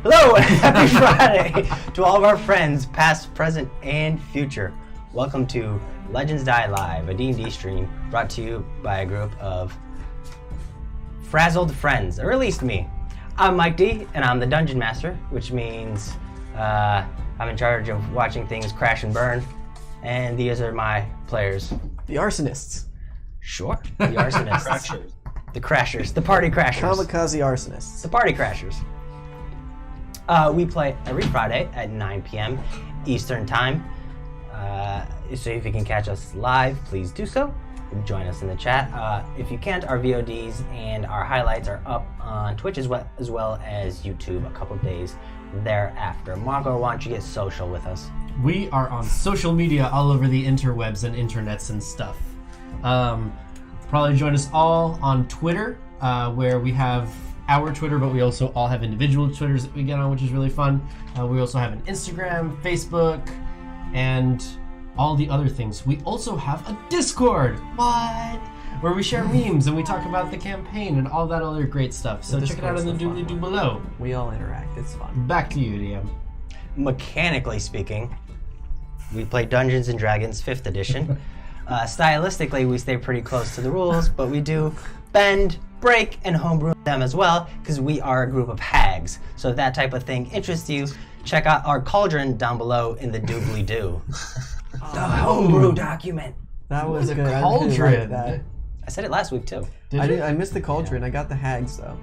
Hello and happy Friday to all of our friends, past, present, and future. Welcome to Legends Die Live, a D&D stream brought to you by a group of frazzled friends, or at least me. I'm Mike D, and I'm the Dungeon Master, which means I'm in charge of watching things crash and burn, and these are my players. The arsonists. Sure, the arsonists. The crashers, the party crashers. Kamikaze arsonists. The party crashers. We play every Friday at 9 p.m. Eastern Time. So if you can catch us live, please do so. Join us in the chat. If you can't, our VODs and our highlights are up on Twitch as well as YouTube a couple days thereafter. Margot, why don't you get social with us? We are on social media all over the interwebs and internets and stuff. Probably join us all on Twitter, where we have our Twitter, but we also all have individual Twitters that we get on, which is really fun. We also have an Instagram, Facebook, and all the other things. We also have a Discord, where we share memes and we talk about the campaign and all that other great stuff. So check it out in the doobly-doo below. We all interact, it's fun. Back to you, DM. Mechanically speaking, we play Dungeons & Dragons 5th edition. Stylistically, we stay pretty close to the rules, but we do bend, break, and homebrew them as well, because we are a group of hags. So if that type of thing interests you, check out our cauldron down below in the doobly-doo. The homebrew document. That was a good. cauldron. I like that. I said it last week too. I missed the cauldron. Yeah. I got the hags though.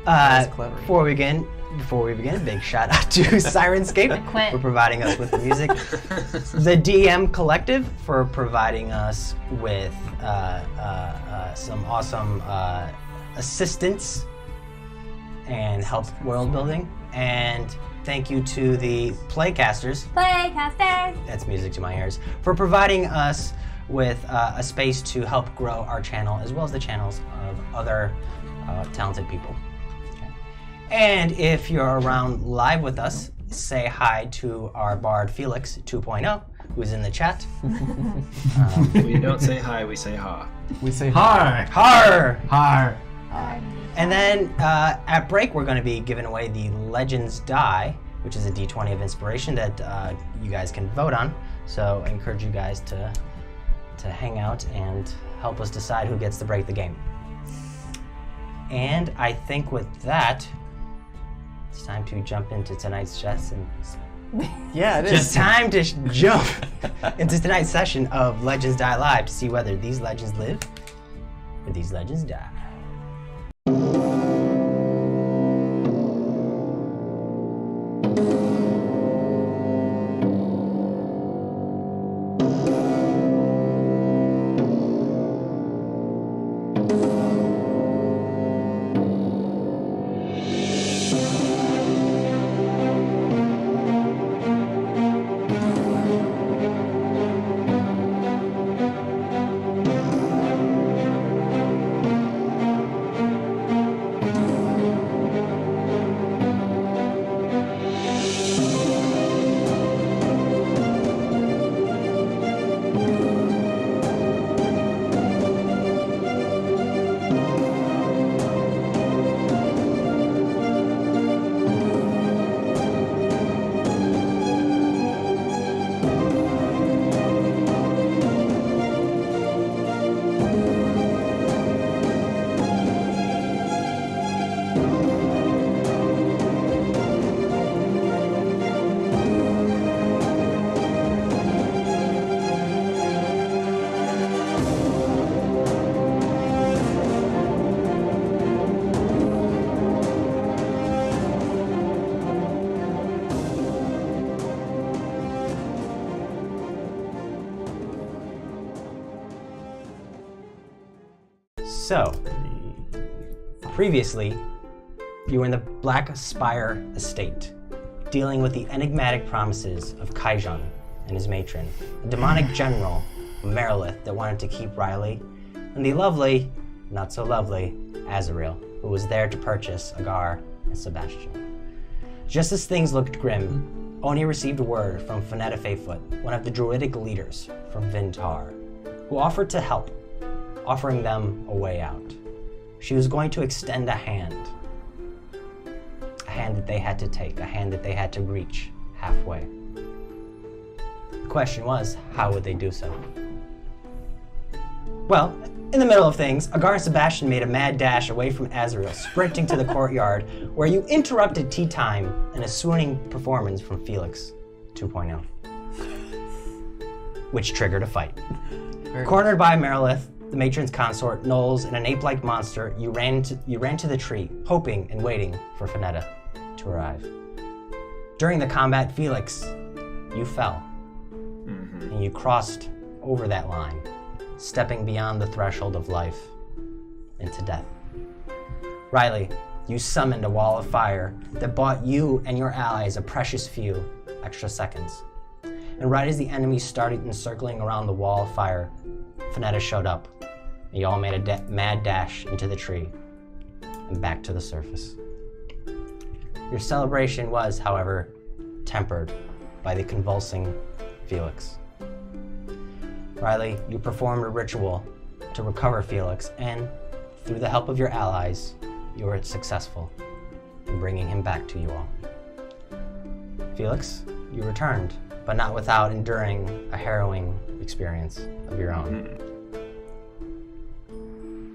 That's clever. Before we begin, big shout out to Sirenscape for providing us with the music. The DM Collective for providing us with some awesome assistance and help world building. And thank you to the Playcasters. That's music to my ears. For providing us with a space to help grow our channel as well as the channels of other talented people. And if you're around live with us, say hi to our bard Felix 2.0, who's in the chat. We don't say hi, we say ha. We say har. Har. Har. And then at break, we're going to be giving away the Legends Die, which is a D20 of inspiration that you guys can vote on. So I encourage you guys to hang out and help us decide who gets to break the game. And I think with that, it's time to jump into tonight's session. Yeah, it is. It's time to jump into tonight's session of Legends Die Live to see whether these legends live or these legends die. So, previously, you were in the Black Spire estate, dealing with the enigmatic promises of Kaijon and his matron, a demonic general, Merilith, that wanted to keep Riley, and the lovely, not so lovely, Azrael, who was there to purchase Agar and Sebastian. Just as things looked grim, Oni received word from Finetta Fayfoot, one of the druidic leaders from Vin'Tar, who offered to help, offering them a way out. She was going to extend a hand hand that they had to take, a hand that they had to reach halfway. The question was, how would they do so? Well, in the middle of things, Agar and Sebastian made a mad dash away from Azrael, sprinting to the courtyard, where you interrupted tea time and a swooning performance from Felix 2.0, which triggered a fight. Cornered by Merilith, the matron's consort, Knowles, and an ape-like monster, you ran to the tree, hoping and waiting for Finetta to arrive. During the combat, Felix, you fell, and you crossed over that line, stepping beyond the threshold of life into death. Riley, you summoned a wall of fire that bought you and your allies a precious few extra seconds. And right as the enemy started encircling around the wall of fire, Finetta showed up, and you all made a mad dash into the tree and back to the surface. Your celebration was, however, tempered by the convulsing Felix. Riley, you performed a ritual to recover Felix, and through the help of your allies, you were successful in bringing him back to you all. Felix, you returned, but not without enduring a harrowing experience of your own.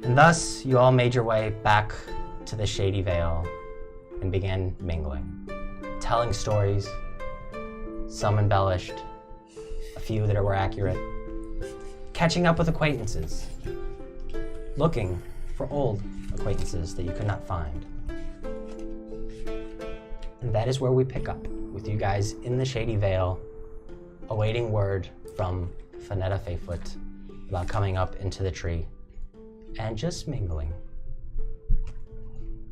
And thus, you all made your way back to the Shady Vale and began mingling, telling stories, some embellished, a few that were accurate, catching up with acquaintances, looking for old acquaintances that you could not find. And that is where we pick up, with you guys in the Shady Vale, awaiting word from Finetta Fayfoot about coming up into the tree and just mingling.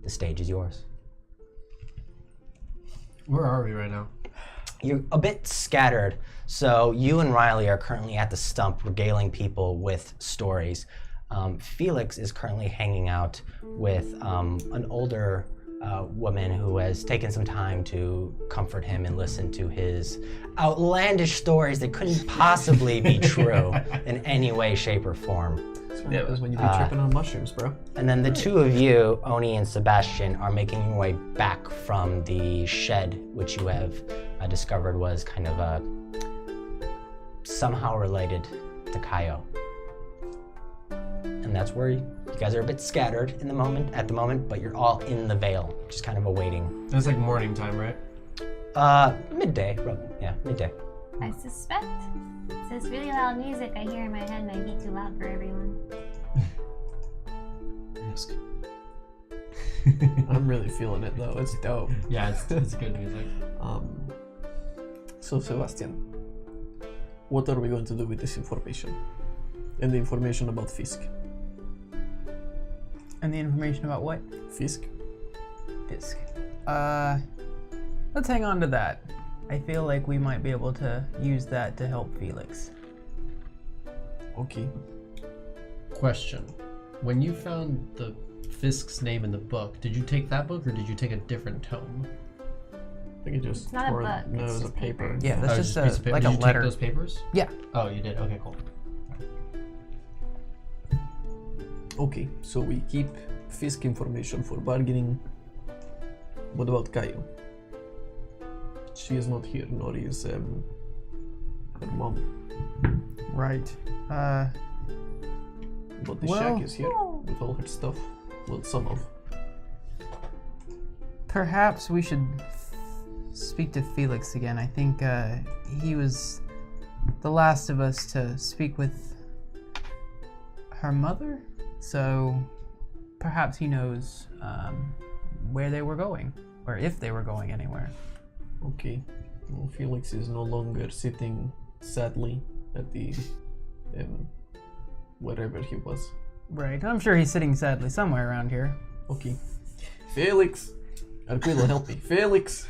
The stage is yours. Where are we right now? You're a bit scattered, so you and Riley are currently at the stump regaling people with stories. Felix is currently hanging out with an older woman who has taken some time to comfort him and listen to his outlandish stories that couldn't possibly be true in any way, shape, or form. That's what happens when you be tripping on mushrooms, bro. And then the two of you, Oni and Sebastian, are making your way back from the shed, which you have discovered was kind of somehow related to Kaio. And that's where you guys are a bit scattered at the moment, but you're all in the Vale, just kind of awaiting. It's like morning time, right? Midday, yeah, midday. I suspect it's this really loud music I hear in my head might be too loud for everyone. I'm really feeling it though, it's dope. Yeah, it's good music. So Sebastian, what are we going to do with this information? And the information about Fisk? And the information about what? Fisk? Fisk. Let's hang on to that. I feel like we might be able to use that to help Felix. Okay. Question. When you found the Fisk's name in the book, did you take that book or did you take a different tome? I think it just It's not a book, no, it's it was a just paper. paper. Yeah, that's Oh, just a piece of paper. like Did a you letter. take those papers? Yeah. Oh, you did? Okay, cool. Okay, so we keep Fisk information for bargaining. What about Kaio? She is not here, nor is her mom. Right. But the Well- shack is here with all her stuff. Well, some of. Perhaps we should speak to Felix again. I think he was the last of us to speak with her mother, so perhaps he knows where they were going, or if they were going anywhere. Okay. Well, Felix is no longer sitting sadly at the wherever he was. Right. I'm sure he's sitting sadly somewhere around here. Okay. Felix! Arquilo, help me. Felix!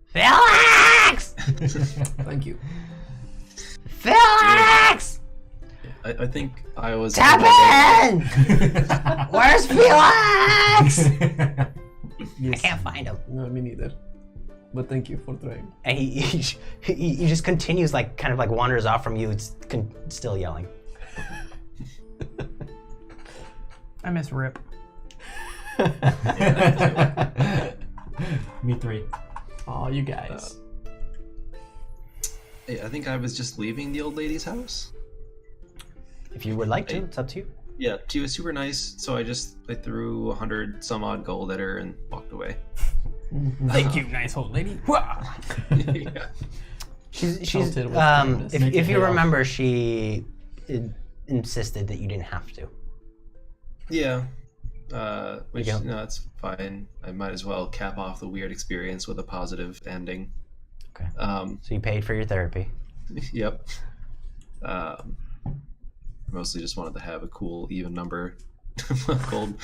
Felix! Thank you. Felix! I think I was. Tap in! Where's Felix? I can't find him. No, me neither. But thank you for trying. And he just continues, like, kind of like wanders off from you, still yelling. I miss Rip. Me 3. Oh, you guys. I think I was just leaving the old lady's house. If you would like to, it's up to you. Yeah, she was super nice, so I threw 100 some odd gold at her and walked away. Thank you, nice old lady. Yeah. She's Tilted with kindness. if you remember, she insisted that you didn't have to. Yeah. Which, Yeah. no, it's fine. I might as well cap off the weird experience with a positive ending. Okay. So you paid for your therapy. Yep. Mostly just wanted to have a cool, even number of gold.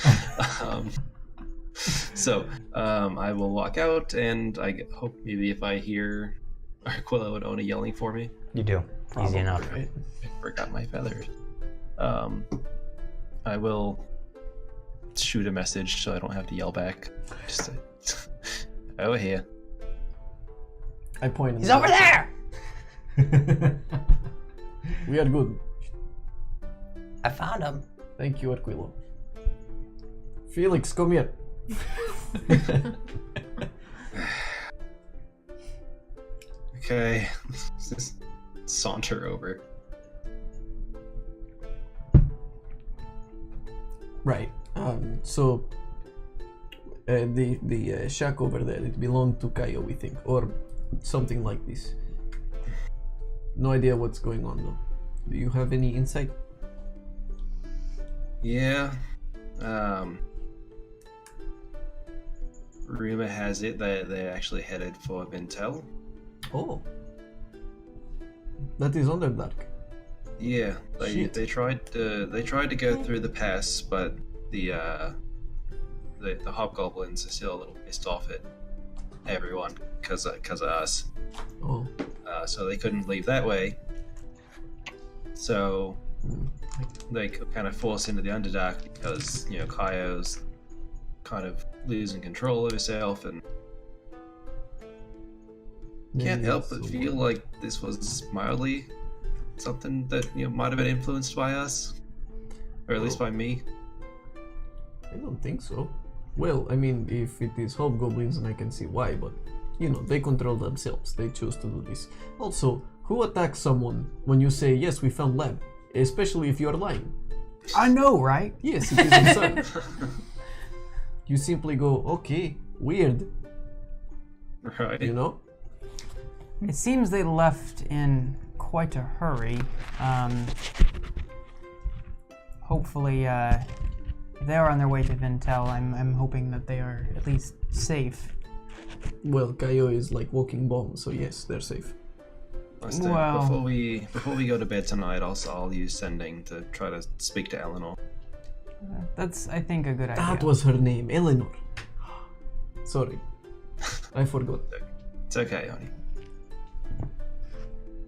So I will walk out, and I hope maybe if I hear Aquila and Ona yelling for me. You do. Easy enough. Right. I forgot my feathers. I will shoot a message so I don't have to yell back. Just say, oh, here. I point. He's over there! We are good. I found him. Thank you, Aquilo. Felix, come here. Okay. Just saunter over. Right. So the shack over there, it belonged to Kaio, we think, or something like this. No idea what's going on though. Do you have any insight? Yeah. Rumor has it that they actually headed for Vin'Tar. Oh. That is Underdark. Yeah, Shit. they tried to go through the pass, but the hobgoblins are still a little pissed off at everyone because of us. Oh. So they couldn't leave that way. So they kind of forced into the Underdark because Kaio's kind of losing control of herself, and can't help but feel like this was mildly something that might have been influenced by us, or at least by me. I don't think so. Well, I mean, if it is hobgoblins, then I can see why, but they control themselves. They choose to do this. Also, who attacks someone when you say, yes, we found lab? Especially if you're lying. I know, right? Yes, it is absurd. You simply go, okay, weird, Right. It seems they left in quite a hurry. Hopefully, they're on their way to Vin'Tar. I'm hoping that they are at least safe. Well, Kaio is like walking bomb, so yes, they're safe. Well- Before we go to bed tonight, I'll use sending to try to speak to Eleanor. That's, I think, a good idea. That was her name, Eleanor. Sorry, I forgot. It's okay, honey.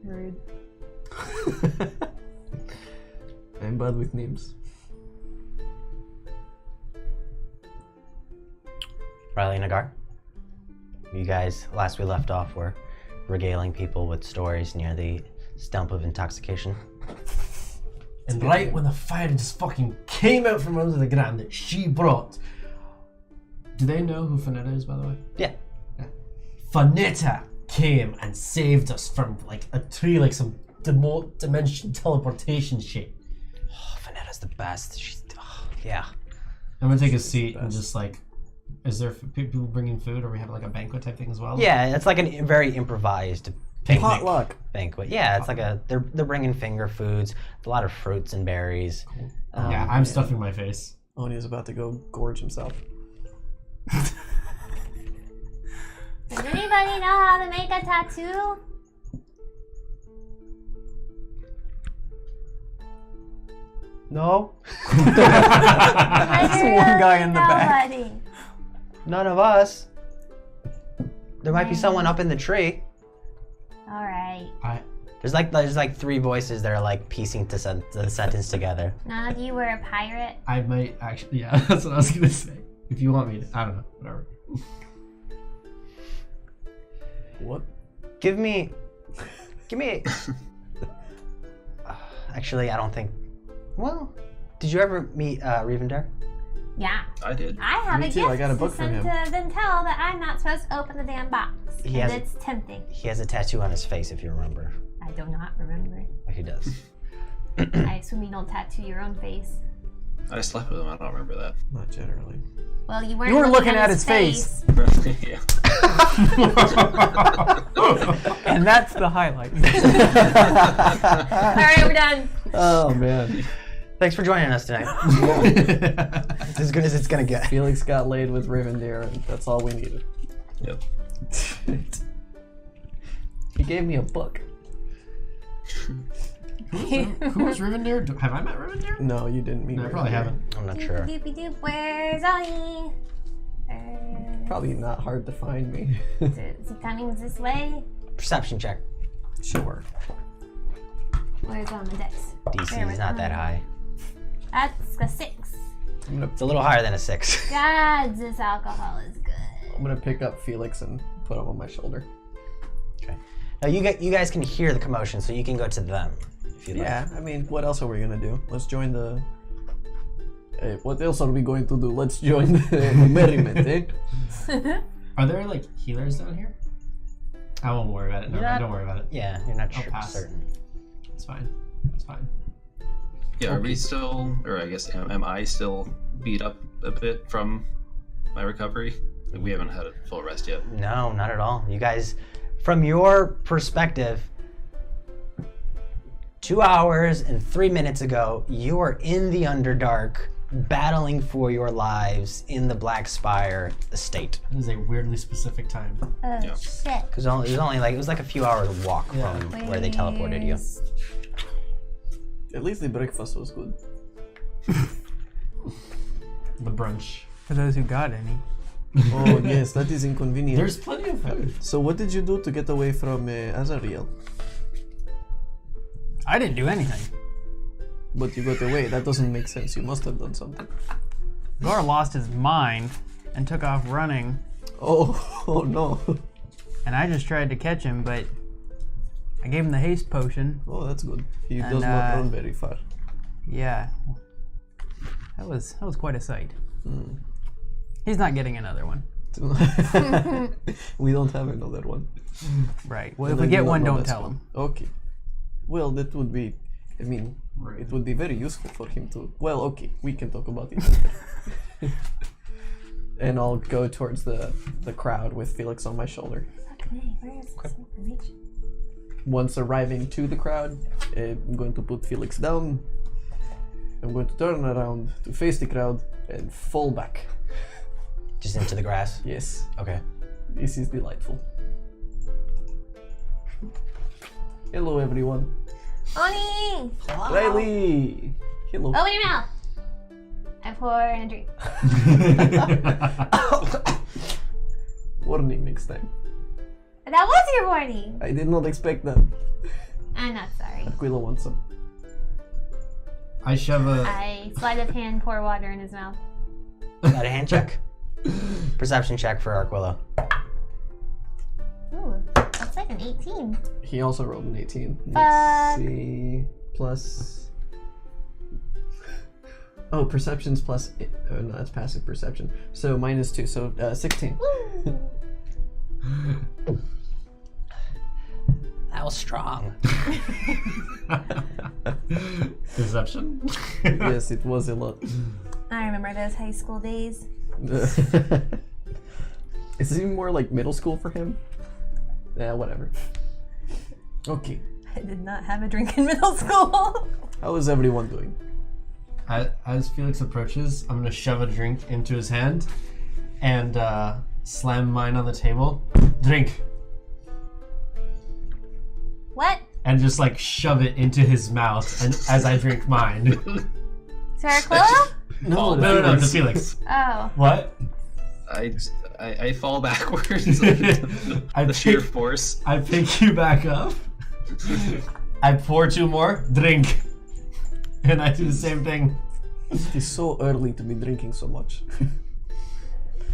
Rude. I'm bad with names. Riley and Nagar, you guys, last we left off, were regaling people with stories near the stump of intoxication. And right when the fire just fucking came out from under the ground that she brought. Do they know who Fanetta is, by the way? Yeah. Fanetta came and saved us from like a tree, like some dimension teleportation shit. Oh, Vanetta's the best. She's, yeah. I'm gonna take a seat and just like, is there people bringing food, or we have like a banquet type thing as well? Yeah, it's like a very improvised Potluck. banquet. Yeah, it's like they're bringing finger foods, a lot of fruits and berries. Yeah, I'm stuffing my face. Oni is about to go gorge himself. Does anybody know how to make a tattoo? No, That's one guy in the back. none of us. There might be someone up in the tree. All right. There's like three voices that are like piecing the sentence together. None of you were a pirate. I might actually, yeah, that's what I was gonna say. If you want me to, I don't know, whatever. What? Give me. Actually, I don't think. Well, did you ever meet Vin'Tar? Yeah. I did. I have Me a too, gift I got a book to from send him. to Vin'Tar that I'm not supposed to open the damn box. He Because has- it's tempting. He has a tattoo on his face, if you remember. I do not remember. He does. I assume you don't tattoo your own face. I slept with him. I don't remember that. Not generally. Well, you weren't You were looking at his face. Yeah. And that's the highlight. Alright, we're done. Oh man. Thanks for joining us tonight. It's as good as it's gonna get. Felix got laid with Rivendare, and that's all we needed. Yep. He gave me a book. Who's Rivendare? Have I met Rivendare? No, you didn't meet No, I Rivendare. probably haven't. I'm not sure. Doopy doop, where's Ollie? Probably not hard to find me. Is he coming this way? Perception check. Sure. Where's on the dex? DC There we is not go. that high. That's a 6. It's a little higher than a 6. God, this alcohol is good. I'm gonna pick up Felix and put him on my shoulder. Okay. Now you guys can hear the commotion, so you can go to them if you like. Yeah, I mean, what else are we gonna do? Let's join the... what else are we going to do? Let's join the merriment, eh? Are there like healers down here? I won't worry about it. No, You're not- don't worry about it. Yeah, you're not I'll sure pass. certain. It's fine. It's fine. Yeah, are we still, or I guess, am I still beat up a bit from my recovery? Like, we haven't had a full rest yet. No, not at all. You guys, from your perspective, 2 hours and 3 minutes ago, you were in the Underdark, battling for your lives in the Black Spire estate. It is a weirdly specific time. Oh, Yeah. shit. Because it was like a few hours walk from where they teleported you. At least the breakfast was good. The brunch. For those who got any. Oh yes, that is inconvenient. There's plenty of food. So what did you do to get away from Azariel? I didn't do anything. But you got away. That doesn't make sense. You must have done something. Gar lost his mind and took off running, Oh no. and I just tried to catch him, but I gave him the haste potion. Oh, that's good. He And, does not run very far. Yeah. That was quite a sight. He's not getting another one. We don't have another one. Right. Well, And if we I do get not one, know don't that's tell one. him. Okay. Well, that would be... I mean, it would be very useful for him to... Well, okay. We can talk about it later. And I'll go towards the crowd with Felix on my shoulder. Fuck me, where is this information? Once arriving to the crowd, I'm going to put Felix down. I'm going to turn around to face the crowd and fall back. Just into the grass. Yes, Okay. this is delightful. Hello, everyone. Oni! Riley! Hello. Open your mouth! I pour in a drink. Warning next time. That was your warning! I did not expect that. I'm not sorry. Aquila wants some. I shove a. I sleight of hand pour water in his mouth. Got a hand check? Perception check for Arquilla. Ooh, that's like an 18. He also rolled an 18. Fuck. Let's see. Plus. Oh, perception's plus. No, that's passive perception. So -2, so 16. That was strong. Deception? Yes, it was a lot. I remember those high school days. Is it even more like middle school for him? Yeah, whatever. Okay. I did not have a drink in middle school. How is everyone doing? As Felix approaches, I'm gonna shove a drink into his hand and slam mine on the table. Drink. What? And just like shove it into his mouth and as I drink mine. To Aquila? No, to Felix. Oh. What? I fall backwards. The sheer force. I pick you back up. I pour 2 more. Drink. And I do the same thing. It is so early to be drinking so much.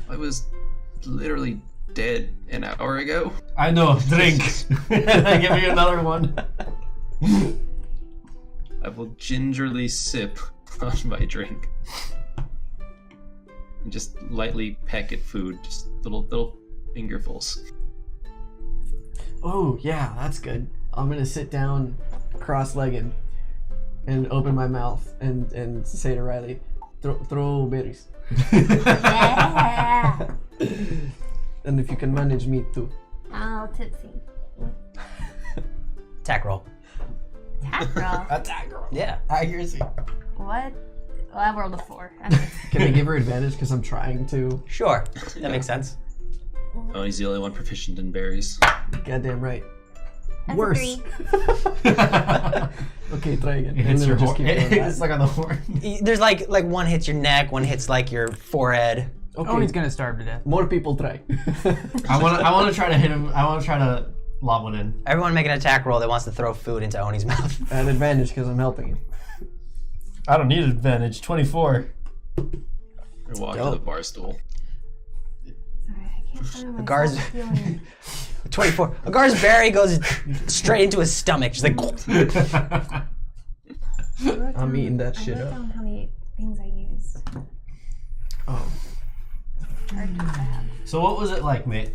I was literally dead an hour ago. I know. Drink. And I give you another one. I will gingerly sip on my drink. and just lightly peck at food, just little fingerfuls. Oh, yeah, that's good. I'm gonna sit down cross-legged and open my mouth and say to Riley, throw berries. Yeah. And if you can manage meat too. Oh, tipsy. Attack roll. Attack roll. Attack roll. Yeah. Accuracy. What? Well, I rolled a 4. Okay. Can I give her advantage because I'm trying to? Sure. That makes sense. Oh, he's the only one proficient in berries. Goddamn right. That's Worse. a 3. Okay, try again. It hits then your we'll horn. keep going It's back. like on the horn. There's like one hits your neck, one hits like your forehead. Okay, Oh, he's gonna starve to death. more people try. I want to try to hit him. I want to try to lob one in. Everyone make an attack roll that wants to throw food into Oni's mouth. At advantage because I'm helping him. I don't need advantage. 24. I walk to the Dope. bar stool. Sorry, I can't find my guards- feeling. 24. Agar's berry goes straight into his stomach. Just like. I'm eating that I shit wrote up. down how many things I used. Oh. Characters I have. So what was it like, mate?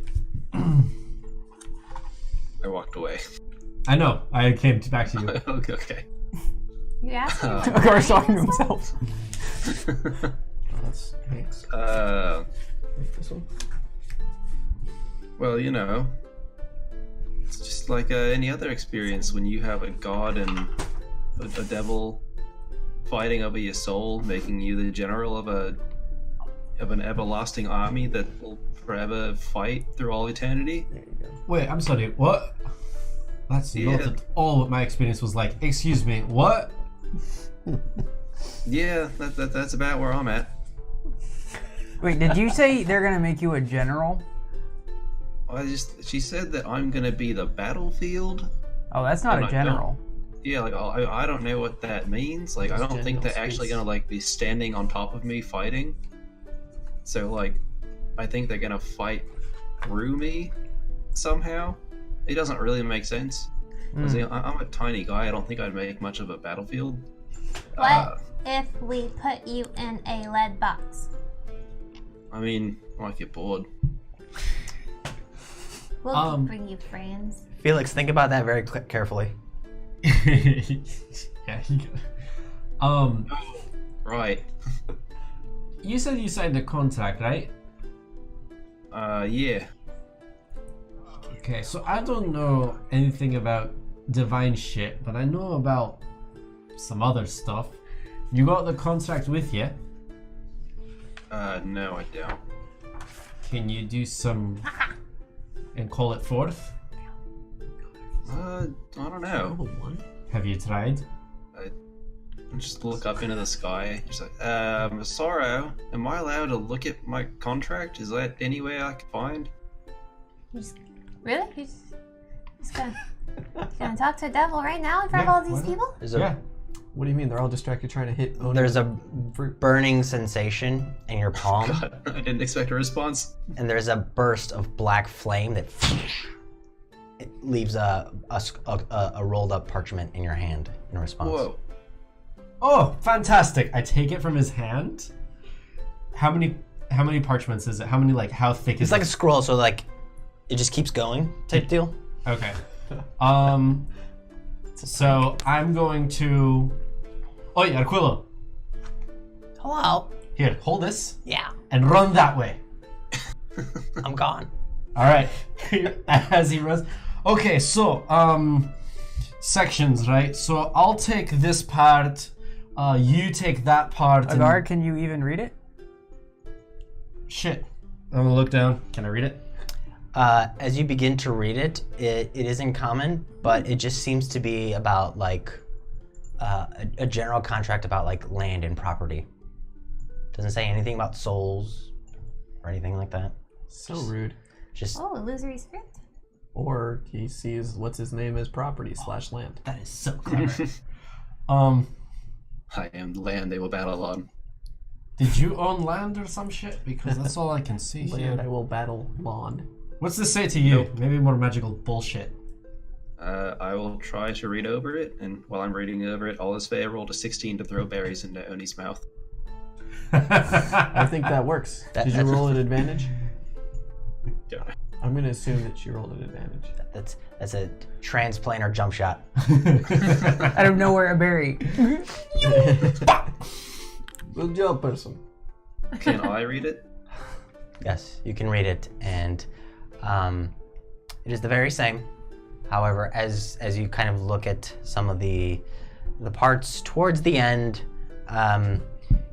I walked away. I know. I came back to you. Okay. You asked me. what Agar's mine talking to was? himself. That's Hanks. Well, This one. you know, it's just like any other experience when you have a god and a devil fighting over your soul, making you the general of an everlasting army that will forever fight through all eternity. There you go. Wait, I'm sorry. What? That's Yeah. not at all what my experience was like. Excuse me. What? Yeah, that's about where I'm at. Wait, did you say they're gonna make you a general? She said that I'm gonna be the battlefield. Oh, that's not And a I general. Yeah, like I don't know what that means. Like I It's don't think general they're actually space. gonna like be standing on top of me fighting. So like, I think they're gonna fight through me somehow. It doesn't really make sense. 'Cause, you know, I'm a tiny guy. I don't think I'd make much of a battlefield. What if we put you in a lead box? I mean, I might get bored. We'll bring you friends. Felix, think about that very carefully. Yeah. Right. You said you signed a contract, right? Yeah. Okay, so I don't know anything about divine shit, but I know about some other stuff. You got the contract with you. No, I don't. Can you do some and call it forth? I don't know. Oh, one. Have you tried? Just look up into the sky. Just like, Sorrow, am I allowed to look at my contract? Is that anywhere I can find? Really? You just gonna talk to a devil right now in front Yeah, of all these why not? people? There's a What do you mean? They're all distracted trying to hit. Oni. there's a burning sensation in your palm, God, I didn't expect a response. and there's a burst of black flame that it leaves a rolled up parchment in your hand in response. Whoa. Oh, fantastic! I take it from his hand. How many parchments is it? How many how thick is It's it? like a scroll, so like it just keeps going type deal. Okay. So I'm going to. Oh yeah, Aquilo. Hello. Here, hold this Yeah, and run that way. I'm gone. All right. As he runs. Okay, so sections, right? So I'll take this part. You take that part. and- Agar, can you even read it? Shit. I'm gonna look down. Can I read it? As you begin to read it, it isn't common, but it just seems to be about like a general contract about like land and property. Doesn't say anything about souls or anything like that. So rude. Just Oh, illusory script? Or he sees what's his name as property / land. That is so clever. I am the land they will battle on. Did you own land or some shit? Because that's all I can see Land I here. will battle bond. What's this say to you? Maybe more magical bullshit. I will try to read over it, and while I'm reading over it, all is fair. Rolled a 16 to throw berries into Oni's mouth. I think that works. Did you roll an advantage? Yeah. I'm gonna assume that you rolled an advantage. That's a transplanar jump shot. Out of nowhere, a berry. Good job, person. Can I read it? Yes, you can read it, and it is the very same. However, as you kind of look at some of the parts towards the end,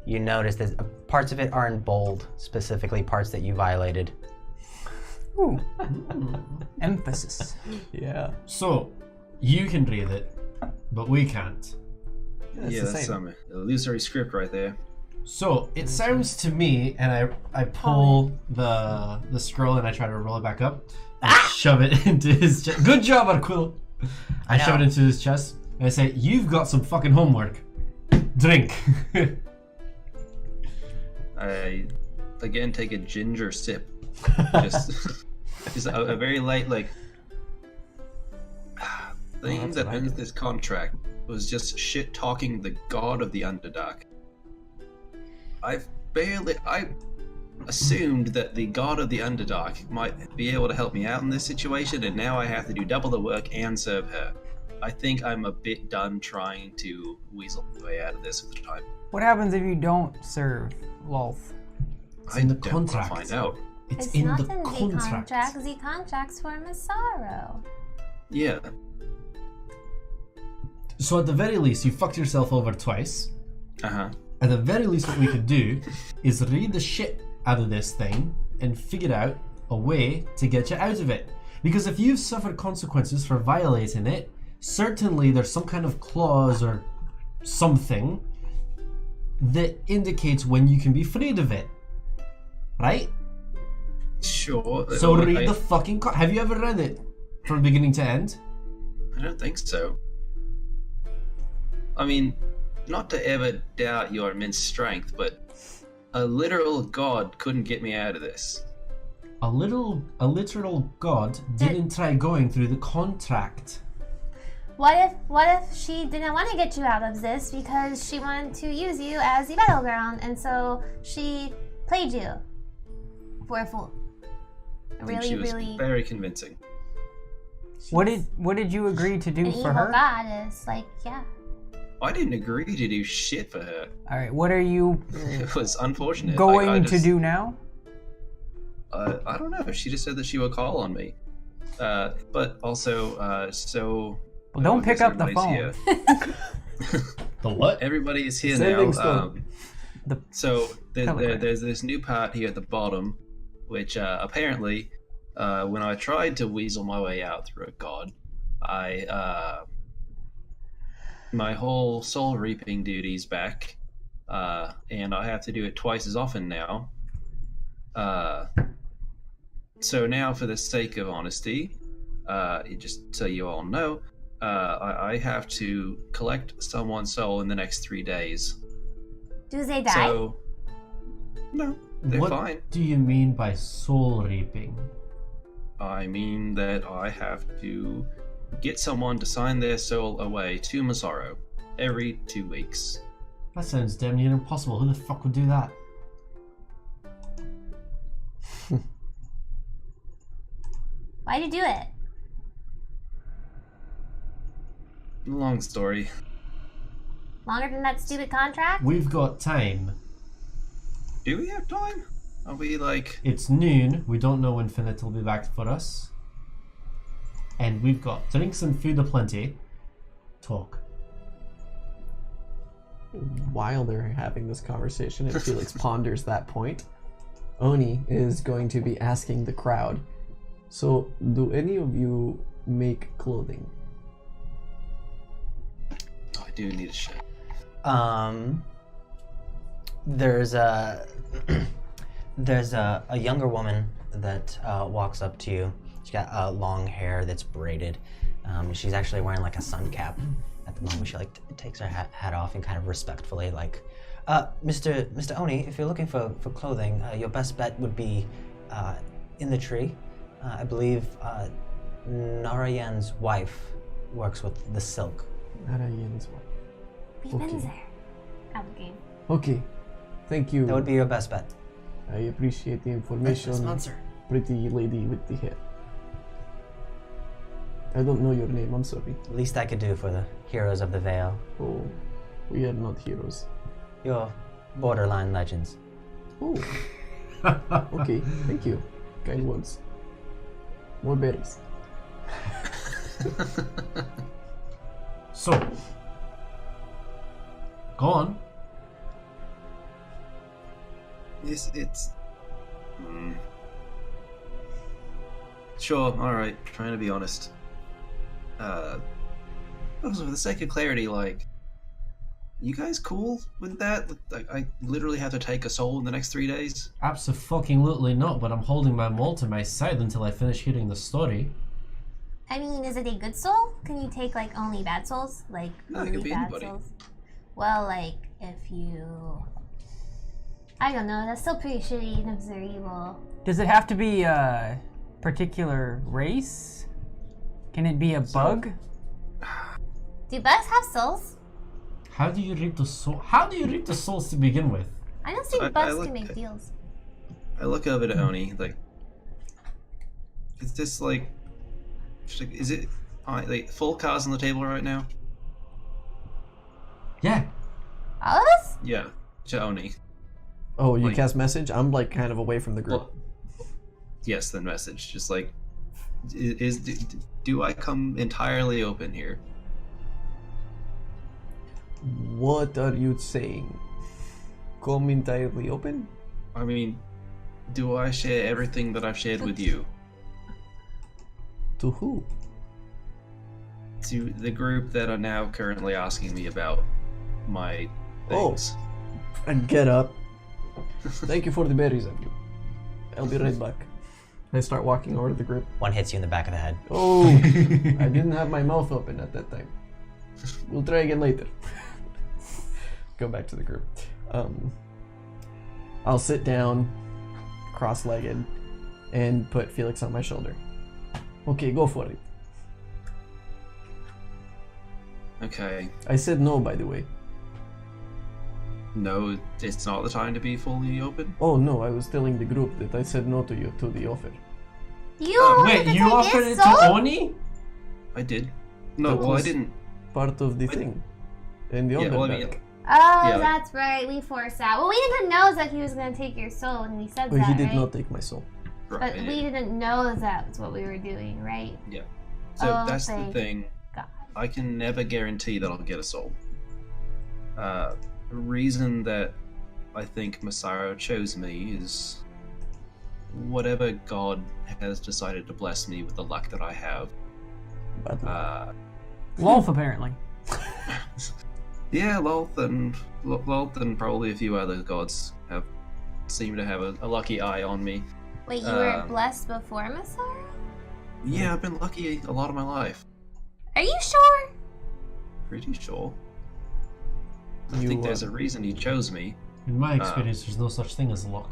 you notice that parts of it are in bold, specifically parts that you violated. Ooh. Emphasis. Yeah. So, you can read it, but we can't. Yeah, that's some illusory script right there. So, it sounds to me, and I pull the scroll and I try to roll it back up, and shove it into his chest. Good job, Arquil! I shove it into his chest, and I say, you've got some fucking homework. Drink. I, again, take a ginger sip. Just a very light, like... The thing that ends this contract was just shit-talking the god of the Underdark. I assumed that the god of the Underdark might be able to help me out in this situation, and now I have to do double the work and serve her. I think I'm a bit done trying to weasel my way out of this at the time. What happens if you don't serve Lolth? It's in the contract. Find out. It's in in the the contract. contract. The contract's for Massaro. Yeah. So at the very least, you fucked yourself over twice. Uh-huh. At the very least, what we could do is read the shit out of this thing and figure out a way to get you out of it. Because if you've suffered consequences for violating it, certainly there's some kind of clause or something that indicates when you can be freed of it. Right? Sure. So read the fucking... Have you ever read it from beginning to end? I don't think so. I mean, not to ever doubt your immense strength, but a literal god couldn't get me out of this. A literal god didn't try going through the contract. What if she didn't want to get you out of this because she wanted to use you as the battleground, and so she played you for a fool? She was very convincing. What did you agree to do An for evil her? goddess, like, yeah. I didn't agree to do shit for her. All right, what are you It was unfortunate. going to do now? I don't know. She just said that she would call on me. But also, so... Well, don't pick up the phone. Here. The what? Everybody is here Sending now. stone. So Telegram. there's this new part here at the bottom, which apparently, when I tried to weasel my way out through a god, my whole soul reaping duty's back, and I have to do it twice as often now. So now, for the sake of honesty, just so you all know, I have to collect someone's soul in the next 3 days. Do they die? So, no, they're What fine. do you mean by soul reaping? I mean that I have to get someone to sign their soul away to Massaro every 2 weeks. That sounds damn near impossible. Who the fuck would do that? Why'd you do it? Long story. Longer than that stupid contract? We've got time. Do we have time? Are we like... It's noon. We don't know when Finette will be back for us. And we've got drinks and food aplenty. Talk. While they're having this conversation and Felix ponders that point, Oni is going to be asking the crowd, so do any of you make clothing? Oh, I do need a shit. There's a younger woman that walks up to you. She's got long hair that's braided. She's actually wearing like a sun cap at the moment. She like takes her hat off and kind of respectfully like, Mr. Oni, if you're looking for clothing, your best bet would be in the tree. I believe Narayan's wife works with the silk. Narayan's wife. We've been there. Out of the game. Okay. Thank you. That would be your best bet. I appreciate the information. Sponsor. Pretty lady with the hair. I don't know your name, I'm sorry. Least I could do for the heroes of the Vale. Oh, we are not heroes. You're borderline legends. Oh, okay, thank you. Kind words. More berries. So, go on. It's. Sure, alright, trying to be honest. Also, for the sake of clarity, like, you guys cool with that? Like, I literally have to take a soul in the next 3 days? Absolutely not, but I'm holding my maul to my side until I finish hearing the story. I mean, is it a good soul? Can you take like only bad souls? Like No, it only could be bad anybody. souls? Well, like if you, I don't know. That's still pretty shitty and if they're evil. Does it have to be a particular race? Can it be a bug? Do bugs have souls? How do you reap the soul? How do you reap the souls to begin with? I don't think I bugs look- can make deals. I look over to Oni, like, is this like, is it like full cards on the table right now? Yeah. All of us? Yeah, to Oni. Oh, you Like- cast message? I'm like kind of away from the group. Well, yes, then message. Just like, do I come entirely open here? What are you saying? Come entirely open? I mean, do I share everything that I've shared with you To who? to the group that are now currently asking me about my things? And get up. Thank you for the berries, Abby. I'll be right back. I start walking over to the group. One hits you in the back of the head. Oh, I didn't have my mouth open at that time. We'll try again later. Go back to the group. I'll sit down, cross-legged, and put Felix on my shoulder. Okay, go for it. Okay. I said no, by the way. No, it's not the time to be fully open. Oh no, I was telling the group that I said no to you to the offer. You Oh, wanted Wait, to you take offered his it soul? to Oni? I did. No, That well, I was- didn't. Part of the Wait. thing. In the Yeah, well, I Underdark. mean, Oh, Yeah. that's right. We forced that. Well, we didn't know that he was going to take your soul when we said Oh, that, he did right? not take my soul. right, But I we did. didn't know that's what we were doing, right? Yeah. So Oh, that's the thank thing. God. I can never guarantee that I'll get a soul. The reason that I think Masaru chose me is whatever god has decided to bless me with the luck that I have. Bad luck. Lolf, apparently. Yeah, Lolth and probably a few other gods seem to have a lucky eye on me. Wait, you were blessed before Masaru? Yeah, I've been lucky a lot of my life. Are you sure? Pretty sure. I You, think there's a reason he chose me. In my experience, there's no such thing as luck.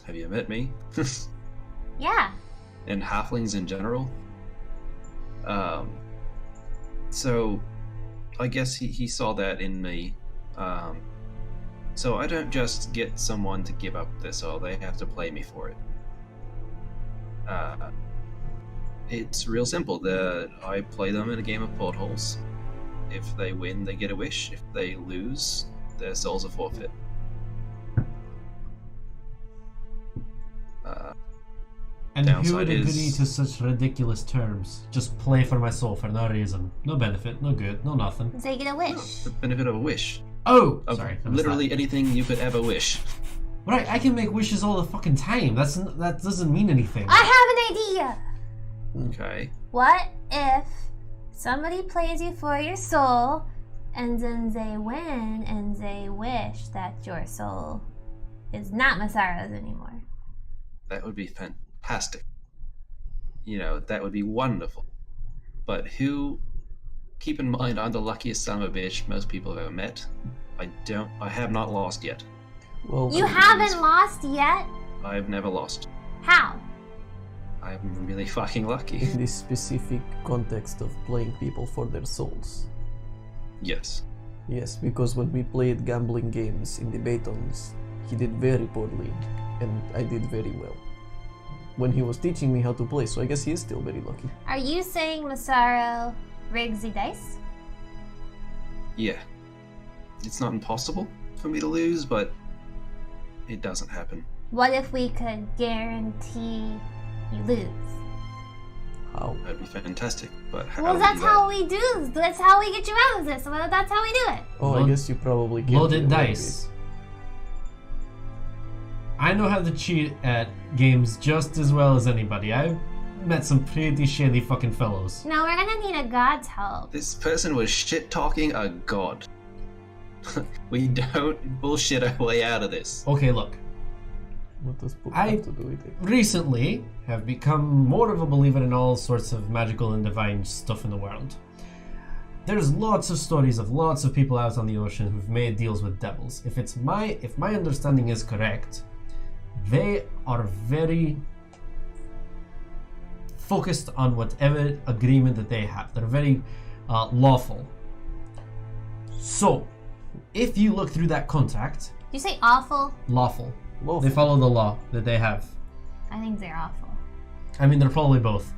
Have you met me? Yeah. And halflings in general. So I guess he saw that in me. So I don't just get someone to give up their soul, they have to play me for it. It's real simple. I play them in a game of portholes. If they win, they get a wish. If they lose, their souls are forfeit. And who would Downside agree is- to such ridiculous terms? Just play for my soul for no reason. No benefit, no good, no nothing. So you get a wish. The benefit of a wish. Oh! Of Sorry. I missed literally that. anything you could ever wish. Right, I can make wishes all the fucking time. That doesn't mean anything. I have an idea. Okay. What if somebody plays you for your soul and then they win and they wish that your soul is not Masaru's anymore? That would be fantastic. You know, that would be wonderful. But keep in mind, I'm the luckiest son of a bitch most people have ever met. I have not lost yet. Well, You haven't lost yet? I've never lost. How? I'm really fucking lucky. in this specific context of playing people for their souls. Yes. Yes, because when we played gambling games in the Batons, he did very poorly, and I did very well. When he was teaching me how to play, so I guess he is still very lucky. Are you saying Massaro rigs the dice? Yeah. It's not impossible for me to lose, but it doesn't happen. What if we could guarantee you lose? How? That'd be fantastic, but how Well, do we that's do that? how we do. That's how we get you out of this. Well, that's how we do it. Oh, I guess you probably get Loaded dice. I know how to cheat at games just as well as anybody. I've met some pretty shady fucking fellows. No, we're gonna need a god's help. This person was shit-talking a god. We don't bullshit our way out of this. Okay, look. What does book I have to do with it? recently have become more of a believer in all sorts of magical and divine stuff in the world. There's lots of stories of lots of people out on the ocean who've made deals with devils. If my understanding is correct, they are very focused on whatever agreement that they have. They're very lawful. So, if you look through that contract, You say awful? lawful. Lawful. They follow the law that they have. I think they're awful. I mean, they're probably both.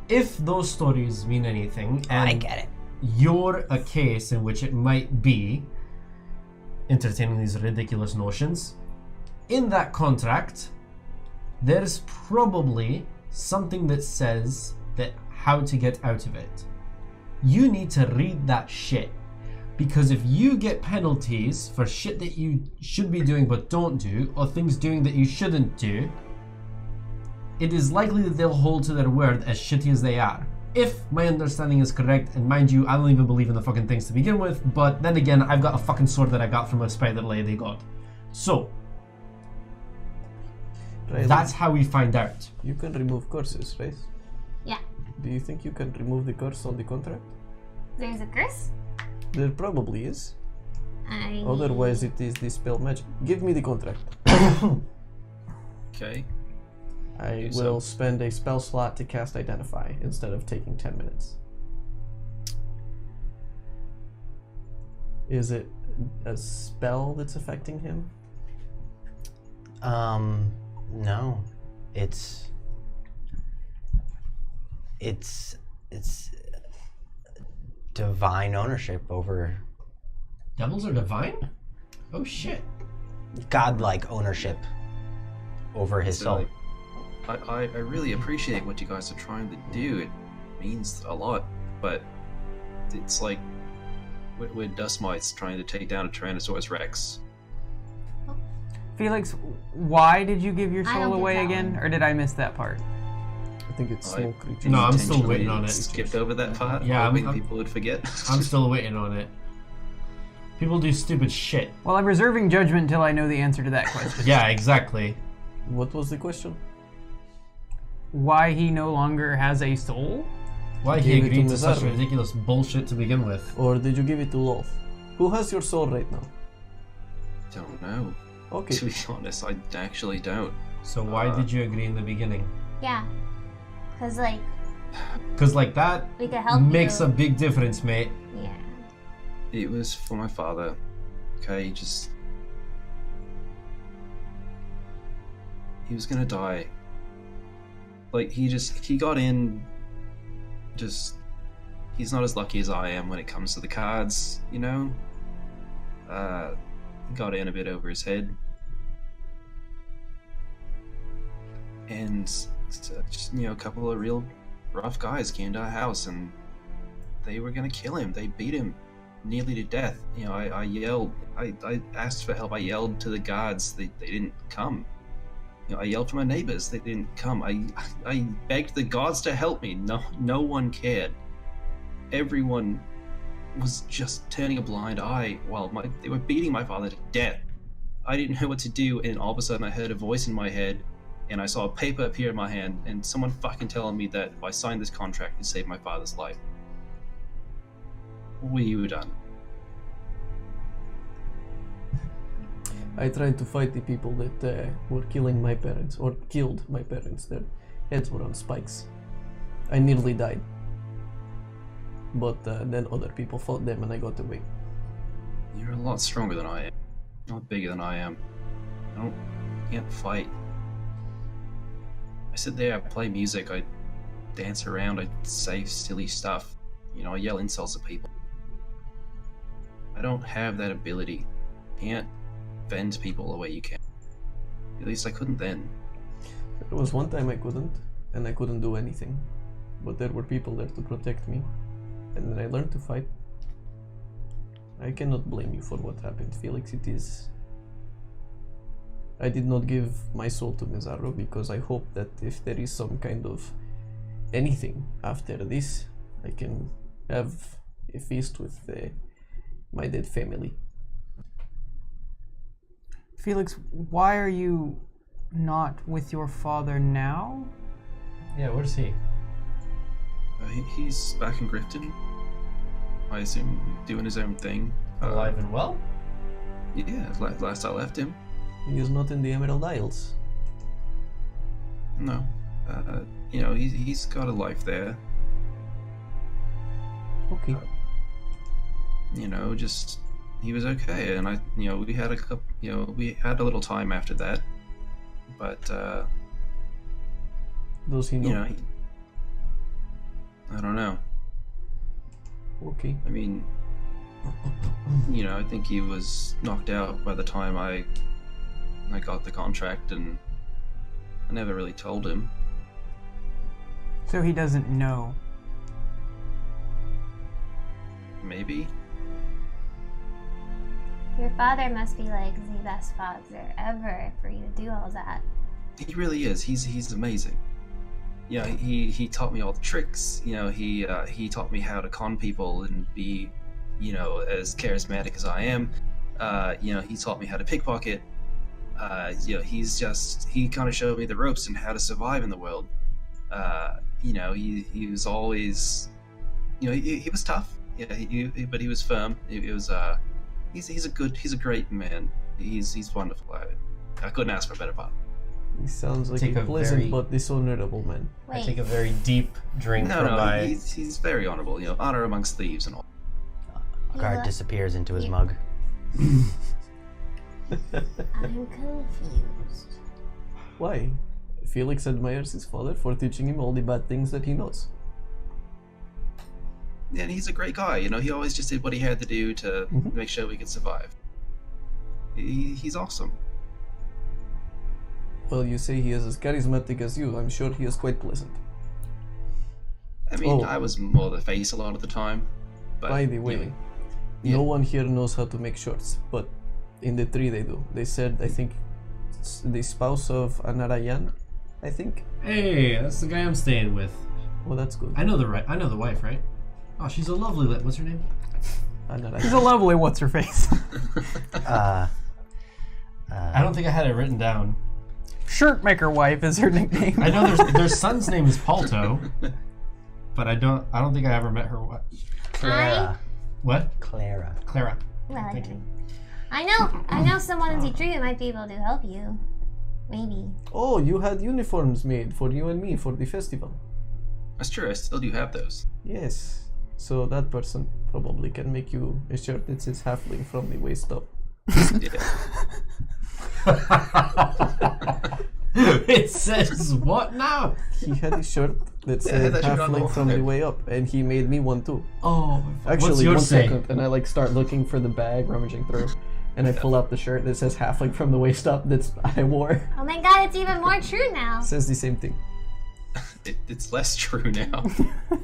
If those stories mean anything, and I get it. you're a case in which it might be entertaining these ridiculous notions, in that contract, there's probably something that says that how to get out of it. You need to read that shit. Because if you get penalties for shit that you should be doing but don't do, or things doing that you shouldn't do, it is likely that they'll hold to their word as shitty as they are. If my understanding is correct, and mind you, I don't even believe in the fucking things to begin with, but then again, I've got a fucking sword that I got from a spider lady god. So, Right. that's how we find out. You can remove curses, right? Yeah. Do you think you can remove the curse on the contract? There's a curse? There probably is. Otherwise, it is dispel magic. Give me the contract. Okay. I Do so. will spend a spell slot to cast Identify instead of taking 10 minutes. Is it a spell that's affecting him? No. It's divine ownership over Devils are divine? Oh shit. godlike ownership over his soul. I really appreciate what you guys are trying to do. It means a lot, but it's like we're dust mites trying to take down a Tyrannosaurus Rex. Felix, why did you give your I don't soul get away that again, one. or did I miss that part? I think it's I- smoke creatures. No, I'm still Intentionally waiting on it. Skipped over that part, Yeah, hoping I'm- people would forget. I'm still waiting on it. People do stupid shit. Well, I'm reserving judgment until I know the answer to that question. Yeah, exactly. What was the question? Why he no longer has a soul? Why he Gave it agreed to to such Mazzaro. ridiculous bullshit to begin with. Or did you give it to Loth? Who has your soul right now? Don't know. Okay. To be honest, I actually don't. So why did you agree in the beginning? Yeah. Because, like, Because like that we could help makes you. a big difference, mate. Yeah. It was for my father. Okay, just... He was gonna die. Like, he got in... Just... He's not as lucky as I am when it comes to the cards, you know? Got in a bit over his head. And just, you know, a couple of real rough guys came to our house and they were gonna kill him. They beat him nearly to death. You know, I yelled. I asked for help. I yelled to the guards. They didn't come. You know, I yelled for my neighbors. They didn't come. I begged the gods to help me. No one cared. Everyone was just turning a blind eye while they were beating my father to death. I didn't know what to do, and all of a sudden I heard a voice in my head, and I saw a paper appear in my hand, and someone fucking telling me that if I signed this contract, it saved my father's life. We were done. I tried to fight the people that were killing my parents, or killed my parents. Their heads were on spikes. I nearly died. but then other people fought them and I got away. You're a lot stronger than I am. A lot bigger than I am. Can't fight. I sit there, I play music, I dance around, I say silly stuff. I yell insults at people. I don't have that ability. Can't bend people the way you can. At least I couldn't then. There was one time I couldn't, and I couldn't do anything. But there were people there to protect me, and then I learned to fight. I cannot blame you for what happened, Felix. I did not give my soul to Mizarro because I hope that if there is some kind of anything after this, I can have a feast with my dead family. Felix, why are you not with your father now? Yeah, where's he? He's back in Grifton. I assume doing his own thing. Alive and well? Yeah, last I left him. He is not in the Emerald Isles. No. He's got a life there. Okay. Just he was okay, and we had a little time after that. But does he know? I don't know. Okay. I mean, I think he was knocked out by the time I got the contract, and I never really told him. So he doesn't know. Maybe. Your father must be like the best father ever for you to do all that. He really is. He's amazing. He taught me all the tricks. He taught me how to con people and be, as charismatic as I am. He taught me how to pickpocket. He kind of showed me the ropes and how to survive in the world. He was always, he was tough. Yeah, but he was firm. He's a great man. He's wonderful. I couldn't ask for a better partner. He sounds like a pleasant but dishonorable man. Wait. I take a very deep drink from my... He's very honorable. Honor amongst thieves and all. A card disappears into his mug. I'm confused. Why? Felix admires his father for teaching him all the bad things that he knows. Yeah, and he's a great guy. He always just did what he had to do to make sure we could survive. He's awesome. Well, you say he is as charismatic as you. I'm sure he is quite pleasant. I mean, I was more the face a lot of the time. But, by the way, no one here knows how to make shorts, but in the tree they do. They said, I think, it's the spouse of Anarayan, I think. Hey, that's the guy I'm staying with. Well, that's good. I know the wife, right? Oh, she's a lovely what's her name? Anarayan. She's a lovely what's-her-face. I don't think I had it written down. Shirt maker wife is her nickname. I know their son's name is Palto, but I don't think I ever met her. Clara. What? Clara. Well, Thank you. I know someone in the tree who might be able to help you. Maybe. Oh, you had uniforms made for you and me for the festival. That's true. I still do have those. Yes. So that person probably can make you a shirt that says halfling from the waist up. Yeah. It says what now? He had a shirt that said that shirt on the halfling from the way up, and he made me one too. Oh, Actually, what's yours one say? second, and I start looking for the bag, rummaging through, and I pull out the shirt that says halfling from the waist up that I wore. Oh my god, it's even more true now. It says the same thing. It's less true now.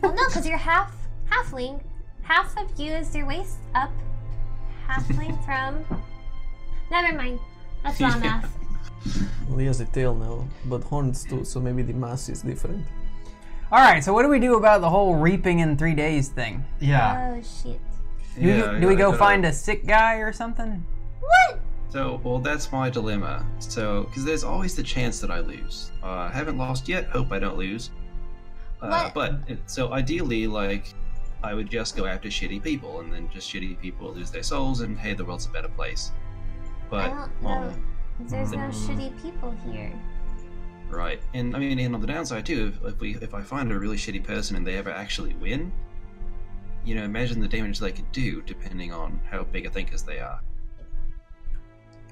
Well, no, because you're halfling. Half of you is your waist up. Halfling from... Never mind. That's not math. Well, he has a tail now, but horns too, so maybe the mass is different. Alright, so what do we do about the whole reaping in 3 days thing? Yeah. Oh, shit. Do we go find a sick guy or something? What? So, that's my dilemma. So, because there's always the chance that I lose. I haven't lost yet. Hope I don't lose. So ideally, I would just go after shitty people, and then just shitty people lose their souls, and hey, the world's a better place. But I don't know. There's no shitty people here. right, and I mean, and on the downside too, if I find a really shitty person and they ever actually win, imagine the damage they could do depending on how big a thinkers they are.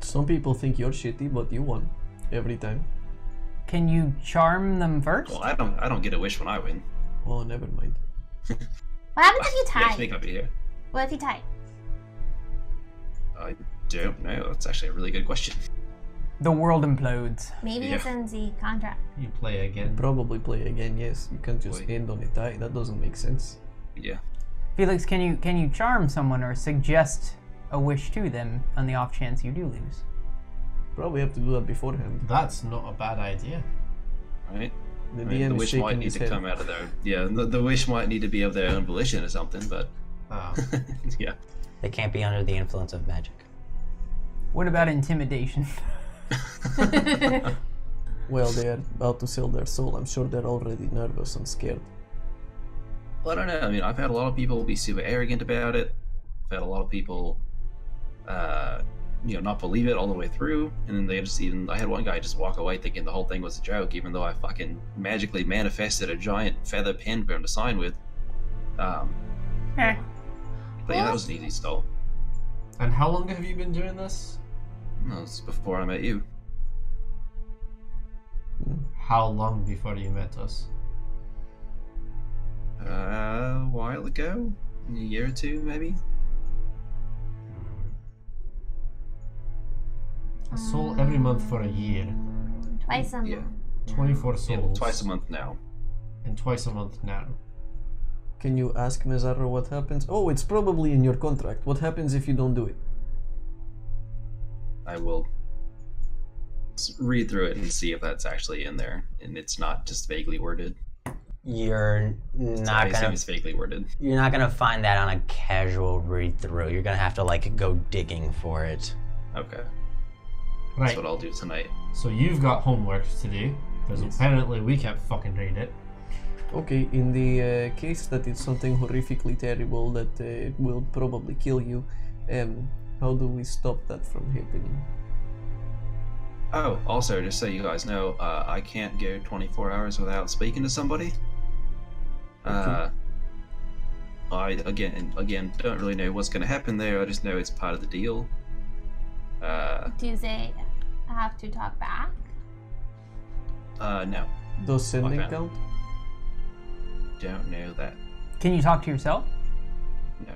Some people think you're shitty, but you won every time. Can you charm them first? Well, I don't get a wish when I win. Oh, never mind. What happens if you Yes, tie? make up here. What if you tie? I don't know. That's actually a really good question. The world implodes. Maybe Yeah. it's in the contract. You play again. Probably play again, yes. You can't just Boy. end on a tie. That doesn't make sense. Yeah. Felix, can you charm someone or suggest a wish to them on the off chance you do lose? Probably have to do that beforehand. That's not a bad idea. Right. The I mean, DM the is wish shaking might need his to head. come out of their the wish might need to be of their own volition or something, but Oh. yeah. They can't be under the influence of magic. What about intimidation? Well, they are about to sell their soul. I'm sure they're already nervous and scared. Well, I don't know. I mean, I've had a lot of people be super arrogant about it. I've had a lot of people, not believe it all the way through, and then they just I had one guy just walk away thinking the whole thing was a joke, even though I fucking magically manifested a giant feather pen for him to sign with. But yeah, that was an easy stall. And how long have you been doing this? No, it's before I met you. How long before you met us? A while ago, a year or two, maybe. A soul every month for a year. Twice a month. Yeah. 24 Yeah, souls. twice a month now. And twice a month now. Can you ask Mezarro what happens? Oh, it's probably in your contract. What happens if you don't do it? I will read through it and see if that's actually in there, and it's not just vaguely worded. You're I not assume gonna it's vaguely worded. you're not gonna find that on a casual read through. You're gonna have to like go digging for it. Okay, Right. that's what I'll do tonight. So you've got homework to do, because apparently we can't fucking read it. Okay, in the case that it's something horrifically terrible that will probably kill you, how do we stop that from happening? Oh, also, just so you guys know, I can't go 24 hours without speaking to somebody. I again don't really know what's going to happen there. I just know it's part of the deal. Do they have to talk back? No, Does sending Okay. count? don't know that. Can you talk to yourself? No.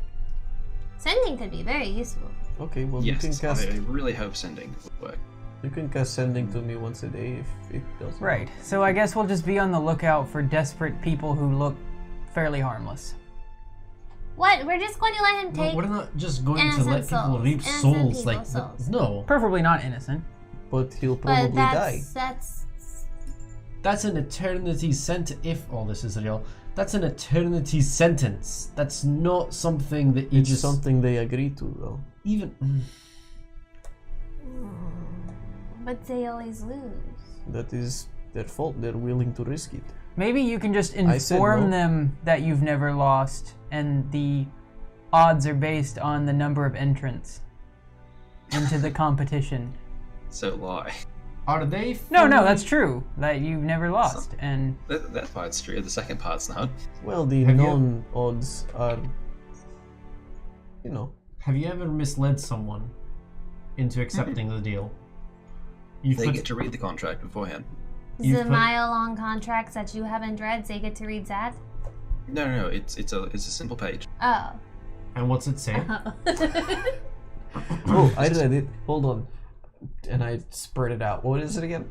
Sending could be very useful. Okay, well you can Yes, cast I really hope sending would work. you can cast sending to me once a day if it doesn't. Right. So I guess we'll just be on the lookout for desperate people who look fairly harmless. What? We're just going to let him No, take. we're not just going to innocent let people souls. reap Innocent souls people's like souls. no. Preferably not innocent. But he'll But probably die. That's an eternity sentence. If all this is real, that's an eternity sentence. That's not something that you It's just something they agree to though. even. But they always lose. That is their fault. They're willing to risk it. Maybe you can just I said inform no. them that you've never lost, and the odds are based on the number of entrants into the competition. So lie. Are they? No, fully- that's true. That you've never lost, and That part's true. The second part's not. Well, the Have you- known odds are, Have you ever misled someone into accepting the deal? You've They put get to read the contract beforehand. You've The put- mile-long contracts that you haven't read, they get to read that. No. It's a simple page. Oh. and what's it say? Oh, I read it. Hold on. And I spread it out. What is it again?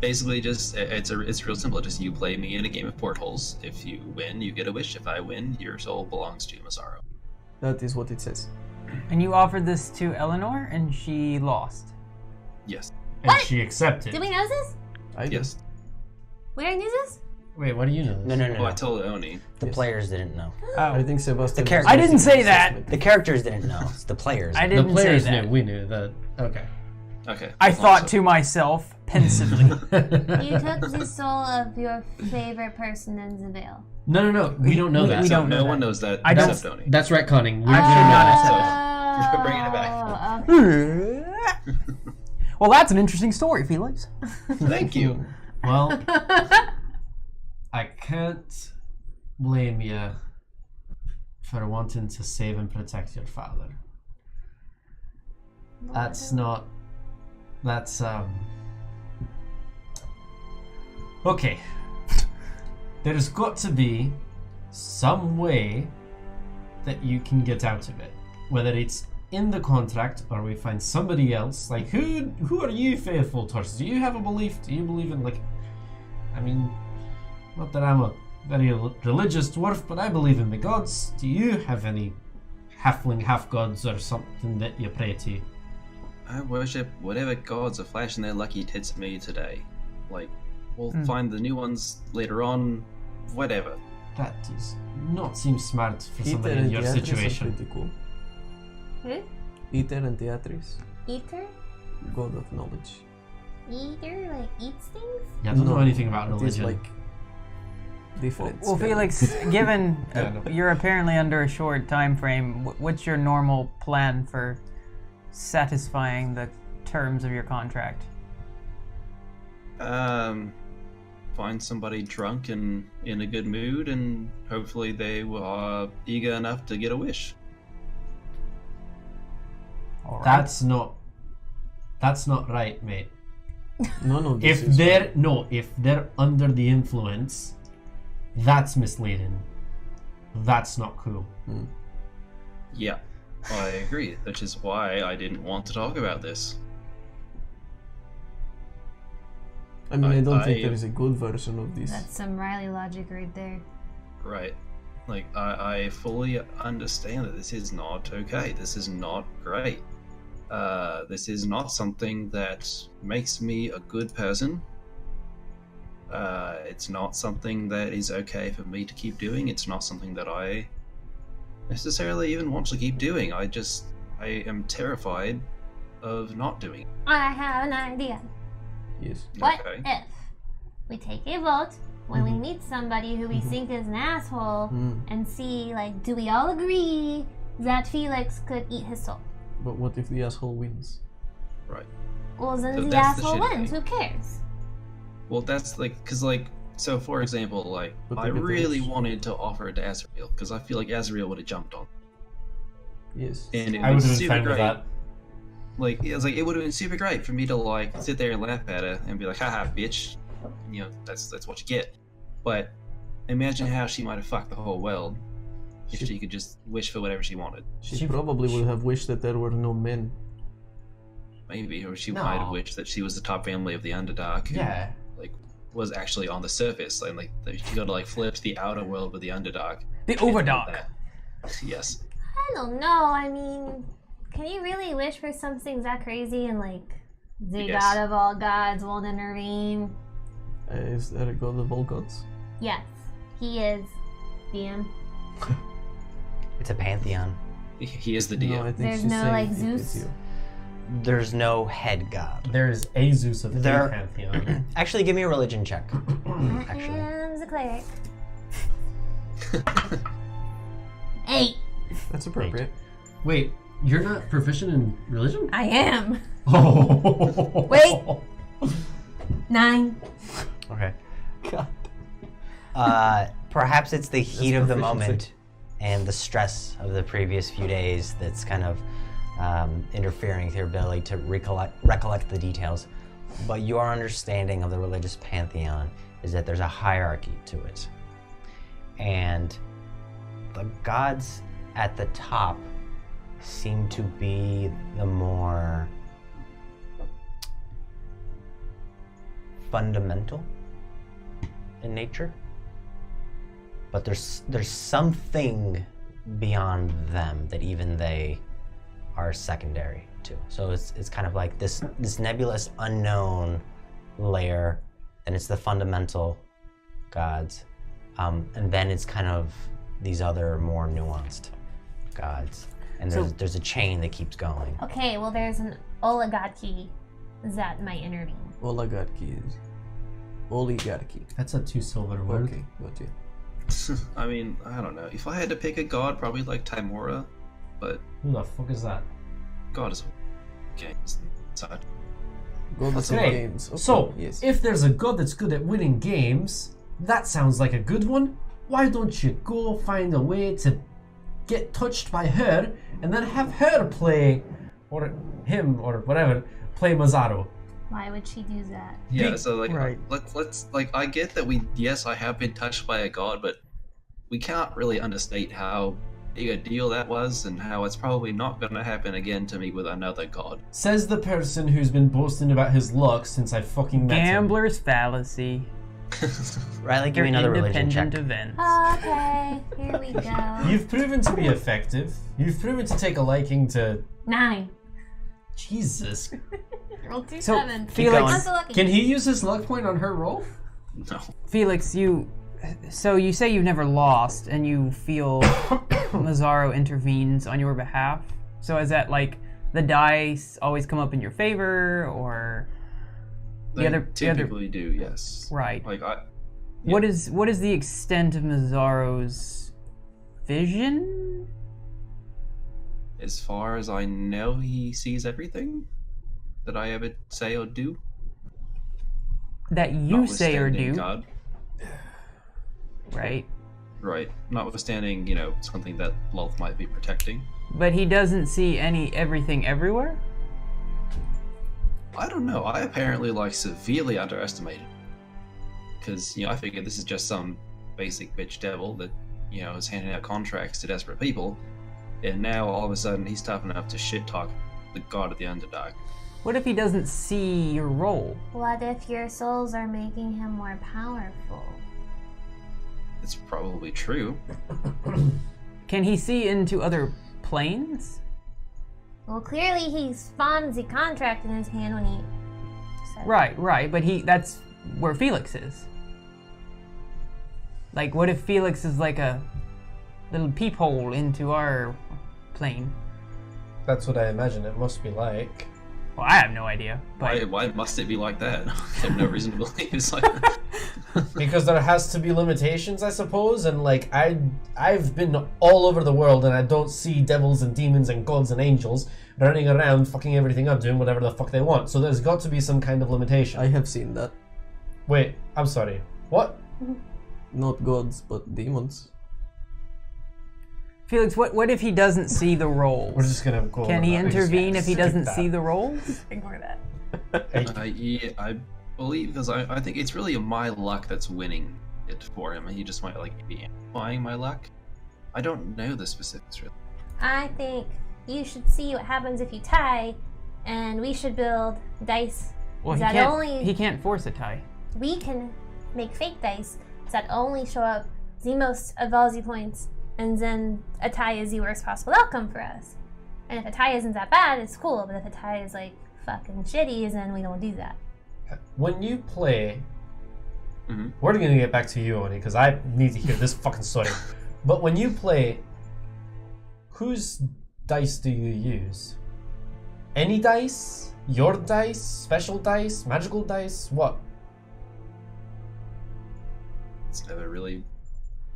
Basically, just it's real simple. Just you play me in a game of portholes. If you win, you get a wish. If I win, your soul belongs to Masaru. That is what it says. and you offered this to Eleanor, and she lost. Yes. And What? she accepted. Did we know this? I do. Yes. We already knew this? Wait, why do you know this? No. Well, I told Oni. The Yes. players didn't know. I think Sebastian. The character- I didn't say that. The characters didn't know. It's the players. I The didn't players say that. knew. We knew that. Okay. Okay. I as long thought as- to myself pensively. You took the soul of your favorite person in Zavale. No. We don't know that. we So don't know no that. one knows that I don't- except Oni. That's retconning. We I didn't should know not that. have We're bringing it back. Oh, okay. Well, that's an interesting story, Felix. Thank you. Well, I can't blame you for wanting to save and protect your father. That's okay. There's got to be some way that you can get out of it. Whether it's in the contract or we find somebody else. Like, who are you faithful towards? Do you have a belief? Do you believe in, like... I mean, not that I'm a very religious dwarf, but I believe in the gods. Do you have any halfling half-gods or something that you pray to? I worship whatever gods are flashing their lucky tits at me today. Like, we'll find the new ones later on, whatever. That does not seem smart for somebody in your situation. Pretty cool. Iter and Theatris. Eater? God of knowledge. Eater, like eats things? Yeah, I don't know anything about It is religion. like different. Well, spell. Felix, given no. you're apparently under a short time frame, what's your normal plan for satisfying the terms of your contract? Find somebody drunk and in a good mood, and hopefully they are eager enough to get a wish. All right. That's not right, mate. No. If they're under the influence, that's misleading. That's not cool. Yeah, I agree, which is why I didn't want to talk about this. I mean, I don't think there is a good version of this. That's some Riley logic right there. Right. Like, I fully understand that this is not okay. This is not great. This is not something that makes me a good person. It's not something that is okay for me to keep doing. It's not something that I necessarily even want to keep doing. I am terrified of not doing it. I have an idea. Yes. What Okay. if we take a vote when we meet somebody who we think is an asshole and see, like, do we all agree that Felix could eat his soul? But what if the asshole wins? Right. Well, then So the that's the asshole shitty wins. thing. Who cares? Well, that's like, because, like, so for example, like, But I they get the really wish. wanted to offer it to Azrael, because I feel like Azrael would have jumped on. Yes. And it I would was have been super fine with great. that. Like, it was like, it would have been super great for me to, like, sit there and laugh at her and be like, haha, bitch. You know, that's what you get. But imagine how she might have fucked the whole world if she could just wish for whatever she wanted. She probably would have wished that there were no men. Maybe, or she No. might have wished that she was the top family of the Underdark. who, Yeah. like, was actually on the surface, and like she got to like flip to the outer world with the Underdark. The Overdark. Yes. I don't know. I mean, can you really wish for something that crazy and, like, the Yes. god of all gods won't intervene? Is there a god of all gods? Yes, he is. DM. It's a pantheon. He is the DM. No, I think There's she's no, saying like, it is Zeus? you. There's no head god. There is a Zeus of the There- pantheon. Actually, give me a religion check. Actually. I'm the cleric. 8. That's appropriate. Wait, you're not proficient in religion? I am. Oh. Wait. 9. Okay. God. Perhaps it's the heat of the proficiency. moment and the stress of the previous few days that's kind of interfering with your ability to recollect the details. But your understanding of the religious pantheon is that there's a hierarchy to it. And the gods at the top seem to be the more fundamental in nature. But there's something beyond them that even they are secondary to. So it's kind of like this nebulous unknown layer, and it's the fundamental gods, and then it's kind of these other more nuanced gods, and there's a chain that keeps going. Okay, well, there's an oligarchy that might intervene. Oligarchy is. Oligarchy. That's a 2-syllable word. Okay, got you. I mean, I don't know. If I had to pick a god, probably like Timora, but Who the fuck is that? God is games and such. God of Okay, games. Okay, so yes. if there's a god that's good at winning games, that sounds like a good one. Why don't you go find a way to get touched by her and then have her play, or him, or whatever, play Mazzaro. Why would she do that? Yeah, so like, Right. let's like, I get that yes, I have been touched by a god, but we can't really understate how big a deal that was and how it's probably not going to happen again to me with another god. Says the person who's been boasting about his luck since I fucking met him. Gambler's fallacy. Riley, give me another religion check. Independent events. Okay, here we go. You've proven to be effective. You've proven to take a liking to... 9. Jesus. Roll 2 So, 7s. Felix- I'm so lucky. Can he use his luck point on her roll? No. Felix, so you say you've never lost, and you feel Mazzaro intervenes on your behalf. So is that like the dice always come up in your favor, or They the other? typically do, yes. Right. Like What is the extent of Mazzaro's vision? as far as I know, he sees everything that I ever say or do. That you say or Notwithstanding do, God, right? right? Notwithstanding, something that Loth might be protecting. But he doesn't see everything everywhere? I don't know. I apparently severely underestimated. Because I figured this is just some basic bitch devil that is handing out contracts to desperate people, and now all of a sudden he's tough enough to shit talk the god of the Underdark. What if he doesn't see your role? What if your souls are making him more powerful? It's probably true. Can he see into other planes? Well, clearly he spawned the contract in his hand when he said Right, but that's where Felix is. Like, what if Felix is like a little peephole into our plane? That's what I imagine it must be like. Well, I have no idea, but Why must it be like that? I have no reason to believe it's like that. Because there has to be limitations, I suppose, and I've been all over the world and I don't see devils and demons and gods and angels running around fucking everything up, doing whatever the fuck they want. So there's got to be some kind of limitation. I have seen that. Wait, I'm sorry. What? Not gods, but demons. Felix, what if he doesn't see the roles? We're just gonna go. Can over he that. intervene if he Skip doesn't that. see the roles? Ignore that. Yeah, I believe, because I think it's really my luck that's winning it for him, and he just might be amplifying my luck. I don't know the specifics really. I think you should see what happens if you tie, and we should build dice Well, that he can't force a tie. we can make fake dice that only show up the most of all the points, and then a tie is the worst possible outcome for us. And if a tie isn't that bad, it's cool, but if a tie is fucking shitty, then we don't do that. When you play, Mhm. we're gonna get back to you, Oni, because I need to hear this fucking story. But when you play, whose dice do you use? Any dice? Your dice? Special dice? Magical dice? What? It's never really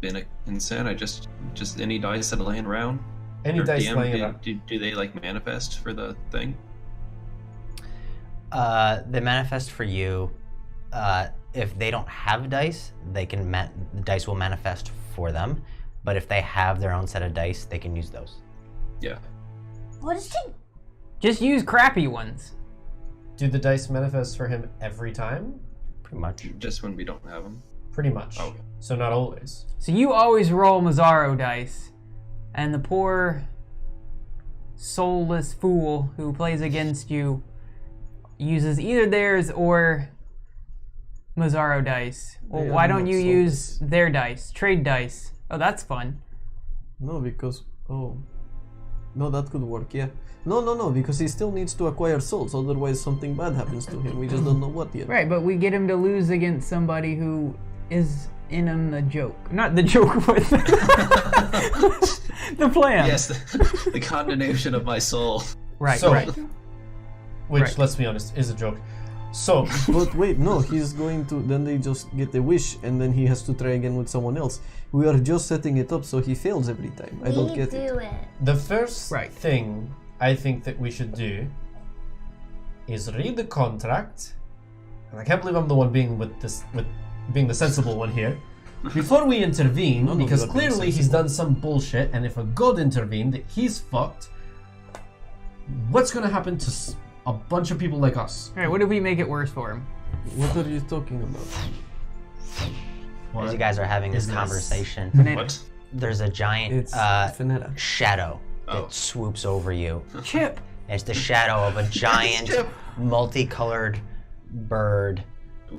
been a concern. I just any dice that are laying around. Any Or dice DM, laying do, around? do they manifest for the thing? They manifest for you. If they don't have dice, they can the dice will manifest for them. But if they have their own set of dice, they can use those. Yeah. What is she? Just use crappy ones. Do the dice manifest for him every time? Pretty much. Just when we don't have them. Pretty much. Okay. So not always. So you always roll Mazzaro dice, and the poor soulless fool who plays against you uses either theirs or Mazzaro dice. Well, They why are don't not you use soulless. their dice? Trade dice. Oh, that's fun. No, because no, that could work. Yeah. No, because he still needs to acquire souls. Otherwise, something bad happens to him. We just don't know what yet. Right, but we get him to lose against somebody who is in on the joke. Not the joke, but the plan. Yes, the condemnation of my soul. Right, So- right. Which, Right. let's be honest, is a joke. So, But wait, no, he's going to. Then they just get a wish, and then he has to try again with someone else. We are just setting it up so he fails every time. I don't get it. do it. the first Right. thing I think that we should do is read the contract. And I can't believe I'm the one being with being the sensible one here. before we intervene, None of because you are being clearly he's sensible. done some bullshit, and if a god intervened, he's fucked. What's gonna happen to a bunch of people like us? Alright, what if we make it worse for him? What are you talking about? What As you guys are having this is this? conversation, What? there's a giant It's Finetta. shadow Oh. that swoops over you. Chip! It's the shadow of a giant, multicolored bird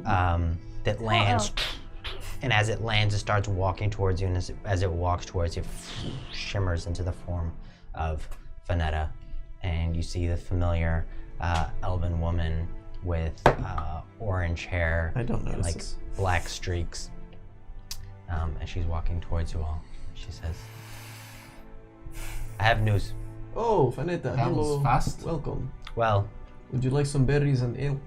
that lands. And as it lands, it starts walking towards you, and as it walks towards you, shimmers into the form of Finetta. And you see the familiar elven woman with orange hair I don't and notice like this. black streaks. And she's walking towards you all. She says, I have news. Oh, Finetta, That hello. was fast. Welcome. Well, Would you like some berries and ale?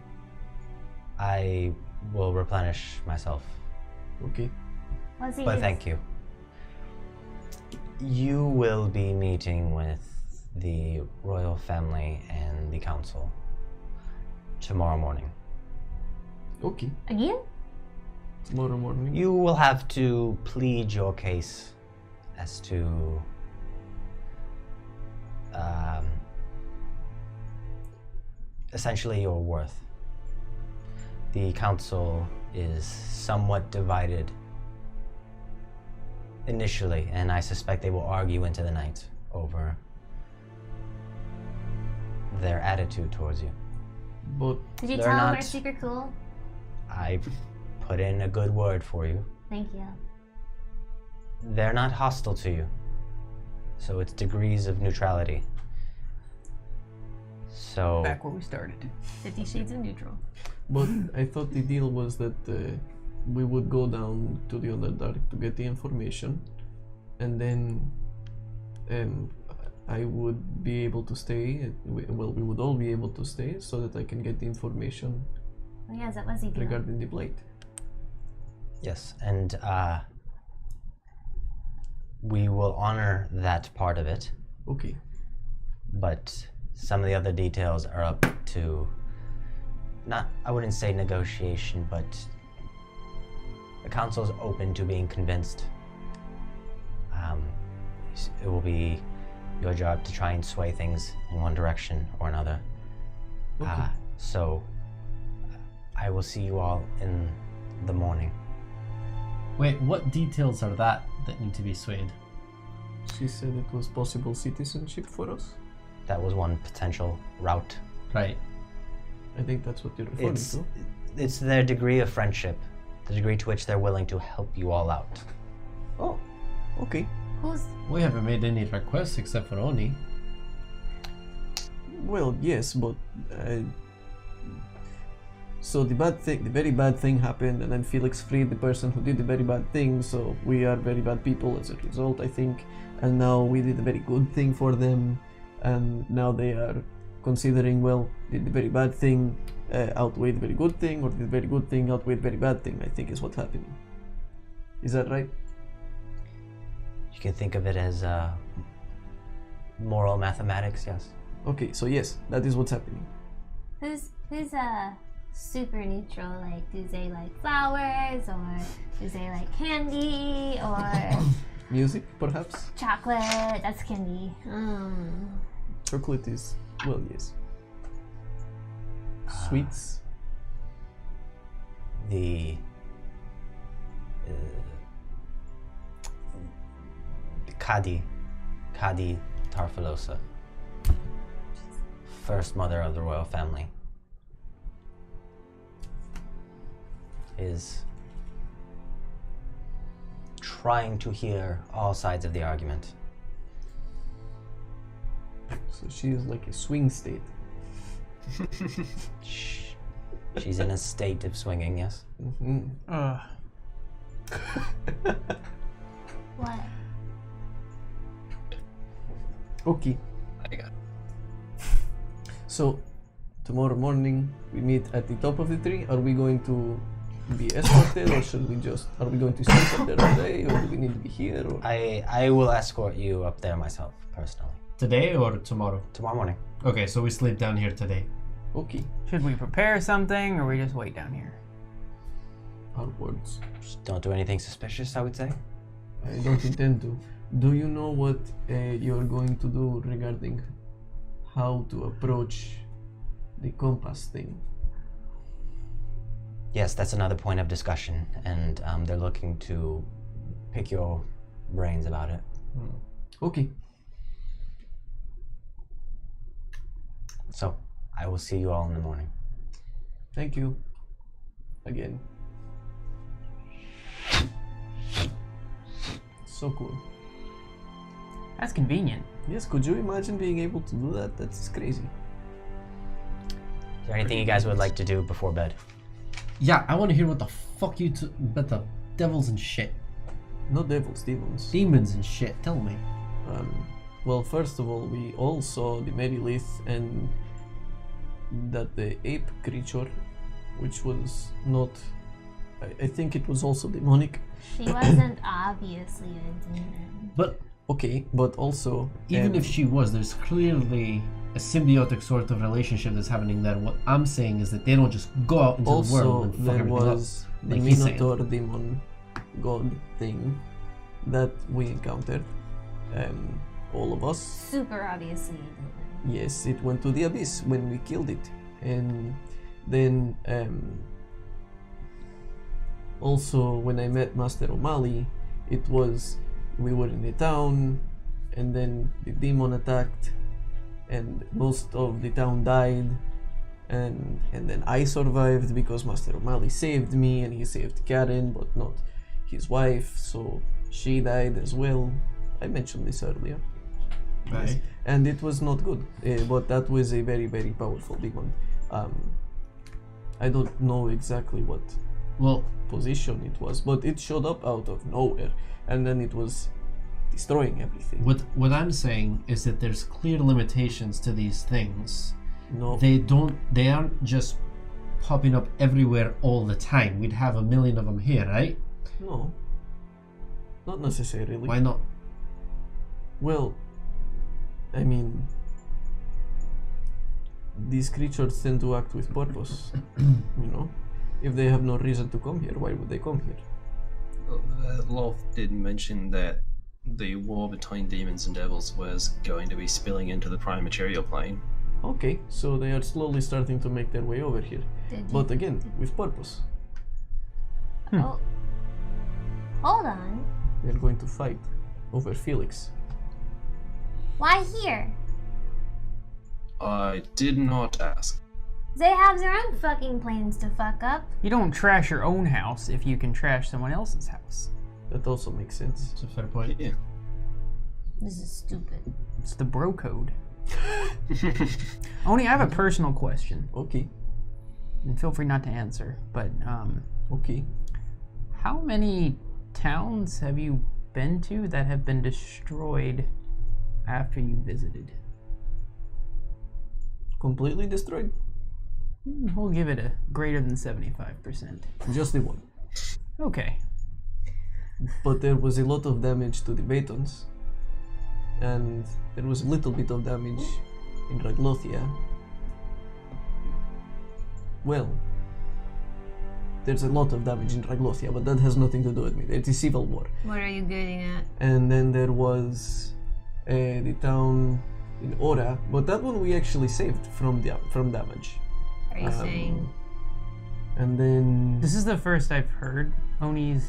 I will replenish myself, Okay. What's he but use? thank you. You will be meeting with the royal family and the council tomorrow morning. Okay. Again? Tomorrow morning. You will have to plead your case as to essentially your worth. The council is somewhat divided initially, and I suspect they will argue into the night over their attitude towards you. But Did you They're tell him we're not- super cool? I've put in a good word for you. Thank you. They're not hostile to you, so it's degrees of neutrality. So Back where we started. 50 Shades of Neutral. But I thought the deal was that we would go down to the Underdark to get the information, and then I would be able to stay. Well, we would all be able to stay so that I can get the information Oh, yeah, that was he doing. regarding the blade. yes, and we will honor that part of it, Okay. but some of the other details are up to not, I wouldn't say negotiation, but the council is open to being convinced. It will be your job to try and sway things in one direction or another. Okay. So I will see you all in the morning. Wait, what details are that need to be swayed? She said it was possible citizenship for us. That was one potential route. Right. I think that's what you're referring to. It's their degree of friendship, the degree to which they're willing to help you all out. Oh, okay. Who's We haven't made any requests except for Oni. Well, yes, but so the very bad thing happened, and then Felix freed the person who did the very bad thing. So we are very bad people as a result, I think. And now we did a very good thing for them, and now they are considering, well, did the very bad thing outweigh the very good thing, or did the very good thing outweigh the very bad thing? I think is what's happening. Is that right? You can think of it as moral mathematics, yes. Okay, so yes, that is what's happening. who's super neutral? Like, do they like flowers, or do they like candy, or Music, perhaps? chocolate? That's candy. Chocolate is, well, yes. Sweets. The Kadi Tarfalosa, first mother of the royal family, is trying to hear all sides of the argument. So she is like a swing state. She's in a state of swinging, yes. Mm-hmm. What? Okay. I got So tomorrow morning we meet at the top of the tree. Are we going to be escorted, or should we just? Are we going to sleep up there all day, or do we need to be here? Or? I will escort you up there myself, personally. Today or tomorrow? Tomorrow morning. Okay, so we sleep down here today. Okay. Should we prepare something or we just wait down here? our words. Just don't do anything suspicious, I would say. I don't intend to. Do you know what you're going to do regarding how to approach the compass thing? Yes, that's another point of discussion, and they're looking to pick your brains about it. Okay. So, I will see you all in the morning. Thank you. Again. So cool. That's convenient. Yes, could you imagine being able to do that? That's crazy. Is there anything you guys would like to do before bed? Yeah, I want to hear what the fuck you about the devils and shit. Not devils, demons. Demons and shit, tell me. Well, first of all, we all saw the Merilith and that the ape creature, which was not... I think it was also demonic. She wasn't obviously a demon. But Okay, but also... even if she was, there's clearly a symbiotic sort of relationship that's happening there. What I'm saying is that they don't just go out into the world also and fuck there everything was up. the Like he's saying. Minotaur demon god thing that we encountered. All of us. Super obviously a demon. Yes, it went to the abyss when we killed it. And then also when I met Master O'Malley, it was we were in a town and then the demon attacked and most of the town died, and then I survived because Master O'Malley saved me and he saved Karen but not his wife, so she died as well. I mentioned this earlier. Right. Yes. And it was not good, but that was a very, very powerful demon. I don't know exactly what position it was, but it showed up out of nowhere, and then it was destroying everything. What I'm saying is that there's clear limitations to these things. No. They aren't just popping up everywhere all the time. We'd have 1 million of them here, right? No. Not necessarily. Why not? Well, I mean, these creatures tend to act with purpose, you know? If they have no reason to come here, why would they come here? Loth did mention that the war between demons and devils was going to be spilling into the prime material plane. Okay, so they are slowly starting to make their way over here. But again, with purpose. Oh. Hold on. They're going to fight over Felix. Why here? I did not ask. They have their own fucking plans to fuck up. You don't trash your own house if you can trash someone else's house. That also makes sense. That's a fair point. Yeah. This is stupid. It's the bro code. Oni, I have a personal question, Okay, and feel free not to answer, but okay. how many towns have you been to that have been destroyed after you visited? Completely destroyed? We'll give it a greater than 75%. Just the one. Okay. But there was a lot of damage to the Batons. And there was a little bit of damage in Raglothia. Well, there's a lot of damage in Raglothia, but that has nothing to do with me. It's a civil war. What are you getting at? And then there was the town in Ora, but that one we actually saved from damage. Are you saying? And then This is the first I've heard Oni's,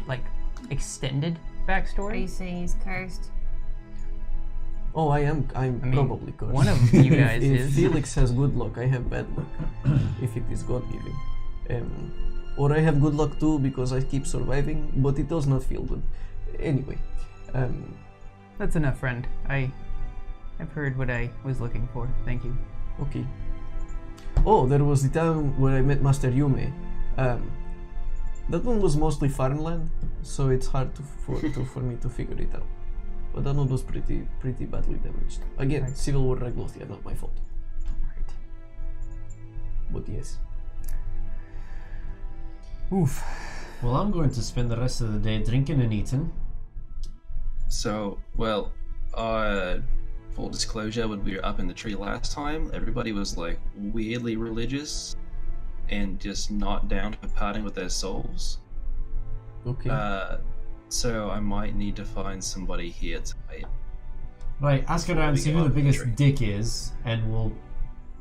like, extended Are backstory. you saying he's cursed? oh, I'm mean, probably cursed. one of you guys if is. Felix has good luck, I have bad luck. If it is God given. Or I have good luck too because I keep surviving, but it does not feel good. Anyway, That's enough, friend. I've heard what I was looking for. Thank you. okay. Oh, there was the town where I met Master Yume. That one was mostly farmland, so it's hard for me to figure it out. But that one was pretty badly damaged. Again, Right. Civil War Raglothia, not my fault. Right. But yes. Oof. Well, I'm going to spend the rest of the day drinking and eating. So, well, full disclosure, when we were up in the tree last time, everybody was like weirdly religious. and just not down to parting with their souls. Okay. So I might need to find somebody here tonight. Right, ask around, see who the biggest dick is, and we'll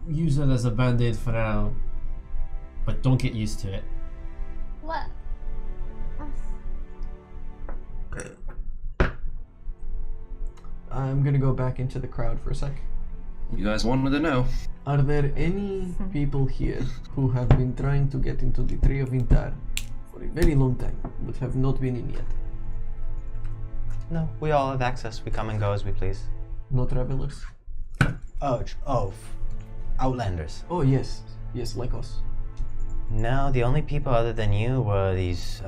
use it as a band-aid for now. But don't get used to it. What? I'm gonna go back into the crowd for a sec. You guys wanted to know. Are there any people here who have been trying to get into the Tree of Vin'Tar for a very long time, but have not been in yet? No, we all have access. We come and go as we please. No travelers? Outlanders. Oh, yes. Yes, like us. No, the only people other than you were these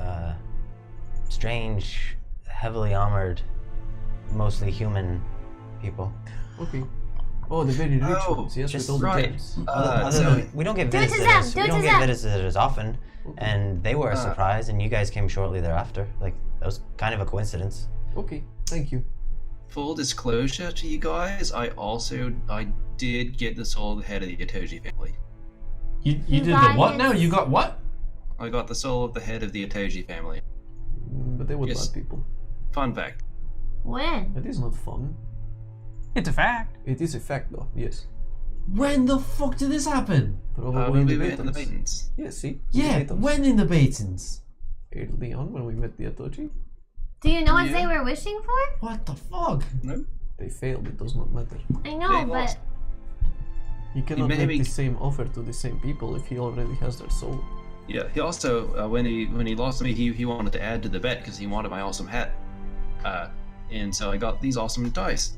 strange, heavily armored, mostly human people. Okay. Oh, the very rich ones. Yes, with all the right. gems. We don't get Do it to visitors. them, We do it don't to get them. visitors often, Okay. and they were a surprise, and you guys came shortly thereafter. Like that was kind of a coincidence. Okay, thank you. Full disclosure to you guys, I did get the soul of the head of the Itoji family. You did the got what it. now? You got what? I got the soul of the head of the Itoji family. But they were Yes. bad people. Fun fact. When? It is not fun. It's a fact. It is a fact, though. Yes. When the fuck did this happen? Probably When in we the were in the Batons. Batons. Yes, see? Yeah, Batons. when in the Batons? Early on, when we met the Itoji, Do you know what Yeah. they were wishing for? What the fuck? No? they failed. It does not matter. I know, They but lost. He cannot maybe- make the same offer to the same people if he already has their soul. Yeah, he also, when he lost me, he wanted to add to the bet because he wanted my awesome hat. And so I got these awesome dice.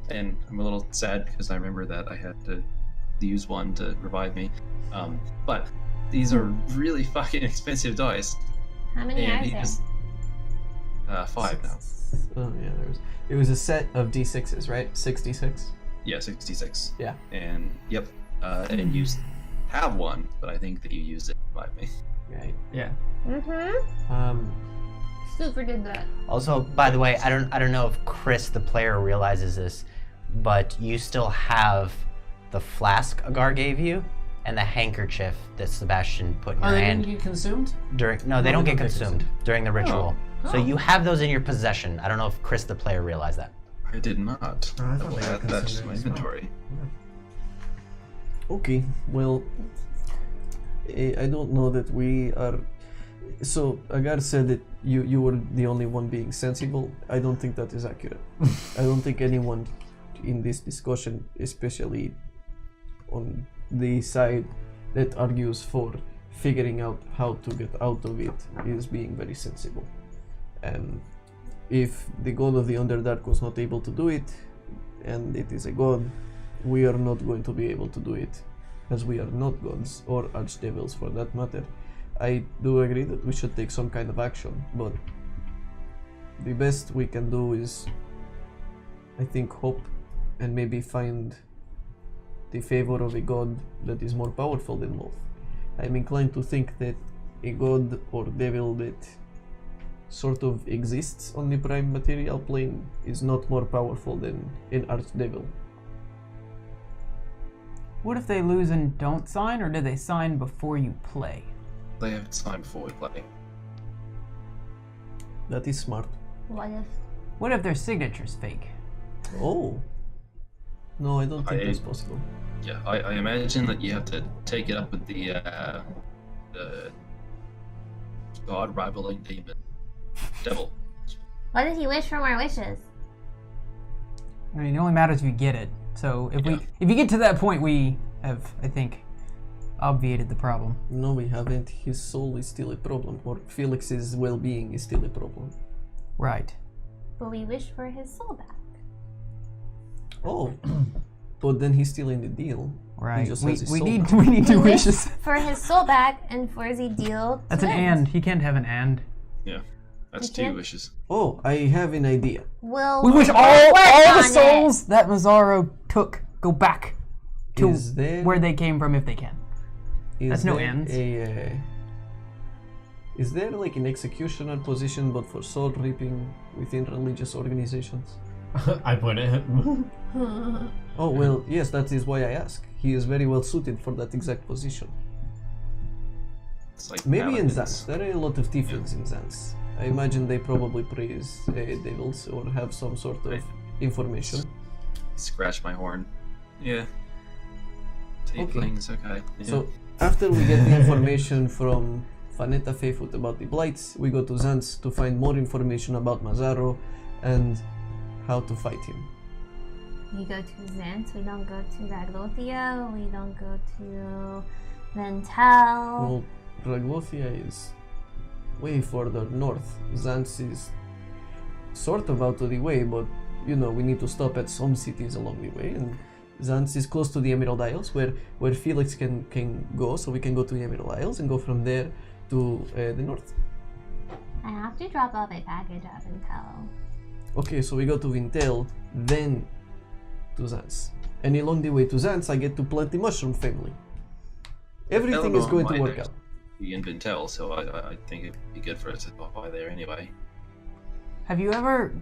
And I'm a little sad because I remember that I had to use one to revive me. But these are really fucking expensive dice. how many And are he there? just... 5 now. Oh yeah, it was a set of D6s, right? 66. Yeah, 66. Yeah. And, yep. And you have one, but I think that you used it to revive me. Right. Yeah. Mm-hmm. Super did that. Also, by the way, I don't know if Chris, the player, realizes this, but you still have the flask Agar gave you and the handkerchief that Sebastian put in Oh, your they hand didn't get consumed? during. No, they don't get consumed during the ritual. So you have those in your possession. I don't know if Chris, the player, realized that. I did not. I thought will they got add that to consumed my as well. inventory. Okay. Well, I don't know that we are. So Agar said that you were the only one being sensible. I don't think that is accurate. I don't think anyone in this discussion, especially on the side that argues for figuring out how to get out of it, is being very sensible. And if the god of the Underdark was not able to do it, and it is a god, we are not going to be able to do it, as we are not gods, or archdevils for that matter. I do agree that we should take some kind of action, but the best we can do is, I think, hope and maybe find the favor of a god that is more powerful than both. I'm inclined to think that a god or devil that sort of exists on the prime material plane is not more powerful than an archdevil. What if they lose and don't sign, or do they sign before you play? They have time before we play. That is smart. What if their signature's fake? Oh. No, I don't think that's possible. Yeah, I imagine that you have to take it up with the god rivaling demon. Devil. What if you wish for more wishes? I mean, it only matters if you get it. So if you get to that point, we have, I think, obviated the problem. No, we haven't. His soul is still a problem, or Felix's well-being is still a problem. Right. But we wish for his soul back. Oh, but then he's still in the deal. Right. He just has his We soul need back. we need two We wish wishes. for his soul back and for the deal. That's to an end. and. He can't have an and. Yeah, that's You 2 can? wishes. Oh, I have an idea. We'll We wish work all the on souls that Mazzaro took go back to Is there- where they came from if they can. Is That's no there ends. Is there like an executioner position but for soul reaping within religious organizations? I point at him. Oh, well, yes, that is why I ask. He is very well suited for that exact position. It's like Maybe in paladins. Zans. There are a lot of tieflings in Zans. I imagine they probably praise devils or have some sort of Right. information. Scratch my horn. Yeah. Tieflings, okay. Yeah. So after we get the information from Fanetta Feyfoot about the blights, we go to Zans to find more information about Mazzaro and how to fight him. We go to Zant, we don't go to Raglothia, we don't go to Vin'Tar. Well, Raglothia is way further north. Zans is sort of out of the way, but you know, we need to stop at some cities along the way, and Zans is close to the Emerald Isles, where Felix can go, so we can go to the Emerald Isles and go from there to the north. I have to drop off a package at Vin'Tar. Okay, so we go to Vin'Tar, then to Zans. And along the way to Zans, I get to plant the mushroom family. Everything is going to work out. Be in Vin'Tar, so I think it'd be good for us to pop by there anyway. Have you ever?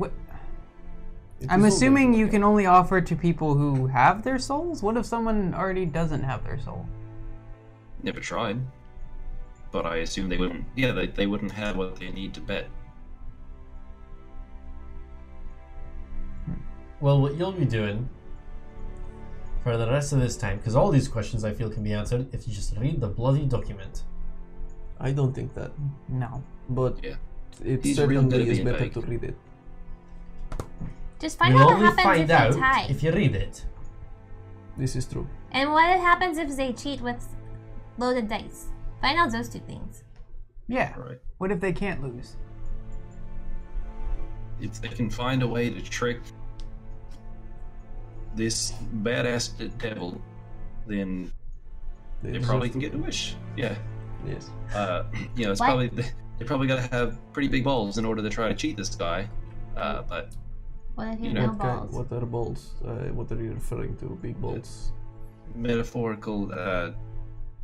It I'm is all assuming going to you work can out. only offer to people who have their souls. What if someone already doesn't have their soul? Never tried. But I assume they wouldn't. Yeah, they wouldn't have what they need to bet. Well, what you'll be doing for the rest of this time, because all these questions I feel can be answered if you just read the bloody document. I don't think that, No. but Yeah. it He's real good certainly at is being better vague. to read it. Just find You'll out what only happens find if they out tie. if you read it. This is true. And what happens if they cheat with loaded dice? Find out those two things. Yeah. Right. What if they can't lose? If they can find a way to trick this badass devil, then they deserve probably to can get a win. wish. Yeah. Yes. You know, it's What? probably they probably got to have pretty big balls in order to try to cheat this guy. But What if you You have know, no balls? What are balls? What are you referring to? Big balls? metaphorical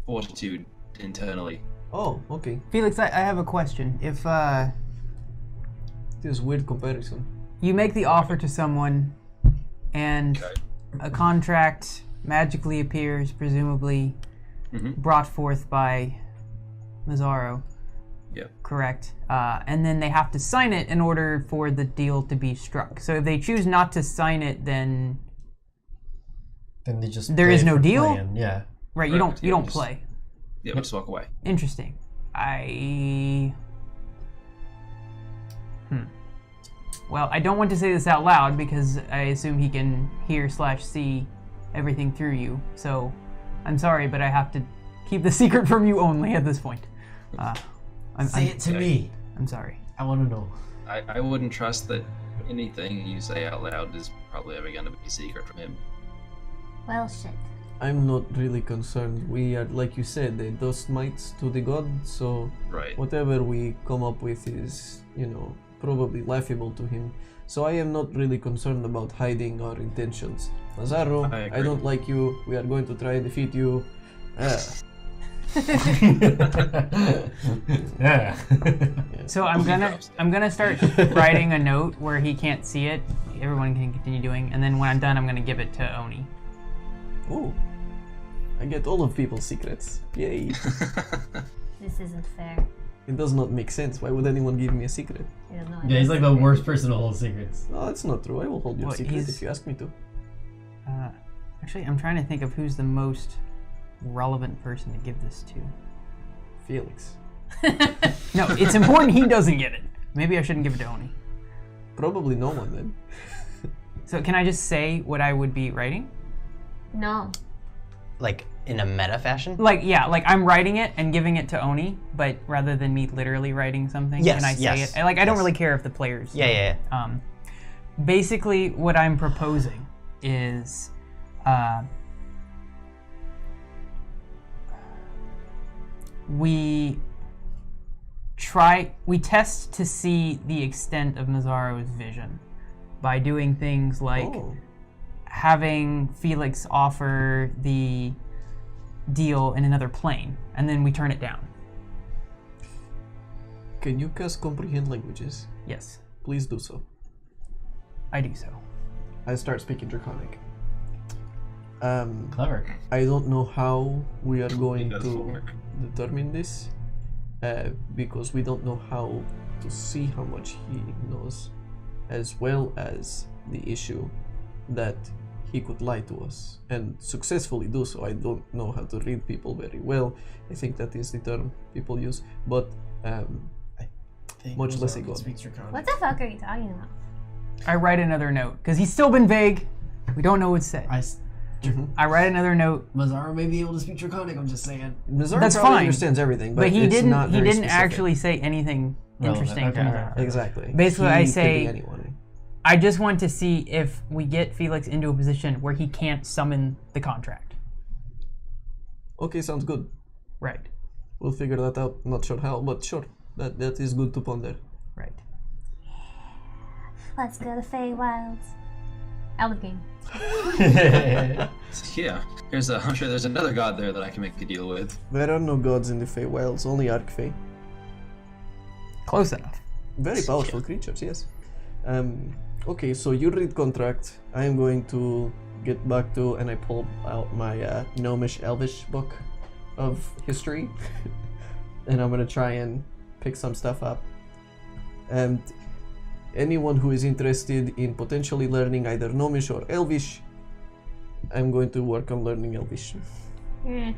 fortitude internally. Oh, okay. Felix, I have a question. If This weird comparison. you make the offer to someone and Okay. a contract magically appears, presumably Mhm. brought forth by Mazzaro, Yep. correct? And then they have to sign it in order for the deal to be struck. So if they choose not to sign it, then Then they just There play is it no for deal? playing, yeah. right, you Correct, don't yeah, just- play. Yeah, we'll just walk away. Interesting. Well, I don't want to say this out loud because I assume he can hear/see everything through you. So, I'm sorry, but I have to keep the secret from you only at this point. Say it to me. I'm sorry. I want to know. I wouldn't trust that anything you say out loud is probably ever going to be a secret from him. Well, shit. I'm not really concerned. We are, like you said, the dust mites to the god, so Right. whatever we come up with is, probably laughable to him. So I am not really concerned about hiding our intentions. Mazzaro, I I agree. don't like you. We are going to try and defeat you. Yeah. So I'm gonna start writing a note where he can't see it. Everyone can continue doing, and then when I'm done, I'm gonna give it to Oni. Oh, I get all of people's secrets. Yay. This isn't fair. It does not make sense. Why would anyone give me a secret? I don't know. Yeah, he's like the worst person to hold secrets. No, that's not true. I will hold your What, secret he's- if you ask me to. Actually, I'm trying to think of who's the most relevant person to give this to. Felix. No, it's important he doesn't get it. Maybe I shouldn't give it to Oni. Probably no one then. So can I just say what I would be writing? No. Like in a meta fashion? Like I'm writing it and giving it to Oni, but rather than me literally writing something, Yes, can I say yes, it? I don't yes. really care if the players. Yeah. Basically, what I'm proposing is, we test to see the extent of Mazzaro's vision by doing things like Oh. having Felix offer the deal in another plane, and then we turn it down. Can you cast comprehend languages? Yes, Please do so. I do so. I start speaking Draconic. Clever. I don't know how we are going That's to work. determine this because we don't know how to see how much he knows, as well as the issue that he could lie to us and successfully do so. I don't know how to read people very well. I think that is the term people use, but much less a god. What the fuck are you talking about? I write another note because he's still been vague. We don't know what's said. I write another note. Mazara may be able to speak Draconic. I'm just saying. Mazara That's probably fine. understands everything, But he it's didn't. not He very didn't specific. actually say anything interesting to her. Exactly. Basically, He I could say- be anyone. I just want to see if we get Felix into a position where he can't summon the contract. Okay, sounds good. Right. We'll figure that out. Not sure how, but sure. That is good to ponder. Right. Let's go to Feywilds. Elder game. Yeah, I'm sure there's another god there that I can make a deal with. There are no gods in the Feywilds, only Archfey. Close enough. Very powerful creatures, yes. Okay, so you read contract. I am going to get back to, and I pull out my gnomish elvish book of history, and I'm gonna try and pick some stuff up. And anyone who is interested in potentially learning either gnomish or elvish, I'm going to work on learning elvish. Hmm.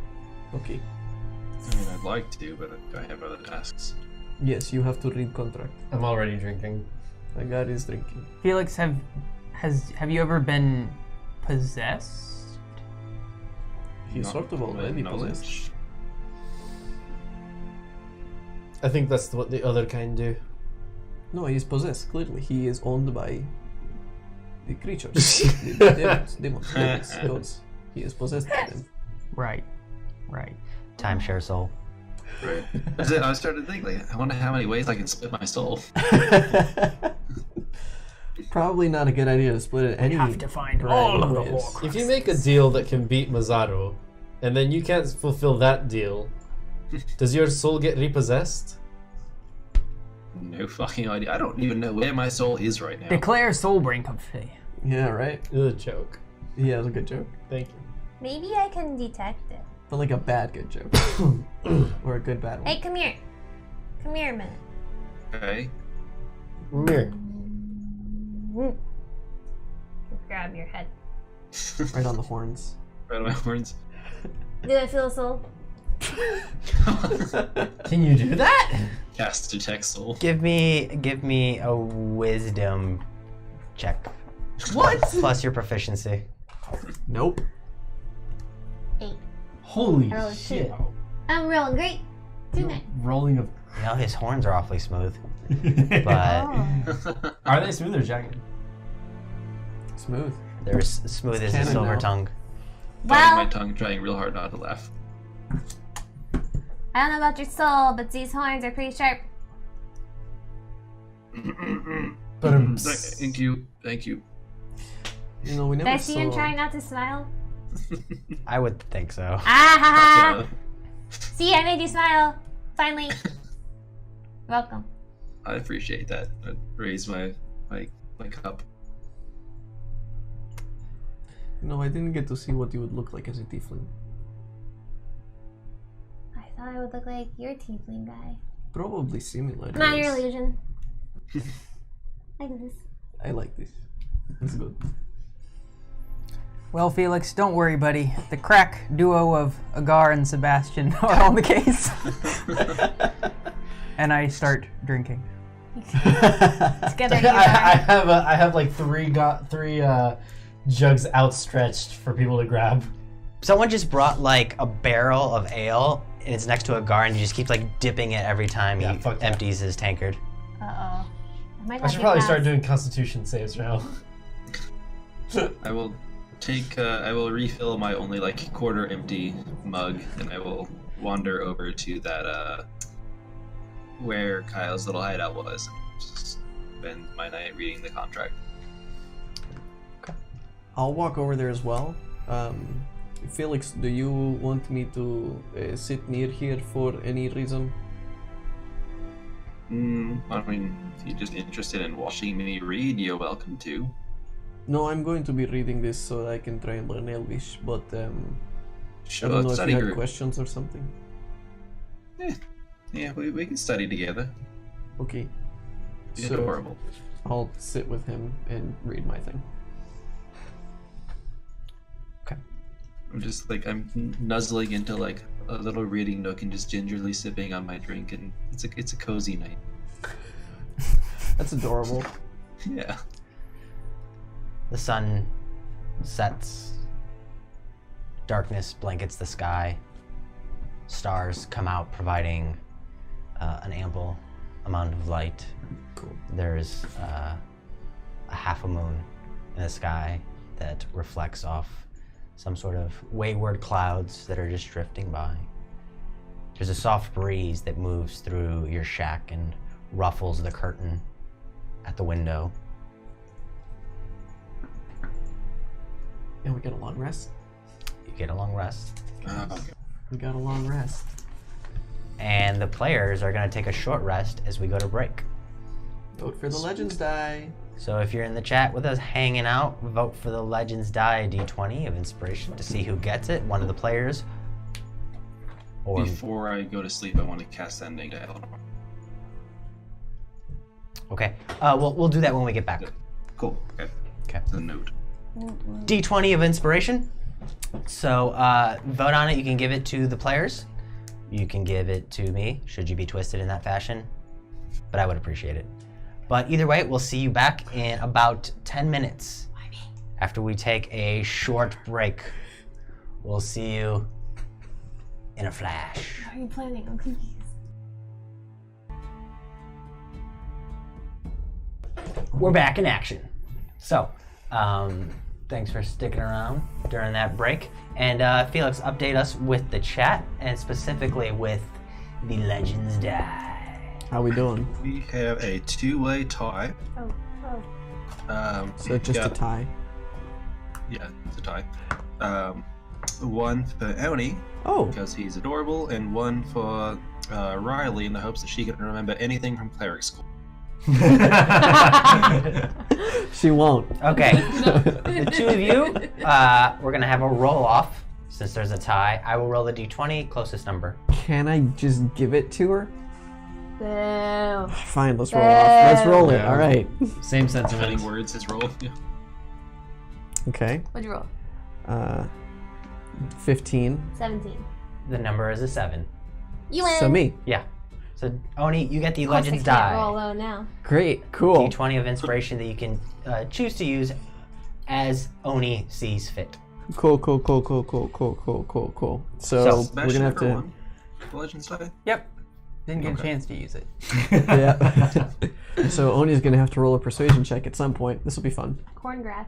Okay. I mean, I'd like to, but I have other tasks. Yes, you have to read contract. I'm already drinking. My god is drinking. Felix, have you ever been possessed? He's Not sort of already knowledge. possessed. I think that's what the other kind do. No, he's possessed, clearly. He is owned by the creatures. the demons, gods. He is possessed by them. Right. Right. Timeshare soul. Right. I started thinking, I wonder how many ways I can split my soul. Probably not a good idea to split it any. Have to find variety all of the ways. Horcruxes. If you make a deal that can beat Mazzaro, and then you can't fulfill that deal, does your soul get repossessed? No fucking idea. I don't even know where my soul is right now. Declare soul bankruptcy. Yeah, right? It was a joke. Yeah, it was a good joke. Thank you. Maybe I can detect it. But like a bad good joke. Or a good bad one. Hey, come here. Come here a minute. Okay. Mirror. Grab your head. Right on the horns. Right on my horns. Do I feel a soul? Can you do that? Cast detect soul. Give me a wisdom check. What? Plus your proficiency. Nope. 8. Holy I rolled a shit. 2. I'm rolling great. 2 night. Rolling of... You know, his horns are awfully smooth. But Oh. Are they smooth or jagged? Smooth. they're as smooth as a Canon silver now. tongue. Biting my Well, tongue, trying real hard not to laugh. I don't know about your soul, but these horns are pretty sharp. Thank you. Thank you. You know, we Did never I see you saw... try not to smile? I would think so. Ah ha ha! Uh, See, I made you smile. Finally. Welcome. I appreciate that. I raise my cup. No, I didn't get to see what you would look like as a tiefling. I thought I would look like your tiefling guy. Probably similar. Not your yes. illusion. Like this. I like this. It's good. Well, Felix, don't worry, buddy. The crack duo of Agar and Sebastian are on the case. And I start drinking. Together you I are. have like three jugs outstretched for people to grab. Someone just brought like a barrel of ale and it's next to a gar and he just keeps like dipping it every time Yeah, he fuck that. empties his tankard. Uh-oh. I should probably start doing Constitution saves now. I will I will refill my only like quarter empty mug, and I will wander over to that where Kyle's little hideout was, and just spend my night reading the contract. I'll walk over there as well. Felix, do you want me to sit near here for any reason? I mean, if you're just interested in watching me read, you're welcome to. No, I'm going to be reading this so that I can try and learn Elvish, but I Sure, don't know if study you had group. questions or something. Yeah, we can study together. Okay. It's So adorable. I'll sit with him and read my thing. I'm just like I'm nuzzling into like a little reading nook and just gingerly sipping on my drink, and it's a cozy night. That's adorable. Yeah. The sun sets. Darkness blankets the sky. Stars come out, providing an ample amount of light. Cool. There's a half a moon in the sky that reflects off some sort of wayward clouds that are just drifting by. There's a soft breeze that moves through your shack and ruffles the curtain at the window. And we get a long rest. You get a long rest. Okay. We got a long rest. And the players are going to take a short rest as we go to break. Vote for the Legends die. So if you're in the chat with us hanging out, vote for the Legends Die D20 of inspiration to see who gets it. One of the players. Or Before I go to sleep, I want to cast Sending to Eleanor. okay, we'll do that when we get back. Cool. Okay. Okay. The note. D20 of inspiration. So vote on it. You can give it to the players. You can give it to me, should you be twisted in that fashion. But I would appreciate it. But either way, we'll see you back in about 10 minutes. After we take a short break. We'll see you in a flash. What are you planning? I'm confused. We're back in action. So, thanks for sticking around during that break. And Felix, update us with the chat, and specifically with the Legends Die. How we doing? We have a two-way tie. Oh. So just a tie. Yeah, it's a tie. One for Oni, because he's adorable, and one for Riley in the hopes that she can remember anything from cleric school. She won't. Okay, the two of you, we're gonna have a roll off since there's a tie. I will roll the d20, closest number. Can I just give it to her? Boo. Fine, let's roll off. Let's roll it. Yeah. All right. Same Many sentiment. words his roll. Yeah. Okay. What'd you roll? 15. 17. The number is a 7. You win. So me. Yeah. So Oni, you get the Of course I Legends can't roll Die. low now. Great. Cool. D20 of inspiration that you can choose to use as Oni sees fit. Cool. So, we're Smash gonna have to. everyone. The Legends die. Yep. Didn't get Okay. a chance to use it. Yeah. So Oni's gonna have to roll a persuasion check at some point. This will be fun. Corn grats.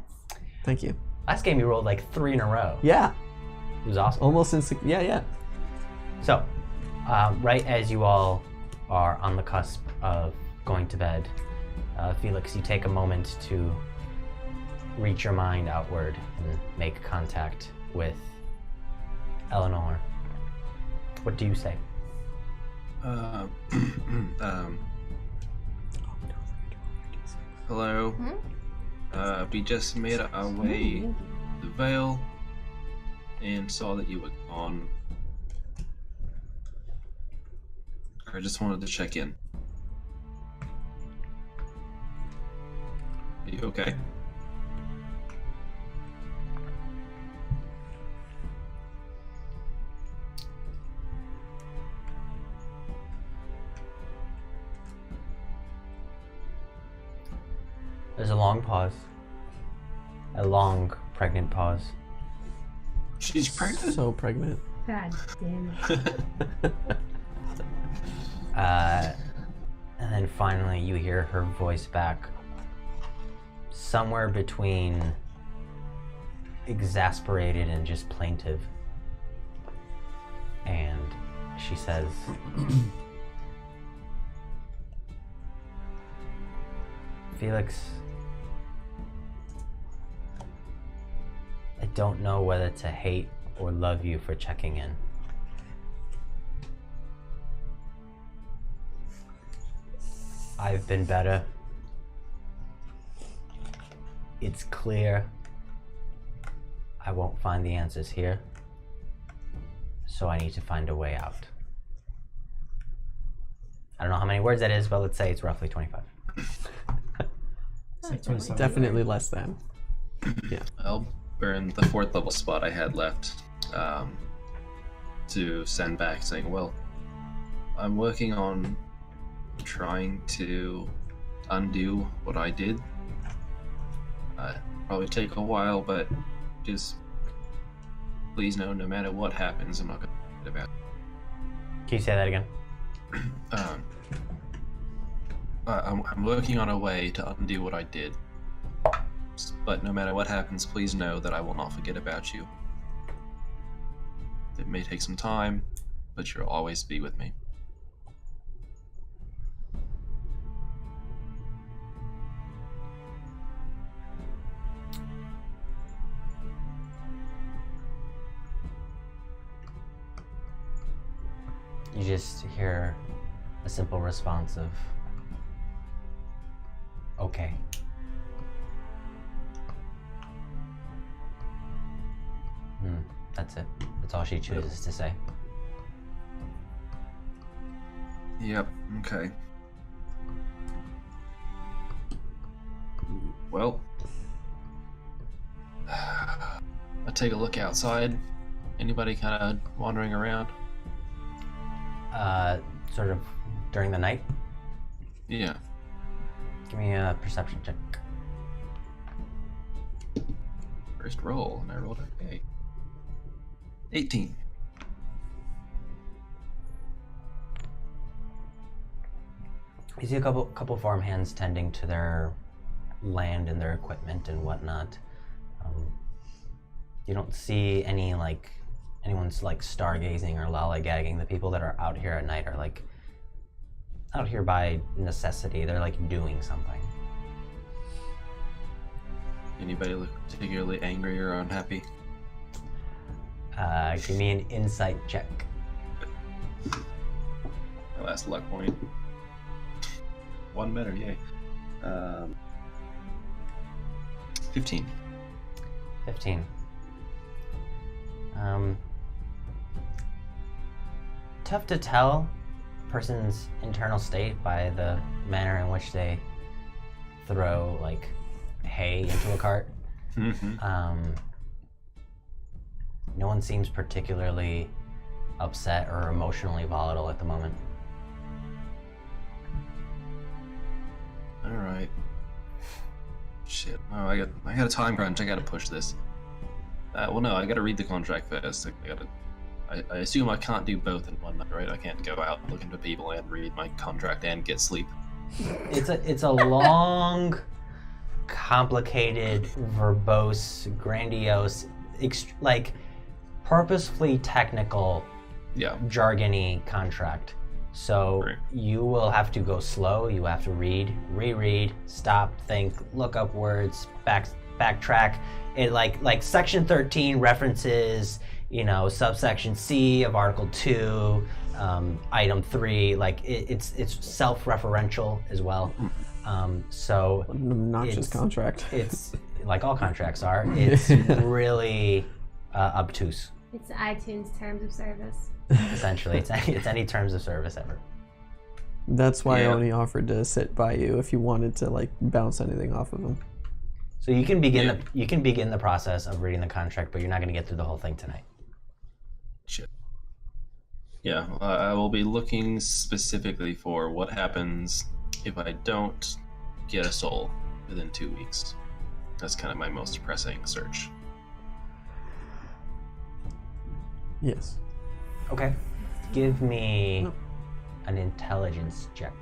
Thank you. Last game you rolled like 3 in a row. Yeah. It was awesome. Almost in. Yeah. So, right as you all are on the cusp of going to bed, Felix, you take a moment to reach your mind outward and make contact with Eleanor. What do you say? Hello. We just made our way to the Vale and saw that you were gone. I just wanted to check in. Are you okay? There's a long pause. A long, pregnant pause. She's pregnant. So pregnant. God damn it. And then finally you hear her voice back, somewhere between exasperated and just plaintive. And she says, Felix, I don't know whether to hate or love you for checking in. I've been better. It's clear I won't find the answers here, so I need to find a way out. I don't know how many words that is, but let's say it's roughly 25. It's like 27. Definitely less than. Yeah. I'll burn the 4th level spot I had left to send back saying, well, I'm working on trying to undo what I did. Probably take a while, but just please know, no matter what happens, I'm not going to forget about it. Can you say that again? I'm working on a way to undo what I did. But no matter what happens, please know that I will not forget about you. It may take some time, but you'll always be with me. You just hear a simple response of, okay. That's it. That's all she chooses to say. Yep, okay. Well, I'll take a look outside. Anybody kind of wandering around? Sort of during the night? Yeah. Give me a perception check. First roll, and I rolled a 18. You see a couple farmhands tending to their land and their equipment and whatnot. You don't see anyone's stargazing or lollygagging. The people that are out here at night are out here by necessity. They're doing something. Anybody look particularly angry or unhappy? Give me an insight check. My last luck point. 1 better, yay. 15. 15. Tough to tell a person's internal state by the manner in which they throw hay into a cart. Mm-hmm. No one seems particularly upset or emotionally volatile at the moment. All right. Shit. Oh, I got a time crunch. I gotta push this. Well, no, I gotta read the contract first. I assume I can't do both in one night, right? I can't go out looking for people and read my contract and get sleep. It's a long, complicated, verbose, grandiose, purposefully technical, jargony contract. So you will have to go slow. You have to read, reread, stop, think, look up words, backtrack. It like section 13 references, subsection C of Article 2, item 3. It's self-referential as well. So what an obnoxious contract. It's like all contracts are. It's really obtuse. It's iTunes terms of service. Essentially, it's any terms of service ever. That's why I only offered to sit by you if you wanted to bounce anything off of him. So you can begin the process of reading the contract, but you're not going to get through the whole thing tonight. Shit. Yeah, I will be looking specifically for what happens if I don't get a soul within 2 weeks. That's kind of my most pressing search. Yes. Okay. Give me an intelligence check.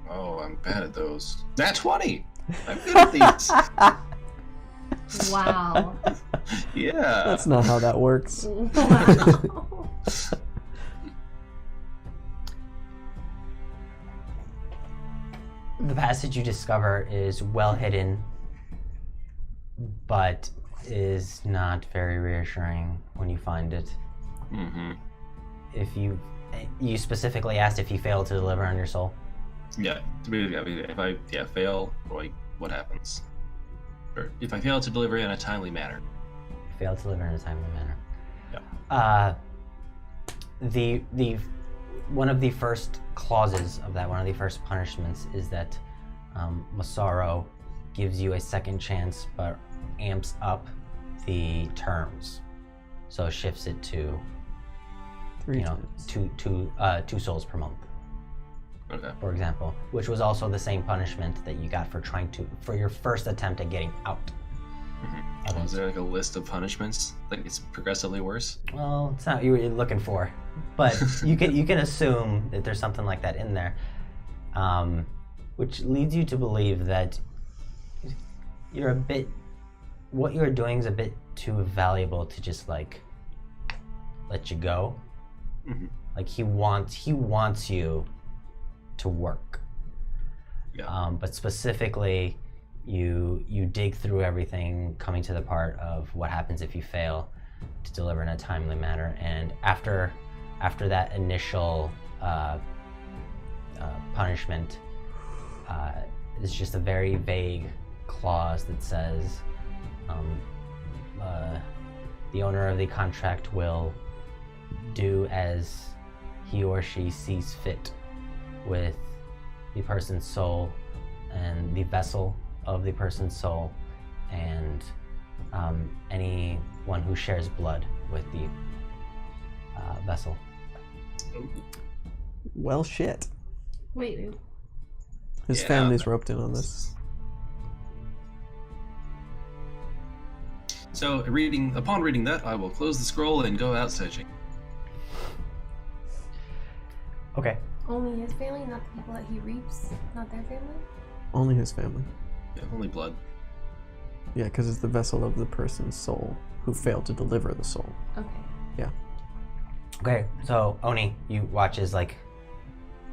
Oh, I'm bad at those. Nat 20! I'm good at these. Wow. Yeah. That's not how that works. Wow. The passage you discover is well hidden, but is not very reassuring when you find it. Mm-hmm. If you specifically asked if you fail to deliver on your soul. Yeah. If I fail, what happens? Or if I fail to deliver in a timely manner. Fail to deliver in a timely manner. Yeah. The one of the first clauses of that, one of the first punishments is that Massaro gives you a second chance, but amps up the terms. So shifts it to, 3 times. two souls per month. Okay. For example, which was also the same punishment that you got for your first attempt at getting out. Mm-hmm. Is there like a list of punishments? Like it's progressively worse? Well, it's not what you were looking for, but you can assume that there's something like that in there, which leads you to believe that what you're doing is a bit too valuable to just like let you go. Mm-hmm. Like he wants you to work. Yeah. But specifically, you dig through everything, coming to the part of what happens if you fail to deliver in a timely manner. And after that initial punishment, is just a very vague clause that says the owner of the contract will do as he or she sees fit with the person's soul and the vessel of the person's soul, and anyone who shares blood with the vessel. Well, shit. Wait. His family's roped in on this. So, upon reading that, I will close the scroll and go out searching. Okay. Only his family, not the people that he reaps, not their family? Only his family. Yeah, only blood. Yeah, because it's the vessel of the person's soul who failed to deliver the soul. Okay. Yeah. Okay, so Oni, you watch as like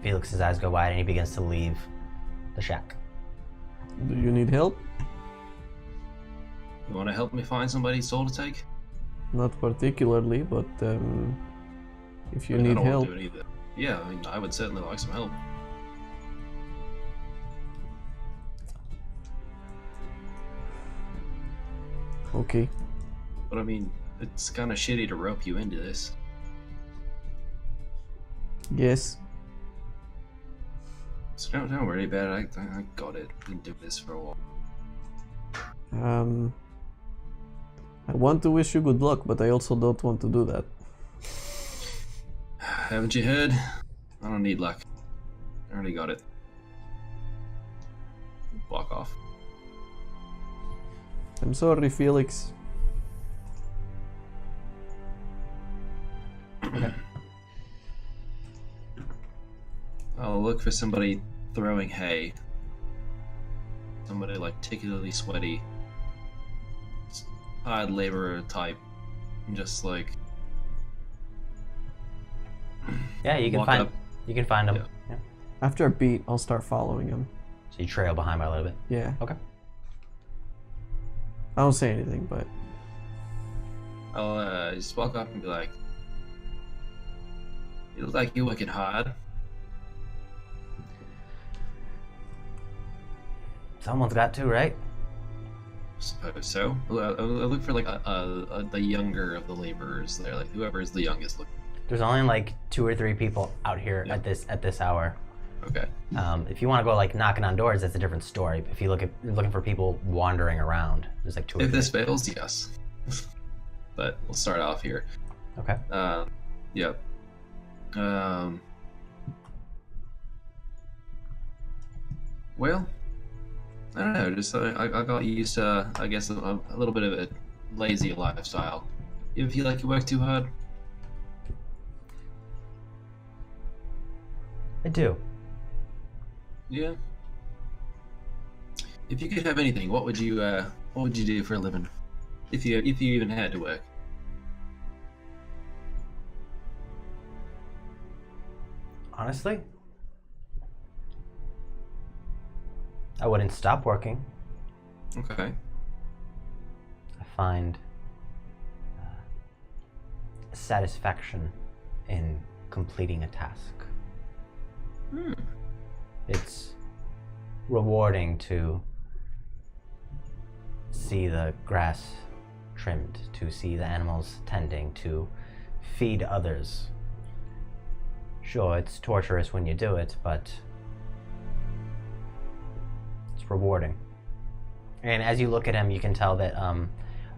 Felix's eyes go wide and he begins to leave the shack. Do you need help? You want to help me find somebody's soul to take? Not particularly, but if you I need don't help. want to do it either. Yeah, I mean, I would certainly like some help. Okay. But I mean, it's kind of shitty to rope you into this. Yes. So don't worry about it. I got it. Been doing this for a while. I want to wish you good luck, but I also don't want to do that. Haven't you heard? I don't need luck. I already got it. Walk off. I'm sorry, Felix. Okay. I'll look for somebody throwing hay. Somebody like particularly sweaty, hard laborer type, and just like. Yeah, you can find him. Yeah. Yeah. After a beat, I'll start following him. So you trail behind by a little bit. Yeah. Okay. I don't say anything, but I'll just walk up and be like, "You look like you're working hard." Someone's got to, right? Suppose so. I look for like the younger of the laborers there, like whoever is the youngest. There's only like 2 or 3 people out here at this hour. Okay. If you want to go like knocking on doors, that's a different story. If you're looking for people wandering around, there's like 2 or 3. If this fails, yes. But we'll start off here. Okay. Yep. Well, I don't know. Just I got used to, I guess, a little bit of a lazy lifestyle. You ever feel like you work too hard? I do. Yeah. If you could have anything, what would you do for a living? If you even had to work. Honestly, I wouldn't stop working. Okay. I find satisfaction in completing a task. It's rewarding to see the grass trimmed, to see the animals tending, to feed others, Sure, it's torturous when you do it, but it's rewarding. And as you look at him, you can tell that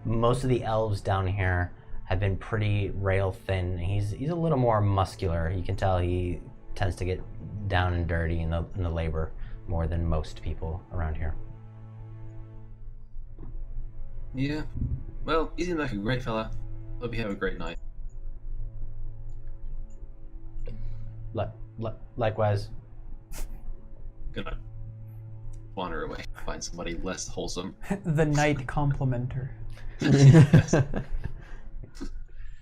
most of the elves down here have been pretty rail thin. He's a little more muscular. You can tell he tends to get down and dirty in the labor more than most people around here. Yeah. Well, you seem like a great fella. Hope you have a great night. Likewise. Gonna wander away. Find somebody less wholesome. The night complimenter. Yes.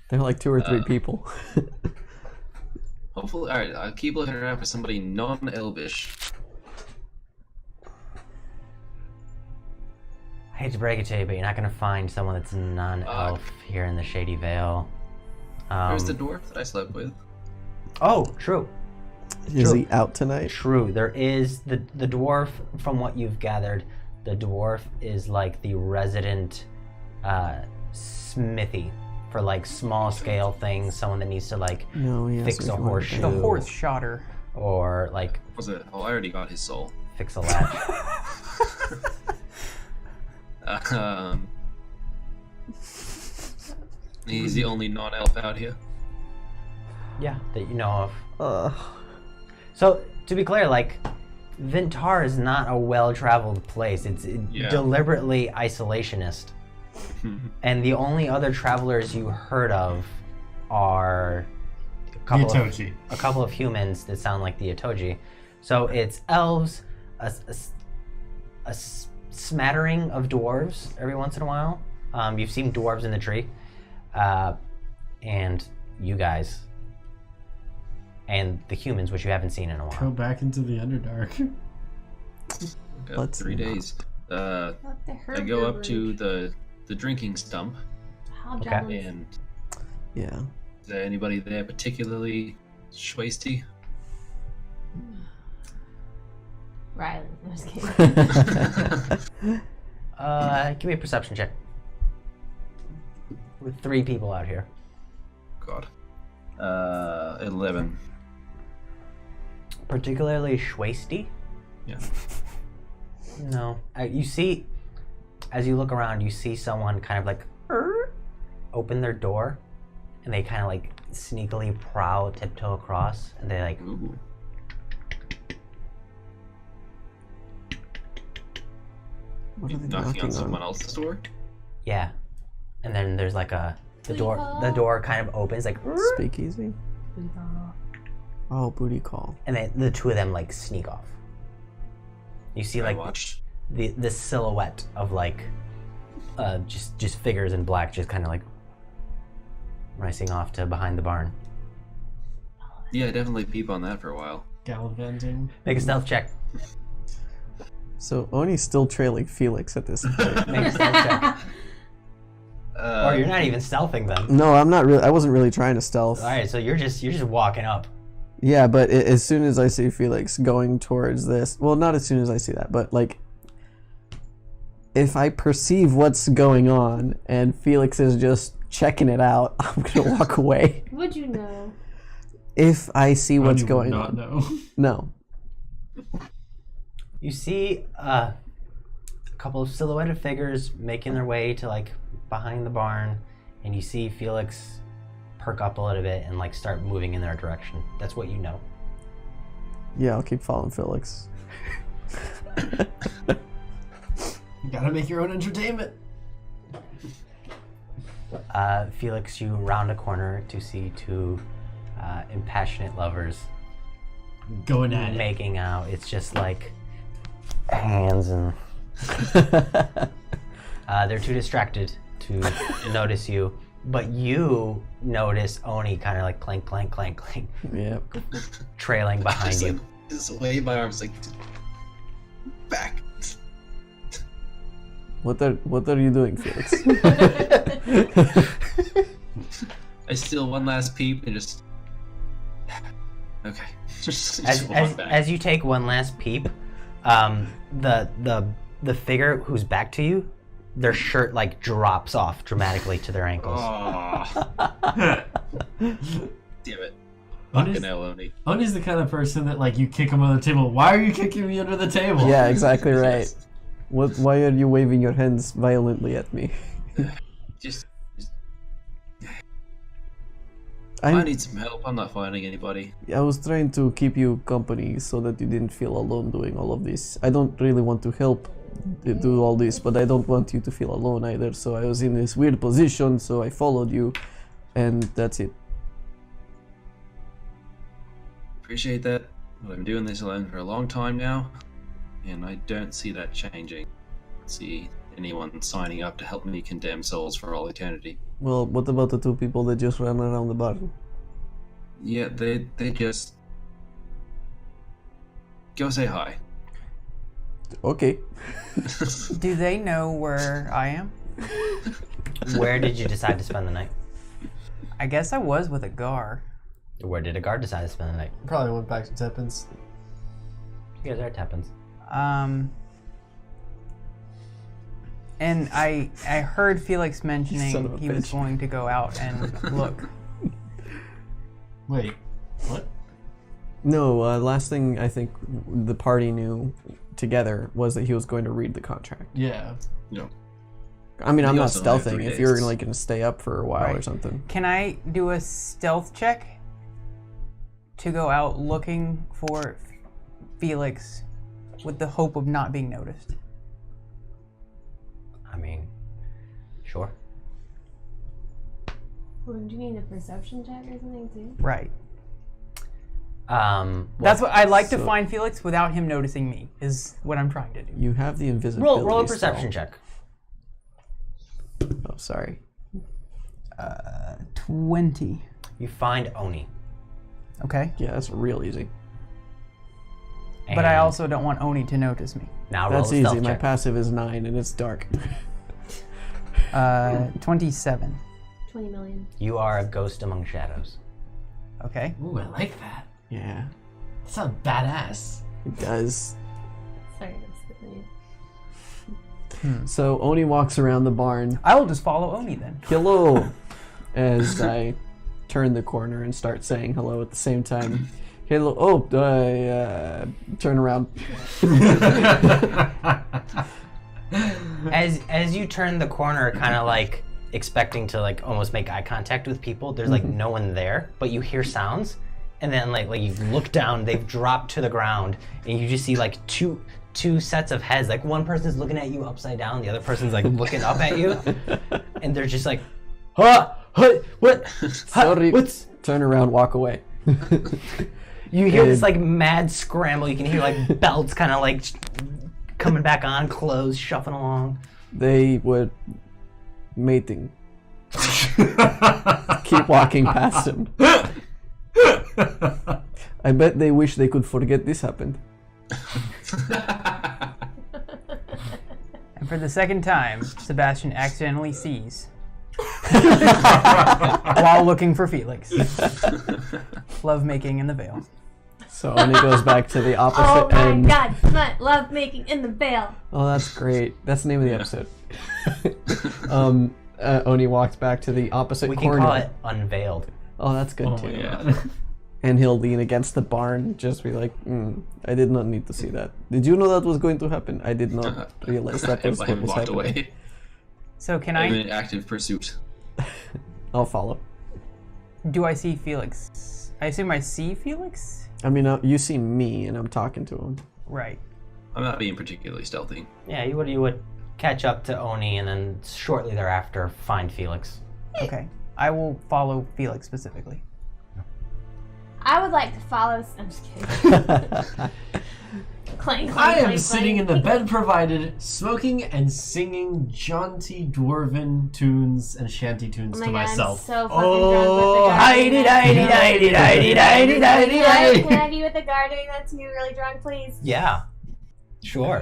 They're like 2 or 3 people. Hopefully, alright, I'll keep looking around for somebody non-elvish. I hate to break it to you, but you're not going to find someone that's non-elf here in the Shady Vale. Where's the dwarf that I slept with? Oh, true. Is he out tonight? True. There is the dwarf, from what you've gathered, the dwarf is like the resident smithy for like small scale things, someone that needs to like fix a horseshoe. The horse shotter. Or like... Was it? Oh, I already got his soul. Fix a latch. He's the only non-elf out here. Yeah, that you know of. So, to be clear, like, Vin'Tar is not a well-traveled place. It's deliberately isolationist. And the only other travelers you heard of are a couple of humans that sound like the Itoji. So it's elves, a smattering of dwarves every once in a while. You've seen dwarves in the tree. And you guys. And the humans, which you haven't seen in a while. Go back into the Underdark. Got 3 days. I go up to the drinking stump. How jealous. And yeah. Is there anybody there particularly schwasty? Riley. I'm just kidding. Give me a perception check. With 3 people out here. God. 11. Particularly schwasty? Yeah. No. You see, as you look around, you see someone kind of like open their door, and they kind of like sneakily prowl, tiptoe across, and they like... Ooh. What are they knocking on someone else's door? Yeah. And then there's like the door kind of opens like... Speakeasy? Oh, booty call. And then the 2 of them like sneak off. You see like the silhouette of like just figures in black just kind of like racing off to behind the barn. Yeah, definitely peep on that for a while. Gallivanting. Make a stealth check. So Oni's still trailing Felix at this point. Make a stealth check. Or you're not even stealthing them. No, I'm not really. I wasn't really trying to stealth. All right, so you're just walking up. Yeah, but as soon as I see Felix going towards this, well, not as soon as I see that, but like, if I perceive what's going on and Felix is just checking it out, I'm gonna walk away. Would you know? If I see what's going on. Know. No. You see a couple of silhouetted figures making their way to like behind the barn, and you see Felix perk up a little bit and like start moving in their direction. That's what you know. Yeah, I'll keep following Felix. You gotta make your own entertainment. Felix, you round a corner to see 2 impassionate lovers going at making out. It's just like hands and they're too distracted to notice you, but you notice Oni kind of like clank, clank, clank, clank. Yep. Trailing behind you. Just wave my arms like back. What are you doing, Felix? I steal one last peep and just okay. just as you take one last peep, the figure who's back to you, their shirt like drops off dramatically to their ankles. Oh. Damn it. Fucking hell, Oni. Oni's the kind of person that, like, you kick him under the table. Why are you kicking me under the table? Yeah, exactly right. Why are you waving your hands violently at me? Just I need some help. I'm not finding anybody. I was trying to keep you company so that you didn't feel alone doing all of this. I don't really want to help do all this, but I don't want you to feel alone either. So I was in this weird position, so I followed you, and that's it. Appreciate that. But I'm doing this alone for a long time now, and I don't see that changing. I don't see anyone signing up to help me condemn souls for all eternity. Well, what about the 2 people that just ran around the barn? Yeah, they just go say hi. Okay. Do they know where I am? Where did you decide to spend the night? I guess I was with a Gar. Where did a guard decide to spend the night? Probably went back to Teppins. You guys are at Teppins. And I heard Felix Son mentioning of a he was bitch. going to go out and look. Wait, what? No, last thing I think the party knew together was that he was going to read the contract. Yeah. No. I mean, I'm He not also had stealthing 3 if you're days. like going to stay up for a while or Right. something. Can I do a stealth check to go out looking for Felix with the hope of not being noticed? I mean, sure. Well, do you need a perception check or something too? Right. Well, That's what I like to so- find Felix without him noticing me. Is what I'm trying to do. You have the invisibility roll a perception spell. check. Oh, sorry. 20. You find Oni. Okay. Yeah, that's real easy. But I And also don't want Oni to notice me. now roll That's a easy. stealth My check. passive is 9 and it's dark. 27. 20 million. You are a ghost among shadows. Okay. Ooh, I like that. Yeah, That sounds badass. it does. Sorry, that's the thing. So Oni walks around the barn. I will just follow Oni then. Hello! As I turn the corner and start saying hello at the same time. Hello. Oh, turn around. As you turn the corner, kind of like expecting to like almost make eye contact with people, there's like no one there, but you hear sounds, and then like you look down, they've dropped to the ground, and you just see like two sets of heads. Like one person's looking at you upside down, the other person's like looking up at you, and they're just like, what? Sorry. What's? Turn around, walk away. You hear this like mad scramble. You can hear like belts kind of like coming back on, clothes shuffling along. They were mating. Keep walking past him. I bet they wish they could forget this happened. And for the second time, Sebastian accidentally sees while looking for Felix. Lovemaking in the Vale. So Oni goes back to the opposite Oh my end. god, love making in the Vale. Oh, that's great. That's the name of the episode. Oni walks back to the opposite We can corner. call it unveiled. Oh, that's good Oh too. my god. And he'll lean against the barn, just be like, I did not need to see that. Did you know that was going to happen? I did not realize that was I what was walked happening. away. So can I'm I? in active pursuit. I'll follow. Do I see Felix? I assume I see Felix. I mean, you see me, and I'm talking to him. Right. I'm not being particularly stealthy. Yeah, you would catch up to Oni and then shortly thereafter find Felix. Okay. I will follow Felix specifically. I would like to follow. I'm just kidding. Clang, clang, I am clang, sitting in clang. the bed provided, smoking and singing jaunty dwarven tunes and shanty tunes Oh my to god, myself. I'm so fucking drunk with the guard. Can I be with the guard doing that to you? Really drunk, please. Yeah, sure.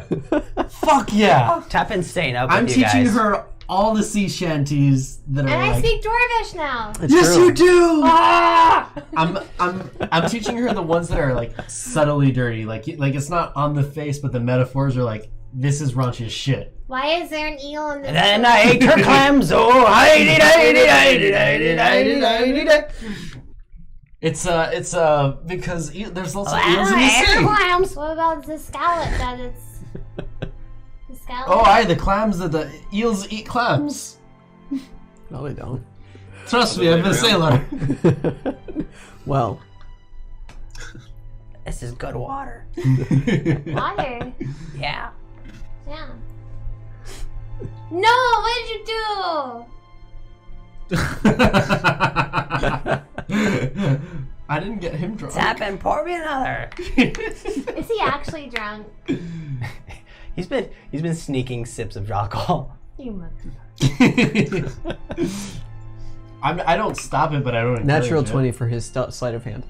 Fuck yeah! Tap staying up I'm with you teaching guys. her all the sea shanties that are And I like. speak Dwarvish now. It's Yes, true. you do. Ah! I'm teaching her the ones that are like subtly dirty, like it's not on the face, but the metaphors are like, this is raunchy as shit. Why is there an eel in this? Then I ate her clams. Oh, It's because there's lots of eels in the sea. Clams. What about the scallop that it's... The scallop? Oh, aye, the clams that the eels eat clams. No, they don't. Trust me, I've been a sailor. Well. This is good water. Water? Yeah. Yeah. No, what did you do? I didn't get him drunk. Tap and pour me another. Is he actually drunk? He's been sneaking sips of alcohol. You must. I don't stop it, but I don't. Natural encourage 20 for his sleight of hand.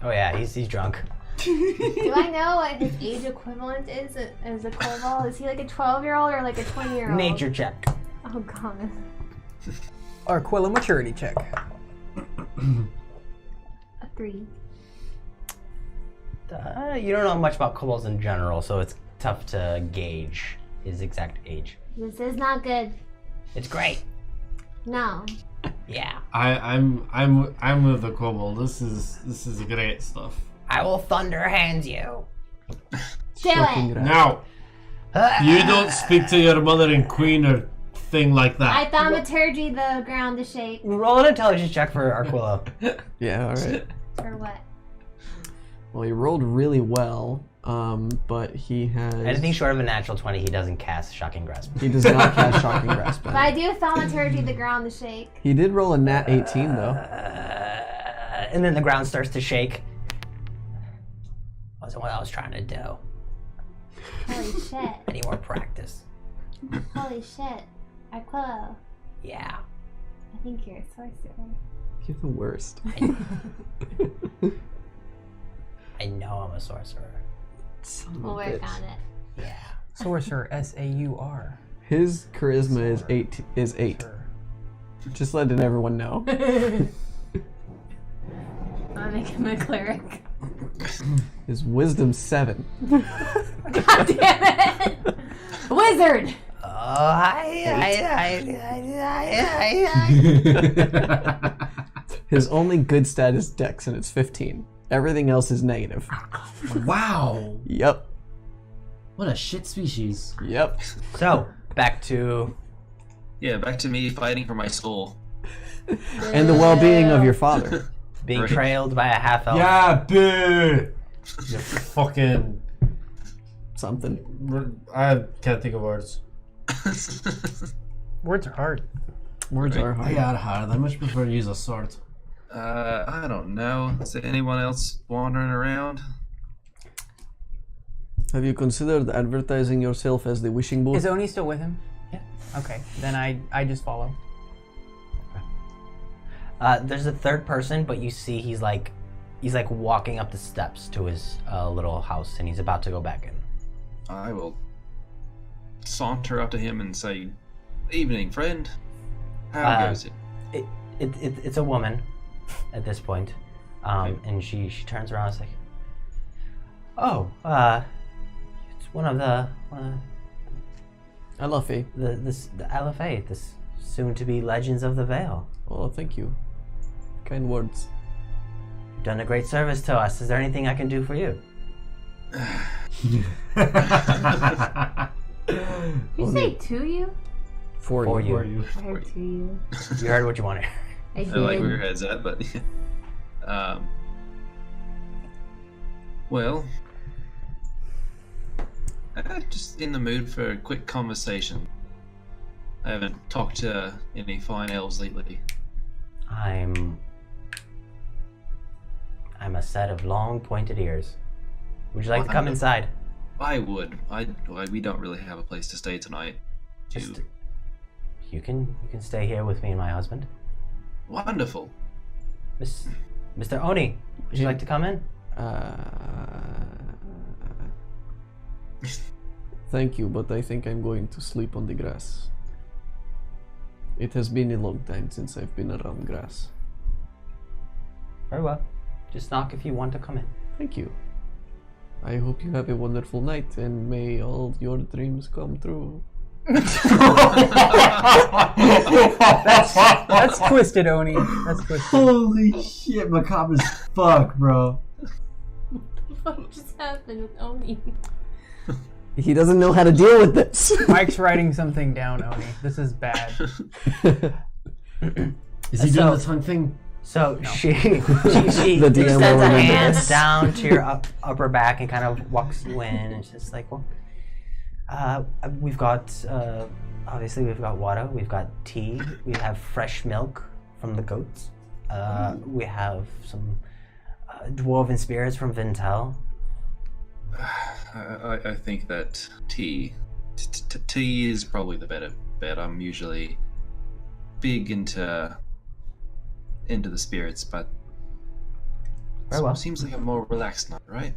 Oh yeah, he's drunk. Do I know what his age equivalent is as a kobold? Is he like a 12-year-old or like a 20-year-old? Nature check. Oh god. Aquila maturity check. A 3. You don't know much about kobolds in general, so it's tough to gauge his exact age. This is not good. It's great. No. Yeah. I'm with the kobold. This is great stuff. I will thunder hand you. Do it. Now, you don't speak to your mother and queen or thing like that. I thaumaturgy the ground to shake. Roll an intelligence check for Arquillo. Yeah, alright. Or what? Well, he rolled really well, but he has... Anything short of a natural 20, he doesn't cast Shocking Grasp. He does not cast Shocking Grasp. But I do thaumaturgy the ground to shake. He did roll a nat 18, though. And then the ground starts to shake. Wasn't what I was trying to do. Holy shit. I need more practice. Holy shit. Aquilo, Yeah. I think you're a sorcerer. You're the worst. I know I'm a sorcerer. We'll work on it. Yeah. Sorcerer, S-A-U-R. His charisma is 8. Sure. Just letting everyone know. I'll make him a cleric. His wisdom 7. God damn it! Wizard! His only good stat is Dex, and it's 15. Everything else is negative. Wow. Yep. What a shit species. Yep. So, back to... Yeah, back to me fighting for my soul. And the well-being of your father. being Right. trailed by a half-elf. Yeah, boo. You fucking... Something. I can't think of words. Words are hard. Words are hard. I got hard. I much prefer to use a sword. I don't know. Is there anyone else wandering around? Have you considered advertising yourself as the wishing bowl? Is Oni still with him? Yeah. Okay, then I just follow. There's a third person, but you see he's like walking up the steps to his little house, and he's about to go back in. I will saunter up to him and say, "Evening, friend. How goes it?" It's a woman at this point, and she turns around and is like, "Oh, it's one of the Alafi. the LFA, this soon-to-be Legends of the Vale. Oh, thank you. Kind words. You've done a great service to us. Is there anything I can do for you?" You say to you? For you. I heard to you. You heard what you wanted. I I did. like where your head's at, but well, I'm just in the mood for a quick conversation. I haven't talked to any fine elves lately. I'm a set of long pointed ears. Would you like to come inside? I would. We don't really have a place to stay tonight. Just, you can stay here with me and my husband. Wonderful. Mr. Oni, would you like to come in? Thank you, but I think I'm going to sleep on the grass. It has been a long time since I've been around grass. Very well. Just knock if you want to come in. Thank you. I hope you have a wonderful night, and may all your dreams come true. That's twisted, Oni. That's twisted. Holy shit, macabre as fuck, bro. What just happened with Oni? He doesn't know how to deal with this. Mike's writing something down, Oni. This is bad. Is he doing the tongue thing? So she The DM extends will a remember hand this. down to your upper back and kind of walks you in, and it's just like, well, we've got obviously we've got water, we've got tea, we have fresh milk from the goats, we have some dwarven spirits from Vin'Tar. I think that tea is probably the better bet. I'm usually big into the spirits, but Very well. seems like a more relaxed night, right?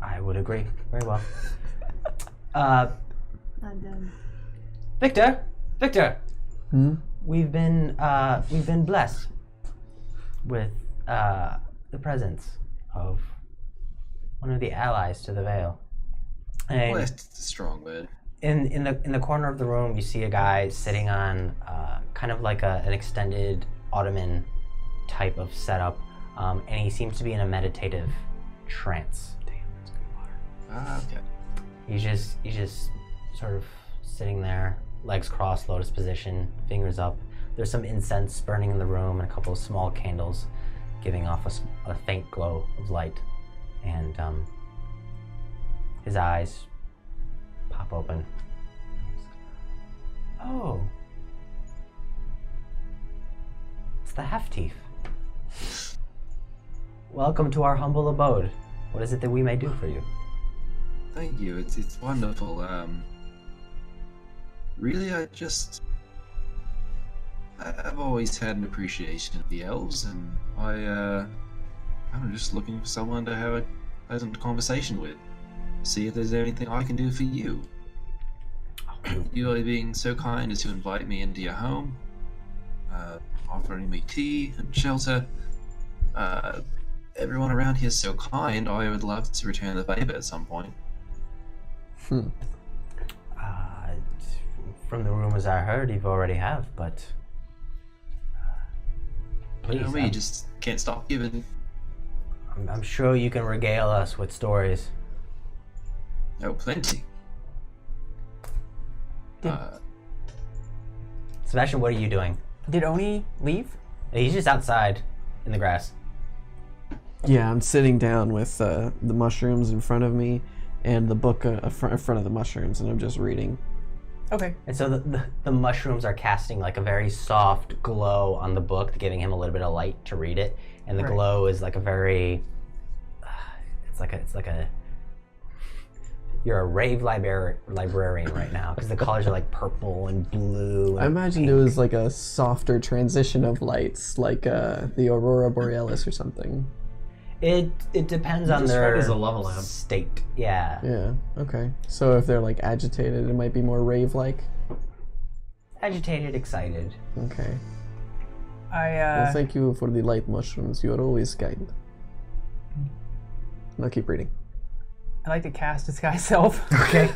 I would agree. Very well. I'm done. Victor, Hmm? we've been blessed with the presence of one of the allies to the Vale. And Blessed is a strong word. in the corner of the room, you see a guy sitting on kind of like an extended ottoman type of setup, and he seems to be in a meditative trance. Okay. He's just sort of sitting there, legs crossed, lotus position, fingers up. There's some incense burning in the room and a couple of small candles giving off a faint glow of light. And his eyes pop open. Oh. It's the Half-Teeth. Welcome to our humble abode. What is it that we may do for you? Thank you. It's wonderful. Really, I've always had an appreciation of the elves, and I'm just looking for someone to have a pleasant conversation with. See if there's anything I can do for you. You are being so kind as to invite me into your home, offering me tea and shelter. Everyone around here is so kind. I would love to return the favor at some point. From the rumors I heard, you've already have, but please. You know me, just can't stop giving. I'm sure you can regale us with stories. Oh, plenty. Sebastian, what are you doing? Did Oni leave? He's just outside in the grass. Yeah, I'm sitting down with the mushrooms in front of me and the book in front of the mushrooms, and I'm just reading. Okay. And so the mushrooms are casting like a very soft glow on the book, giving him a little bit of light to read it. And the Right. glow is like a very, it's like a. You're a rave librarian right now because the colors are like purple and blue. And I imagined it was like a softer transition of lights, like the Aurora Borealis or something. It depends on Describe their it as a lava lamp. state. Yeah. Yeah, okay. So if they're like agitated, it might be more rave-like? Agitated, excited. Okay. I Well, thank you for the light mushrooms. You are always kind. I'll keep reading. I like to cast disguise self. Okay.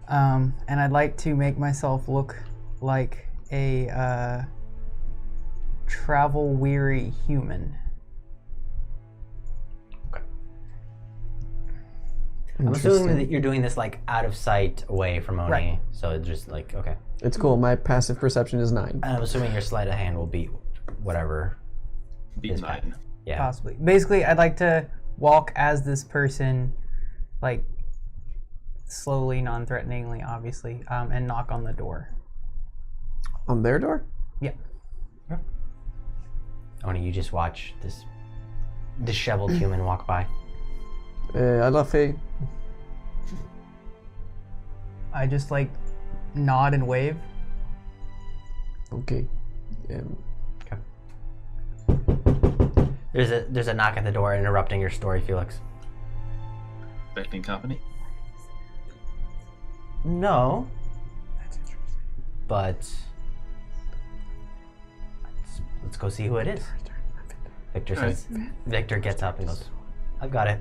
And I'd like to make myself look like a travel-weary human. I'm assuming that you're doing this like out of sight, away from Oni. Right. So it's just like okay. It's cool. My passive perception is 9. And I'm assuming your sleight of hand will beat whatever. Beat 9. Yeah. Possibly. Basically, I'd like to walk as this person, like slowly, non-threateningly, obviously, and knock on the door. On their door? Yeah. Oni, you just watch this disheveled human walk by. Alafe. I just like nod and wave. Okay. There's a knock at the door interrupting your story, Felix. Expecting company? No. But let's go see who it is. Victor says. Victor gets up and goes, I've got it.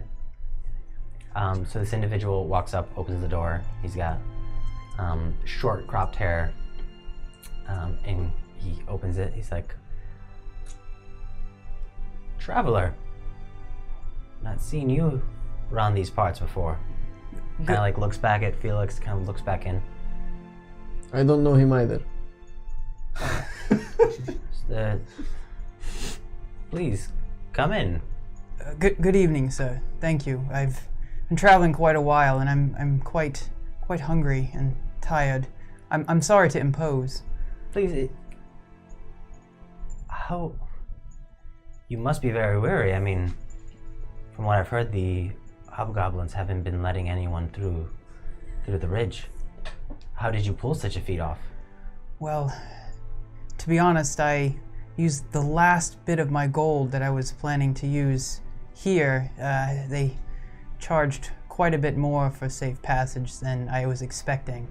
So this individual walks up, opens the door. He's got short cropped hair, and he opens it. He's like, "Traveler, not seen you around these parts before." Kind of like looks back at Felix, kind of looks back in. I don't know him either. Please, come in. Good evening, sir. Thank you. I've been traveling quite a while, and I'm quite hungry and tired. I'm sorry to impose. Please. How? You must be very weary. I mean, from what I've heard, the hobgoblins haven't been letting anyone through the ridge. How did you pull such a feat off? Well, to be honest, I used the last bit of my gold that I was planning to use here. They charged quite a bit more for safe passage than I was expecting.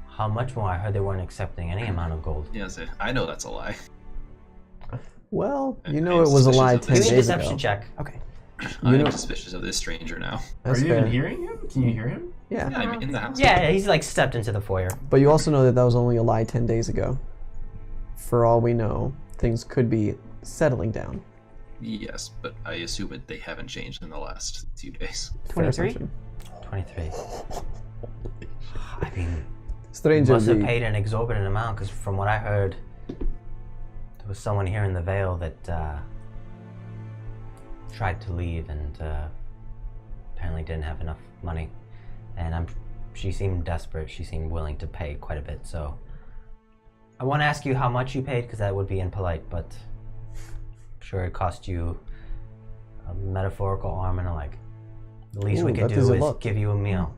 How much more? I heard they weren't accepting any amount of gold. Yes, I know that's a lie. Well, you know it was a lie 10 Give me a days ago. deception check. Okay. I'm suspicious of this stranger now. That's Are you fair. even hearing him? Can you hear him? Yeah. Yeah, I'm in the house. Yeah, he's like stepped into the foyer. But you also know that was only a lie 10 days ago. For all we know, things could be settling down. Yes, but I assume they haven't changed in the last few days. Fair 23? assumption. 23. I mean, Strange you must have indeed. paid an exorbitant amount, because from what I heard, there was someone here in the Vale that tried to leave and apparently didn't have enough money. And she seemed desperate. She seemed willing to pay quite a bit. So I want to ask you how much you paid, because that would be impolite, but I'm sure it cost you a metaphorical arm and a leg. The least we Ooh, could that is do a is lot. give you a meal.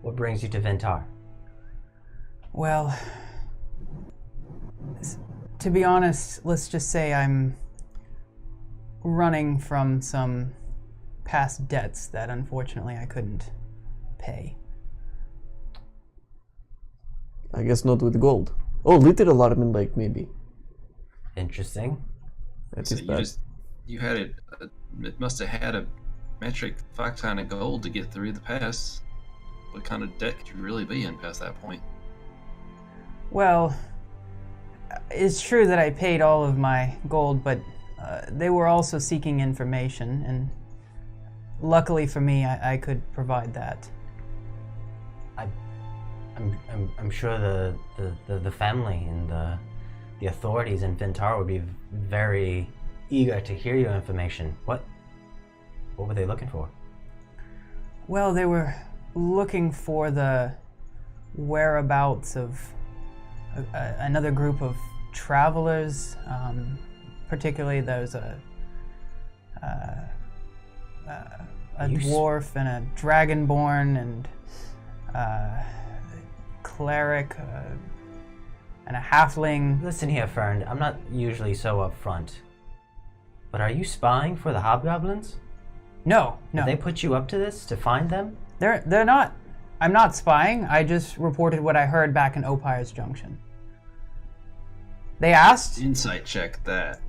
What brings you to Vin'Tar? Well, to be honest, let's just say I'm running from some past debts that unfortunately I couldn't pay. I guess not with gold. Oh, literal Armin Lake, maybe. Interesting. That So is bad. you had it. It must have had a metric fuck ton of gold to get through the pass. What kind of debt could you really be in past that point? Well, it's true that I paid all of my gold, but they were also seeking information, and luckily for me, I could provide that. I'm sure the family and the authorities in Vin'Tar would be very eager to hear your information. What were they looking for? Well, they were looking for the whereabouts of another group of travelers. Particularly, there's a dwarf and a dragonborn and cleric and a halfling. Listen here, Fern. I'm not usually so upfront, but are you spying for the hobgoblins? No. Did they put you up to this to find them? They're not. I'm not spying. I just reported what I heard back in Opire's Junction. They asked. Insight check that.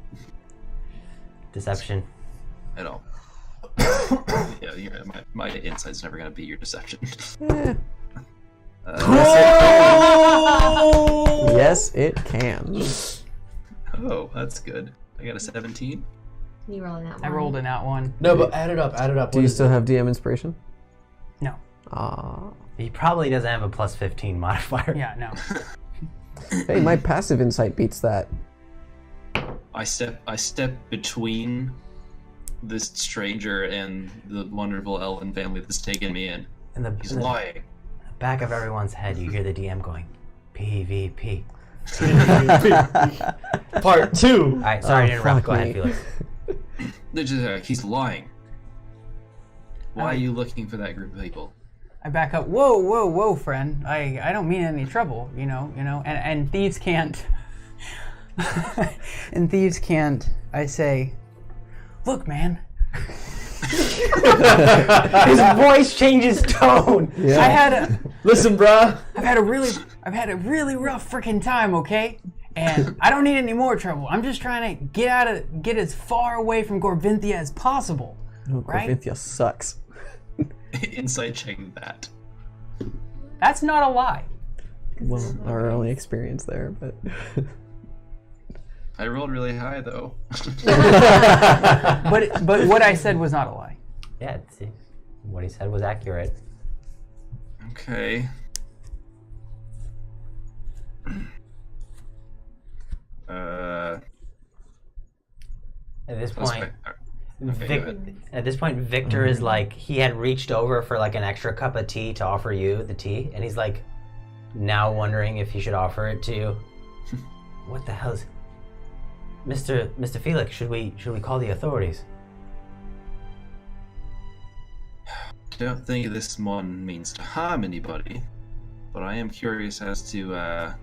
Deception. I don't. Yeah, my insight's never gonna be your deception. Yes, it can. Oh, that's good. I got a 17. You rolling that one? I rolled a nat one. No, but add it up. Do you still have DM inspiration? No. Ah. He probably doesn't have a plus 15 modifier. Yeah, no. Hey, my passive insight beats that. I step between this stranger and the wonderful elven family that's taken me in. He's lying. Back of everyone's head, you hear the DM going, PvP. Part 2. All right, sorry to interrupt. fuck Go ahead, me. Felix. They're just like, he's lying. Why are you looking for that group of people? I back up. Whoa, friend. I don't mean any trouble, you know. And thieves can't. And thieves can't. I say, look, man. His voice changes tone. Yeah. Listen, bruh. I've had a really rough freaking time, okay? And I don't need any more trouble. I'm just trying to get as far away from Gorvinthia as possible. Oh, Right? Corvinthia sucks. insight check that. That's not a lie. Well, our only experience there, but I rolled really high though. But what I said was not a lie. Yeah, see, what he said was accurate. Okay. At this Plus point, okay, go ahead. At this point, Victor is like, he had reached over for like an extra cup of tea to offer you the tea, and he's like, now wondering if he should offer it to you. What the hell is, Mr. Felix? Should we call the authorities? I don't think this mon means to harm anybody, but I am curious as to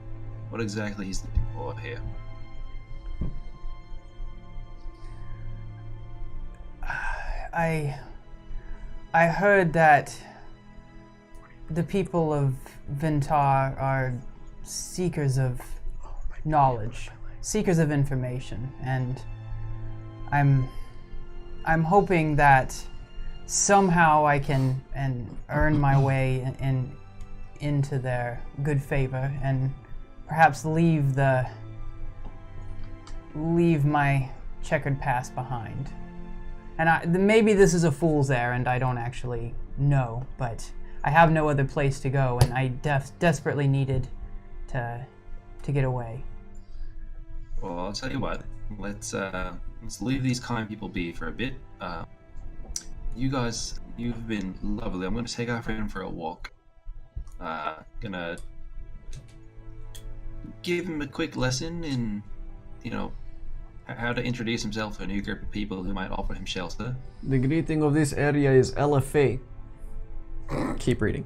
what exactly he's looking for here. I heard that the people of Vin'Tar are seekers of knowledge, seekers of information, and I'm hoping that somehow I can earn my way into their good favor and perhaps leave my checkered past behind. And maybe this is a fool's errand, I don't actually know, but I have no other place to go, and I desperately needed to get away. Well, I'll tell you what. Let's leave these kind people be for a bit. You guys, you've been lovely. I'm going to take our friend for a walk. Gonna give him a quick lesson in, how to introduce himself to a new group of people who might offer him shelter. the greeting of this area is LFA. Keep reading.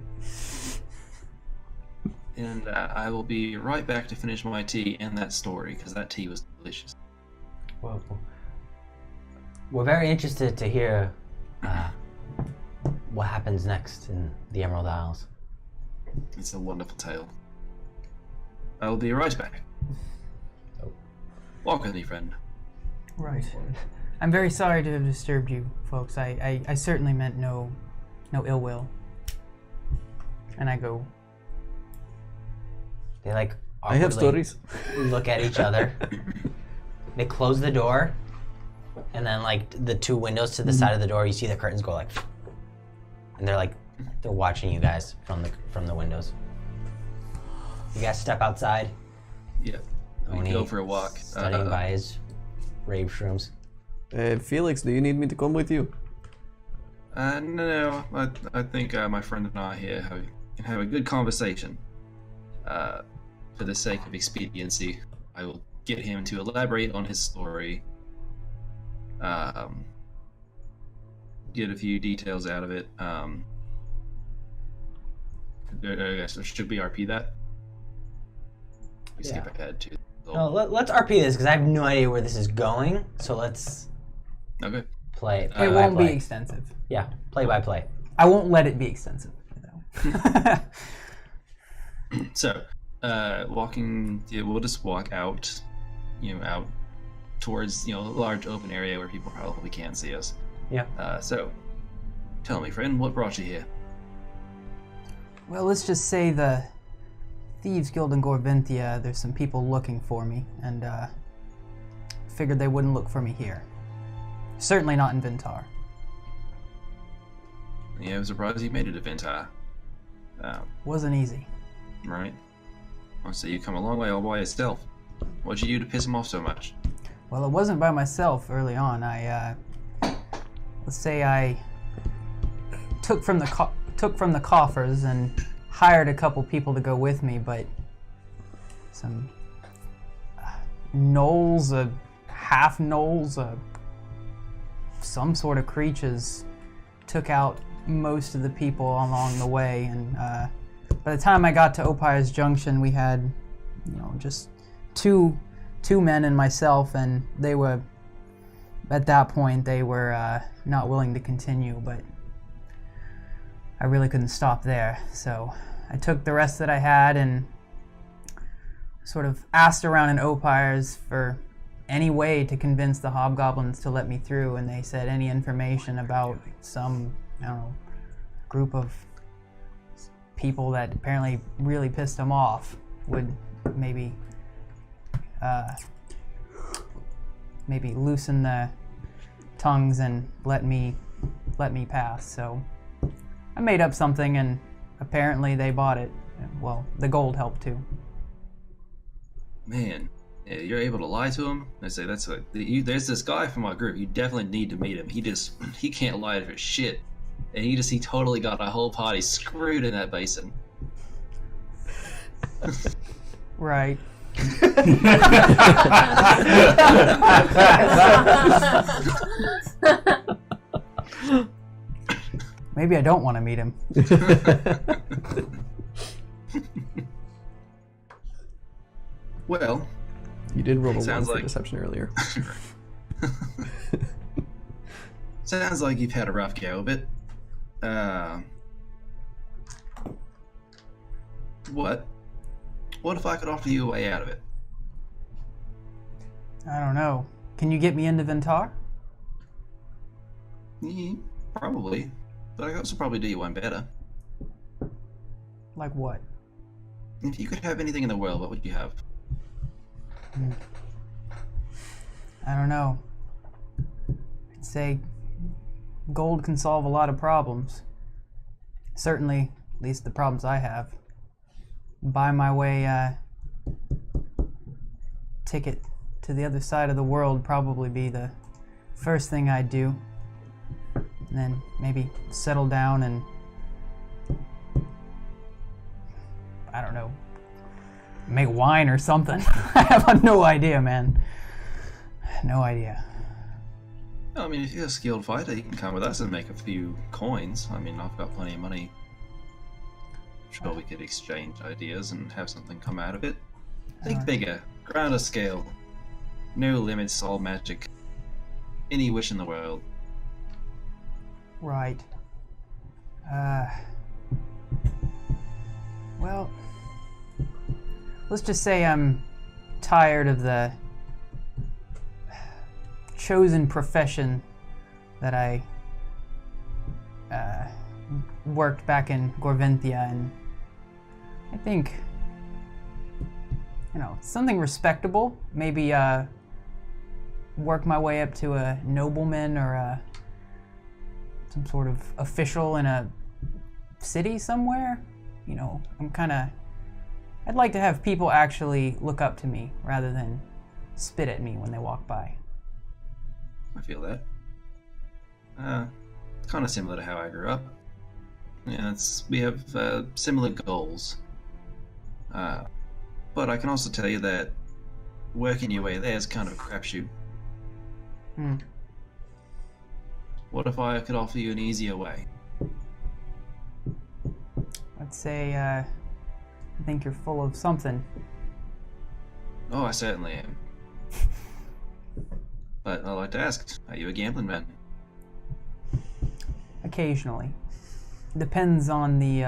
And I will be right back to finish my tea and that story, because that tea was delicious. Well, we're very interested to hear what happens next in the Emerald Isles. It's a wonderful tale. I will be right back. Walk with me, friend. Right. I'm very sorry to have disturbed you, folks. I certainly meant no ill will. And I go. They like I have awkwardly stories. look at each other. They close the door, and then like the two windows to the side of the door, you see the curtains go like, and they're watching you guys from the windows. You guys step outside. Yeah. We go for a walk. Studying by his rave shrooms. Felix, do you need me to come with you? No. I think my friend and I here can have a good conversation. For the sake of expediency, I will get him to elaborate on his story. Get a few details out of it. So should we RP that? We skip ahead to. No, let's RP this because I have no idea where this is going. So let's Okay. play. It won't be extensive. Yeah, play by play. I won't let it be extensive. So, walking. Yeah, we'll just walk out. Out towards a large open area where people probably can't see us. Yeah. So, tell me, friend, what brought you here? Well, let's just say the Thieves Guild in Gorventhia, there's some people looking for me, and figured they wouldn't look for me here. Certainly not in Vin'Tar. Yeah, I'm surprised you made it to Vin'Tar. Wasn't easy. Right. I'll say you come a long way all by yourself. What'd you do to piss him off so much? Well, it wasn't by myself early on. Let's say I took from the coffers and hired a couple people to go with me, but some gnolls, half gnolls, some sort of creatures took out most of the people along the way, and by the time I got to Opire's Junction, we had, just two men and myself, and they were, at that point, they were not willing to continue, but I really couldn't stop there, so I took the rest that I had and sort of asked around in Opire's for any way to convince the hobgoblins to let me through, and they said any information about some, group of people that apparently really pissed him off would maybe loosen the tongues and let me pass. So I made up something, and apparently they bought it. Well, the gold helped too. Man, yeah, you're able to lie to him. I say there's this guy from our group. You definitely need to meet him. He can't lie for shit, and he totally got our whole party screwed in that basin. Right. Maybe I don't want to meet him. Well, you did roll a 1 for like deception earlier. Sounds like you've had a rough go of it. What if I could offer you a way out of it? I don't know. Can you get me into Vin'Tar? Probably, but I could also probably do you one better. Like what? If you could have anything in the world, what would you have? I don't know. I'd say gold can solve a lot of problems. Certainly, at least the problems I have. Buy my way ticket to the other side of the world probably be the first thing I'd do. And then maybe settle down and, I don't know, make wine or something. I have no idea, man. No idea. I mean, if you're a skilled fighter, you can come with us and make a few coins. I mean, I've got plenty of money. Sure, we could exchange ideas and have something come out of it. Think bigger, grander scale. No limits, all magic. Any wish in the world. Right. Well, let's just say I'm tired of the chosen profession that I worked back in Gorventhia, and I think, something respectable. Maybe work my way up to a nobleman or some sort of official in a city somewhere. I'd like to have people actually look up to me rather than spit at me when they walk by. I feel that. It's kind of similar to how I grew up. Yeah, we have similar goals. But I can also tell you that working your way there is kind of a crapshoot. What if I could offer you an easier way? I'd say, I think you're full of something. Oh, I certainly am. But I'd like to ask, are you a gambling man? Occasionally. Depends on the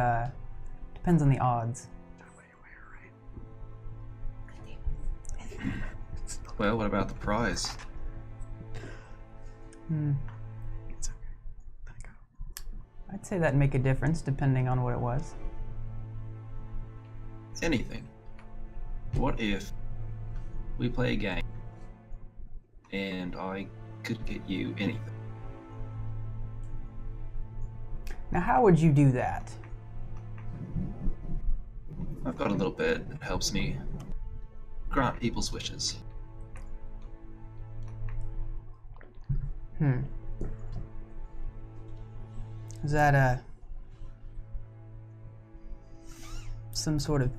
odds. Well, what about the prize? I'd say that'd make a difference depending on what it was. Anything. What if we play a game and I could get you anything? Now, how would you do that? I've got a little bit that helps me grant people's wishes. Is that some sort of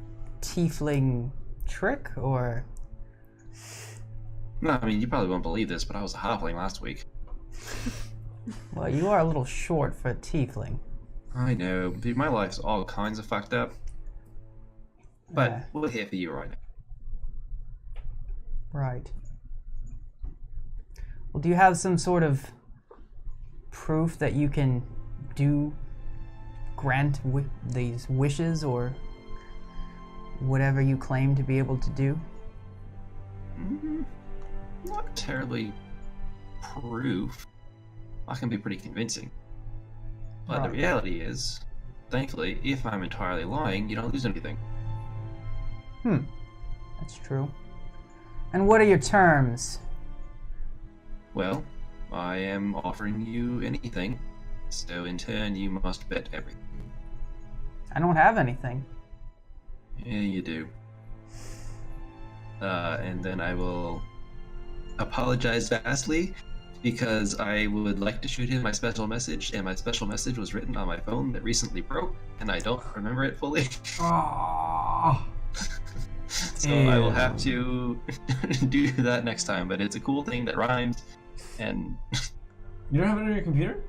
tiefling trick, or? No, I mean, you probably won't believe this, but I was a halfling last week. Well, you are a little short for a tiefling. I know, dude, my life's all kinds of fucked up. But we're here for you right now. Right. Well, do you have some sort of proof that you can grant these wishes or whatever you claim to be able to do? Not terribly proof. I can be pretty convincing. But the reality is, thankfully, if I'm entirely lying, you don't lose anything. That's true. And what are your terms? Well, I am offering you anything, so in turn you must bet everything. I don't have anything. Yeah, you do. And then I will apologize vastly because I would like to shoot him my special message, and my special message was written on my phone that recently broke, and I don't remember it fully. Oh. So I will have to do that next time, but it's a cool thing that rhymes, and... You don't have it on your computer?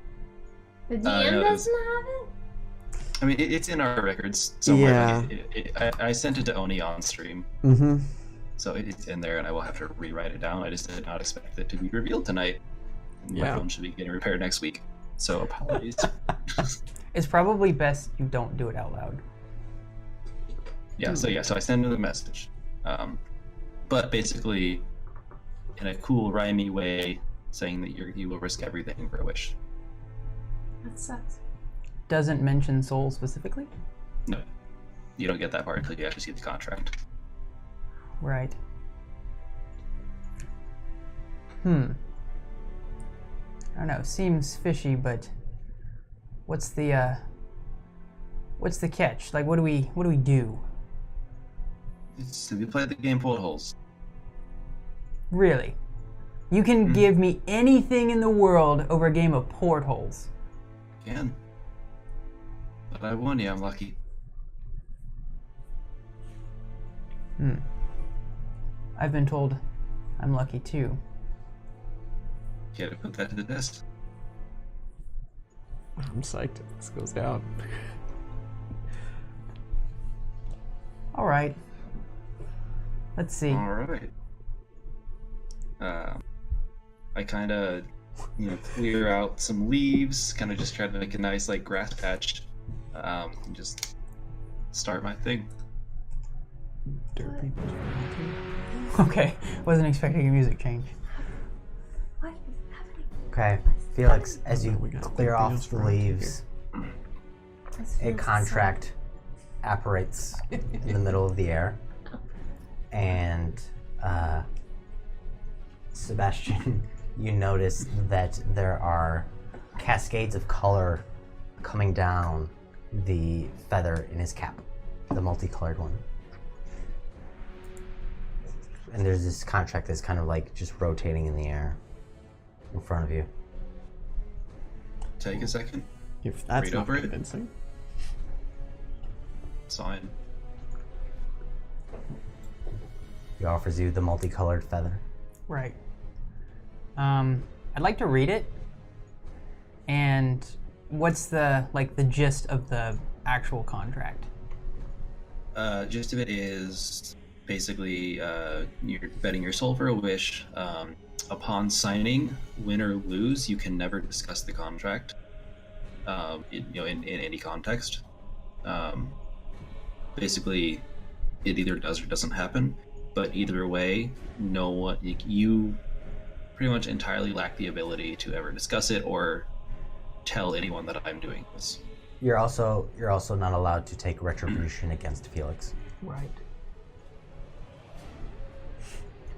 The DM no, doesn't have it? I mean, it's in our records somewhere. Yeah. I sent it to Oni on stream, Mm-hmm. so it's in there, and I will have to rewrite it down. I just did not expect it to be revealed tonight. My Yeah. phone should be getting repaired next week, so apologies. It's probably best you don't do it out loud. So I send him the message. But basically, in a cool, rhymey way, saying that you will risk everything for a wish. That sucks. Doesn't mention soul specifically? No. You don't get that part until you actually see the contract. Right. I don't know, seems fishy, but what's the catch? Like, what do we do? So we play the game full of holes. Really? You can give me anything in the world over a game of portholes. Can. But I won you, I'm lucky. I've been told I'm lucky too. You gotta put that to the test. I'm psyched if this goes down. All right. Let's see. Alright. I kind of, clear out some leaves, kind of just try to make a nice, grass patch, and just start my thing. Dirt people. Okay, wasn't expecting a music change. What is happening? Okay, Felix, as you We got clear big off deals the for around leaves, a contract apparates in the middle of the air, and Sebastian, you notice that there are cascades of color coming down the feather in his cap, the multicolored one. And there's this contract that's kind of just rotating in the air in front of you. Take a second. If that's Read not over it. convincing. Sign. He offers you the multicolored feather. Right. I'd like to read it. And what's the gist of the actual contract? Gist of it is basically you're betting your soul for a wish. Upon signing, win or lose, you can never discuss the contract. In any context. Basically, it either does or doesn't happen. But either way, you pretty much entirely lack the ability to ever discuss it or tell anyone that I'm doing this. You're also not allowed to take retribution against Felix. Right.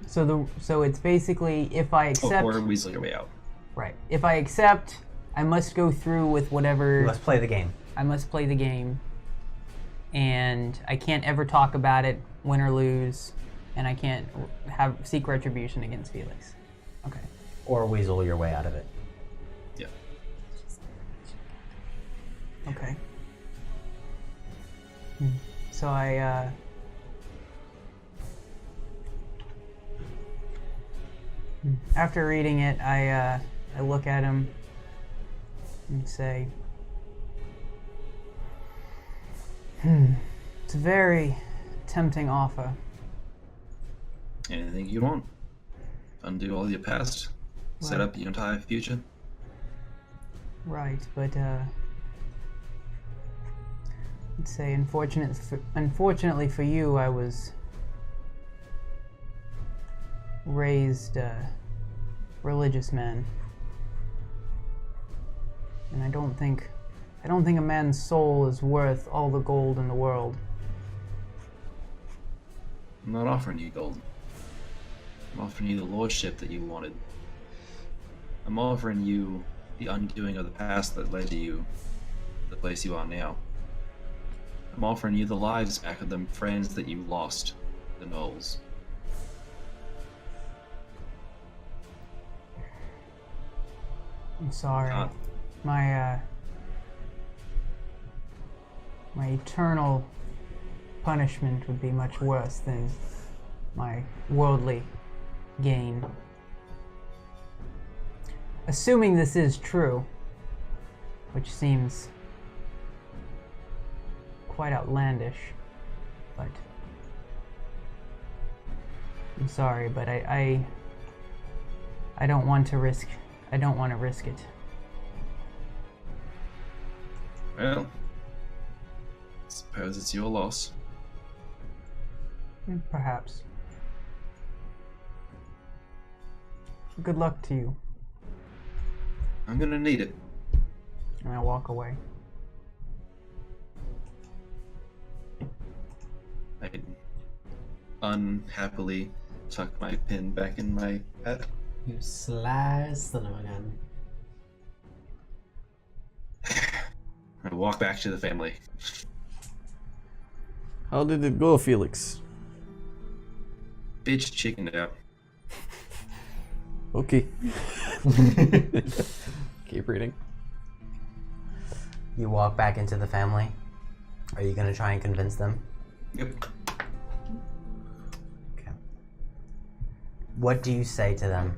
So it's basically if I accept. Or weasel your way out. Right. If I accept, I must go through with whatever. You must play the game. I must play the game, and I can't ever talk about it, win or lose, and I can't seek retribution against Felix. Okay. Or weasel your way out of it. Yeah. Okay. So I after reading it, I look at him and say, it's a very tempting offer. Anything you want. Undo all your past. Set Right. up your entire future. Right, but let's say unfortunately for you, I was raised a religious man, and I don't think I don't think a man's soul is worth all the gold in the world. I'm not offering you gold. I'm offering you the lordship that you wanted. I'm offering you the undoing of the past that led to you, the place you are now. I'm offering you the lives back of the friends that you lost, the gnolls. I'm sorry. My eternal punishment would be much worse than my worldly gain. Assuming this is true, which seems quite outlandish, but I'm sorry, but I don't want to risk it. Well, suppose it's your loss. Perhaps. Good luck to you. I'm gonna need it. And I walk away. I unhappily tuck my pin back in my hat. You sly son of a gun. I walk back to the family. How did it go, Felix? Bitch chickened out. Okay. Keep reading. You walk back into the family. Are you gonna try and convince them? Yep. Okay. What do you say to them?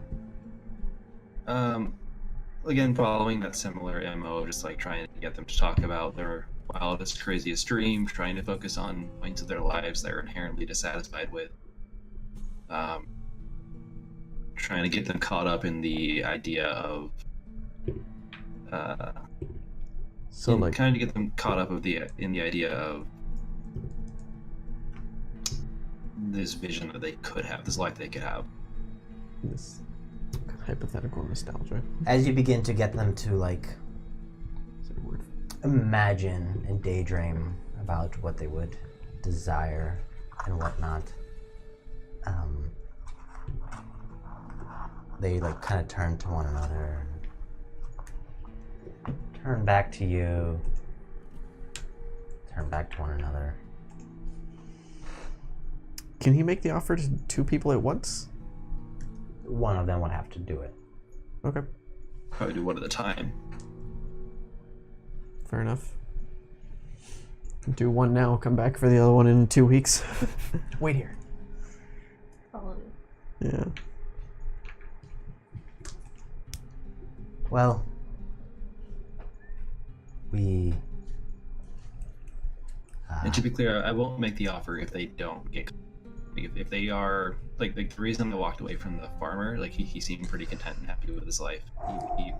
Again, following that similar MO, just like trying to get them to talk about their wildest, craziest dream, trying to focus on points of their lives they're inherently dissatisfied with. Trying to get them caught up in the idea of So like, kind of get them caught up in the idea of this vision that they could have, this life they could have. this hypothetical nostalgia. As you begin to get them to like Is that a word? imagine and daydream about what they would desire and whatnot, they like kind of turn to one another, turn back to you, turn back to one another. Can he make the offer to two people at once? One of them would have to do it. Okay, Probably do one at a time. fair enough. Do one now, come back for the other one in 2 weeks. Wait here. Follow me. Yeah. Well, we... And to be clear, I won't make the offer if they don't get. If they are like the reason I walked away from the farmer, like he seemed pretty content and happy with his life. He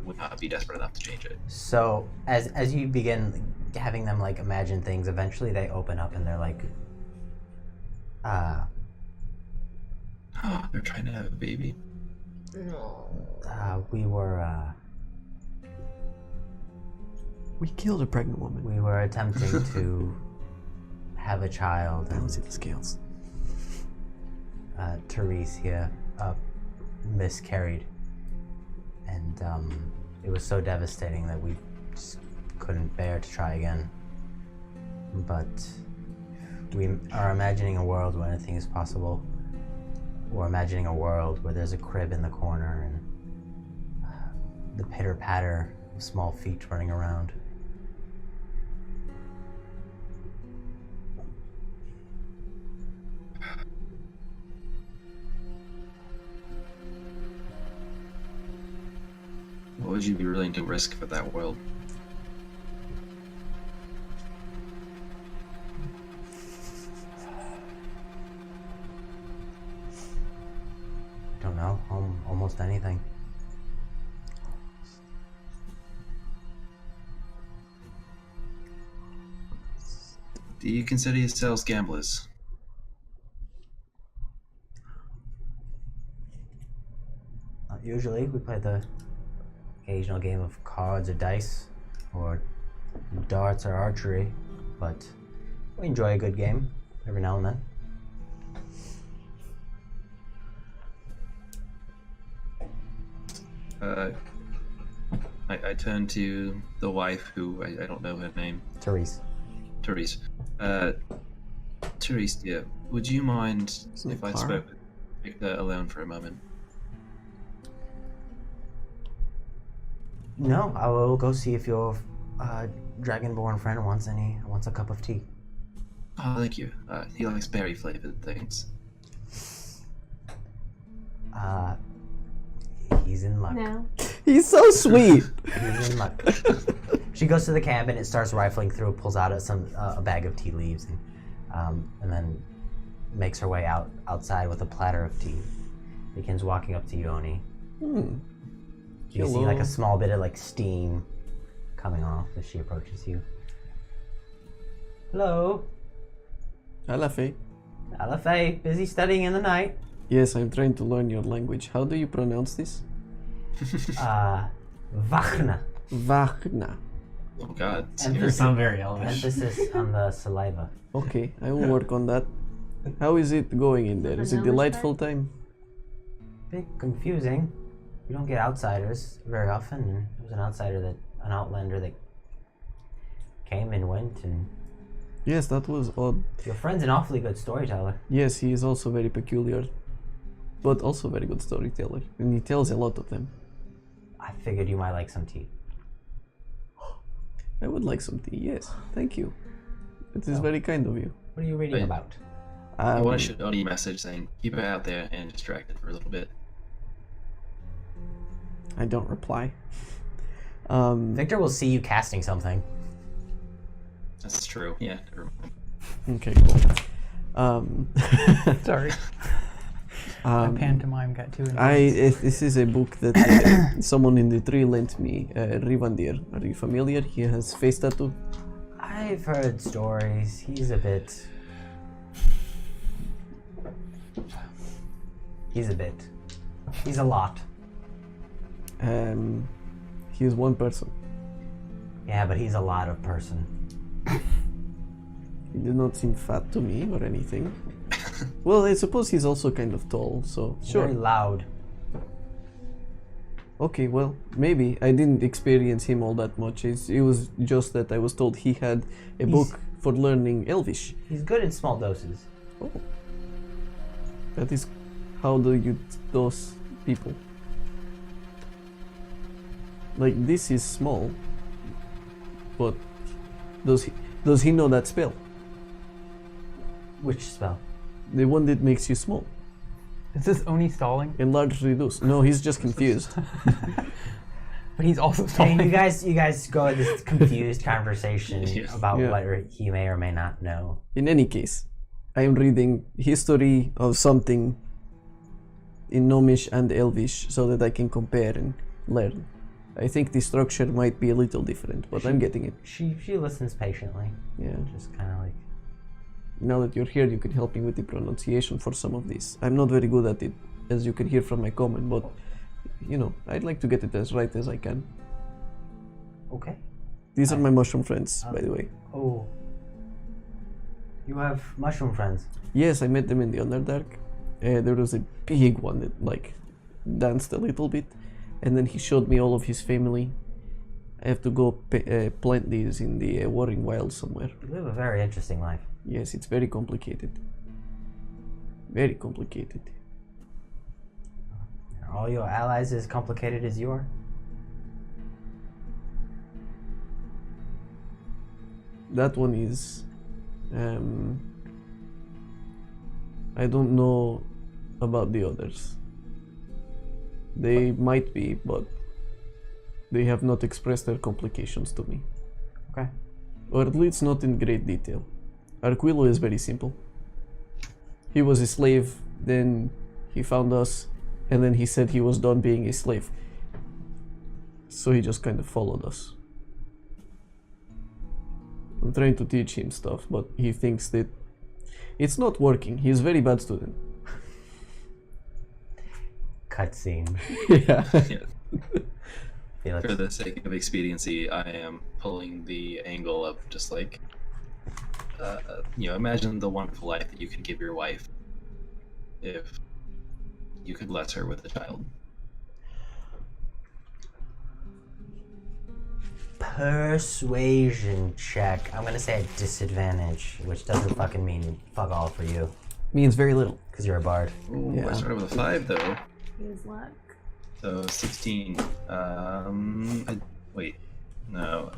would not be desperate enough to change it. So as you begin having them like imagine things, eventually they open up and they're like, They're trying to have a baby. we We killed a pregnant woman. were attempting to have a child, I don't and see the scales. Therese here miscarried, and it was so devastating that we just couldn't bear to try again. But we are imagining a world where anything is possible. We're imagining a world where there's a crib in the corner and the pitter-patter of small feet running around. What would you be willing to risk for that world? Don't know, almost anything. Do you consider yourselves gamblers? Not usually. We play the occasional game of cards or dice, or darts or archery, but we enjoy a good game every now and then. I turn to the wife, who I don't know her name. Therese. Therese. Therese, dear, would you mind if I spoke with Victor alone for a moment? No, I will go see if your dragonborn friend wants a cup of tea. Oh, thank you. He likes berry flavored things. He's in luck. No. He's so sweet. He's in luck. She goes to the cabin and starts rifling through, pulls out a bag of tea leaves, and then makes her way outside with a platter of tea. Begins walking up to you, Oni. You see like a small bit of like steam coming off as she approaches you. Hello. Alafe. Alafe, busy studying in the night. Yes, I'm trying to learn your language. How do you pronounce this? Vachna. Vachna. Oh God. You sound very Elvish. Emphasis on the saliva. Okay, I will work on that. How is it going in there? Is it delightful time? Bit confusing. We don't get outsiders very often. And there was an outlander that came and went, and Yes, that was odd. your friend's an awfully good storyteller. Yes, he is also very peculiar, but also very good storyteller, and he tells a lot of them. I figured you might like some tea. I would like some tea, yes. Thank you. It is very kind of you. What are you reading about? I want to shoot Oni a message saying, keep her out there and distracted for a little bit. I don't reply. Victor will see you casting something. That's true. Yeah, never mind. Okay, cool. Sorry. My pantomime got too intense. This is a book that someone in the tree lent me, Rivandir. Are you familiar? He has face tattoo. I've heard stories. He's a bit. He's a lot. He is one person. Yeah, but he's a lot of person. He did not seem fat to me or anything. Well, I suppose he's also kind of tall, so sure. Very loud. Okay, well, maybe. I didn't experience him all that much. It was just that I was told he had a book for learning Elvish. He's good in small doses. Oh. That is how do you dose people? Like, this is small, but does he know that spell? Which spell? The one that makes you small. Is this Oni stalling? Enlarge, reduce. No, he's just confused. But he's also And stalling. you guys go at this confused conversation about Yeah. what he may or may not know. In any case, I am reading history of something in Gnomish and Elvish so that I can compare and learn. I think the structure might be a little different, but I'm getting it. She listens patiently. Yeah. Just kind of like. Now that you're here, you can help me with the pronunciation for some of these. I'm not very good at it, as you can hear from my comment, but, you know, I'd like to get it as right as I can. Okay. These are my mushroom friends, by the way. Oh. You have mushroom friends. Yes, I met them in the Underdark. There was a big one that, like, danced a little bit, and then he showed me all of his family. I have to go plant these in the Warring Wilds somewhere. You live a very interesting life. Yes, it's very complicated. Very complicated. Are all your allies as complicated as you are? That one is... I don't know about the others. They might be, but they have not expressed their complications to me. Okay. Or at least not in great detail. Arquilo is very simple. He was a slave, then he found us, and then he said he was done being a slave. So he just kind of followed us. I'm trying to teach him stuff, but he thinks that it's not working. He's a very bad student. Cutscene. Yeah. Felix. For the sake of expediency, I am pulling the angle of just like, imagine the wonderful life that you could give your wife if you could bless her with a child. Persuasion check. I'm gonna say at disadvantage, which doesn't fucking mean fuck all for you, Means very little. because you're a bard. Ooh, Yeah. I started with a 5 though, Use luck. so 16. Wait, no.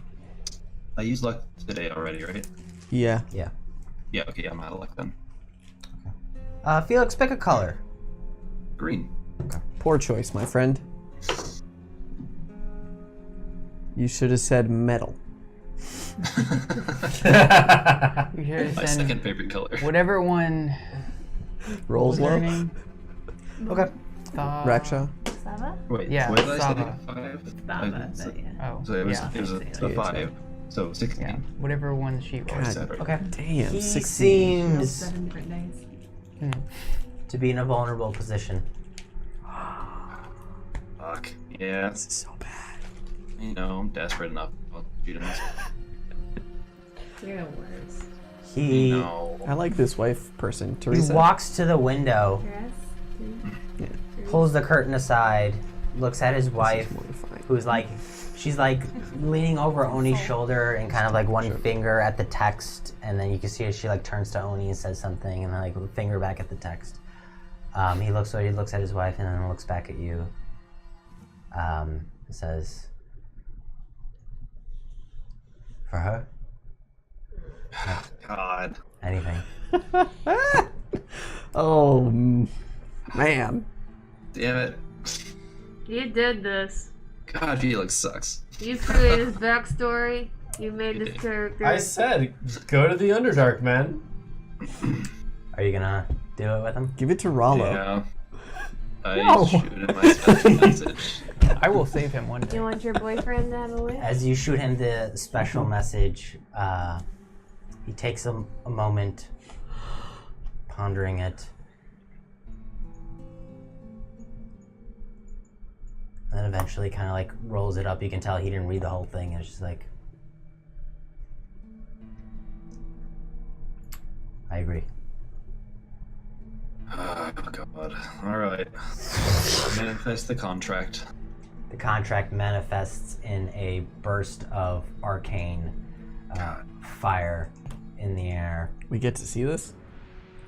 I used luck today already, right? Yeah. Yeah. Yeah, okay, I'm out of luck then. Felix, pick a color. Green. Poor choice, my friend. You should have said metal. You should have My said second favorite color. whatever one. Rolls What was her low. name? Okay. Raksha. Sava? Wait, Yeah, what did I Sava. say? 5? Sava, so, but yeah. Oh, so it was, yeah. it was a 5. So 16. Yeah, whatever one she Or rolled. 7. Okay. Damn. He 16. seems 7 different days. to be in a vulnerable position. Fuck. Yeah, This is so bad. I'm desperate enough. I'll shoot him. You're the worst. He No. I like this wife person, he Teresa. walks to the window, Yes. pulls the curtain aside, looks at his wife, Mortifying. who's like, she's like leaning over Oni's shoulder and kind of like one finger at the text, and then you can see as she like turns to Oni and says something, and then like finger back at the text. He looks at his wife and then looks back at you. Says, "For her, God. anything." Oh, man. Damn it. You did this. God, Felix sucks. You created his backstory. You made You this did. character. I said, go to the Underdark, man. Are you gonna do it with him? Give it to Rollo. Yeah. I No. shoot him my special message. I will save him one You day. want your boyfriend to have a wish? As you shoot him the special message, he takes a moment, pondering it. And then eventually kind of like rolls it up. You can tell he didn't read the whole thing. It's just like, I agree. Oh, God. Alright. Manifest the contract. The contract manifests in a burst of arcane fire in the air. We get to see this?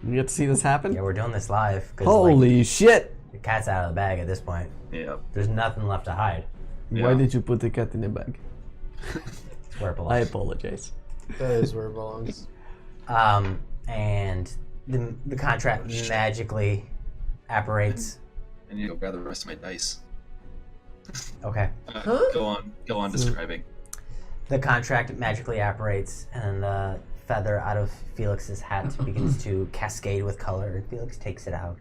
We get to see this happen? Yeah, we're doing this live. 'Cause, Holy shit! the cat's out of the bag at this point. Yeah. There's nothing left to hide. Why did you put the cat in the bag? It's where it I belongs. apologize. That is where it belongs. And the contract magically apparates. I need to go grab the rest of my dice. Okay. Go on describing. The contract magically apparates, and then the feather out of Felix's hat begins to cascade with color, and Felix takes it out.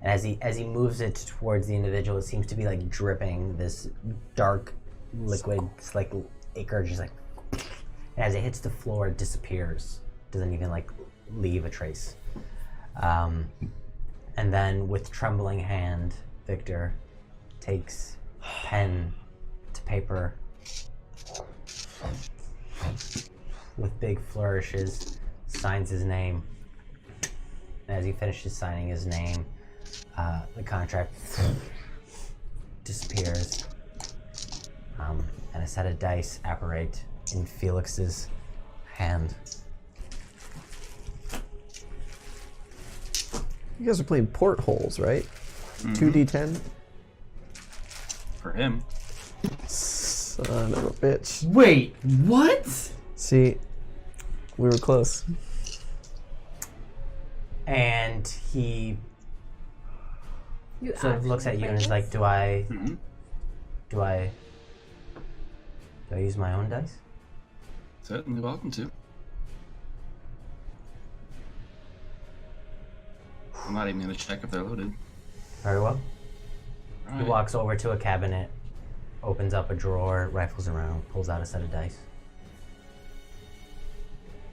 And as he moves it towards the individual, it seems to be like dripping this dark liquid. It's like ichor, just like. And as it hits the floor, it disappears. Doesn't even like leave a trace. And then with trembling hand, Victor takes pen to paper with big flourishes, signs his name. And as he finishes signing his name, the contract disappears. And a set of dice apparate in Felix's hand. You guys are playing portholes, right? 2d10? For him. Son of a bitch. Wait, what? See, we were close. And he You sort of looks at you and is like, do I use my own dice? Certainly welcome to. I'm not even going to check if they're loaded. Very well. He Alright. walks over to a cabinet, opens up a drawer, rifles around, pulls out a set of dice.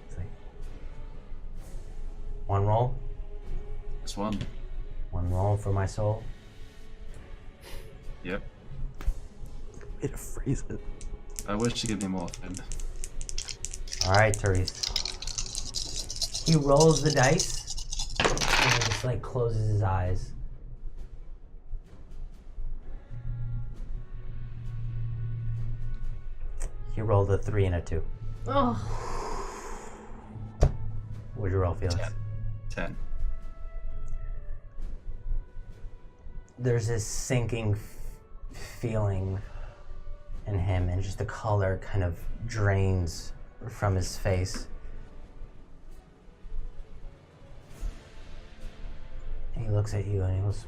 It's like, one roll, This one. one roll for my soul. Yep. way to phrase it. I wish you could be more fun. All right, Therese. He rolls the dice and he just like closes his eyes. He rolled a 3 and a 2. Oh. What'd you roll, Felix? 10. There's this sinking feeling in him, and just the color kind of drains from his face. And he looks at you and he goes,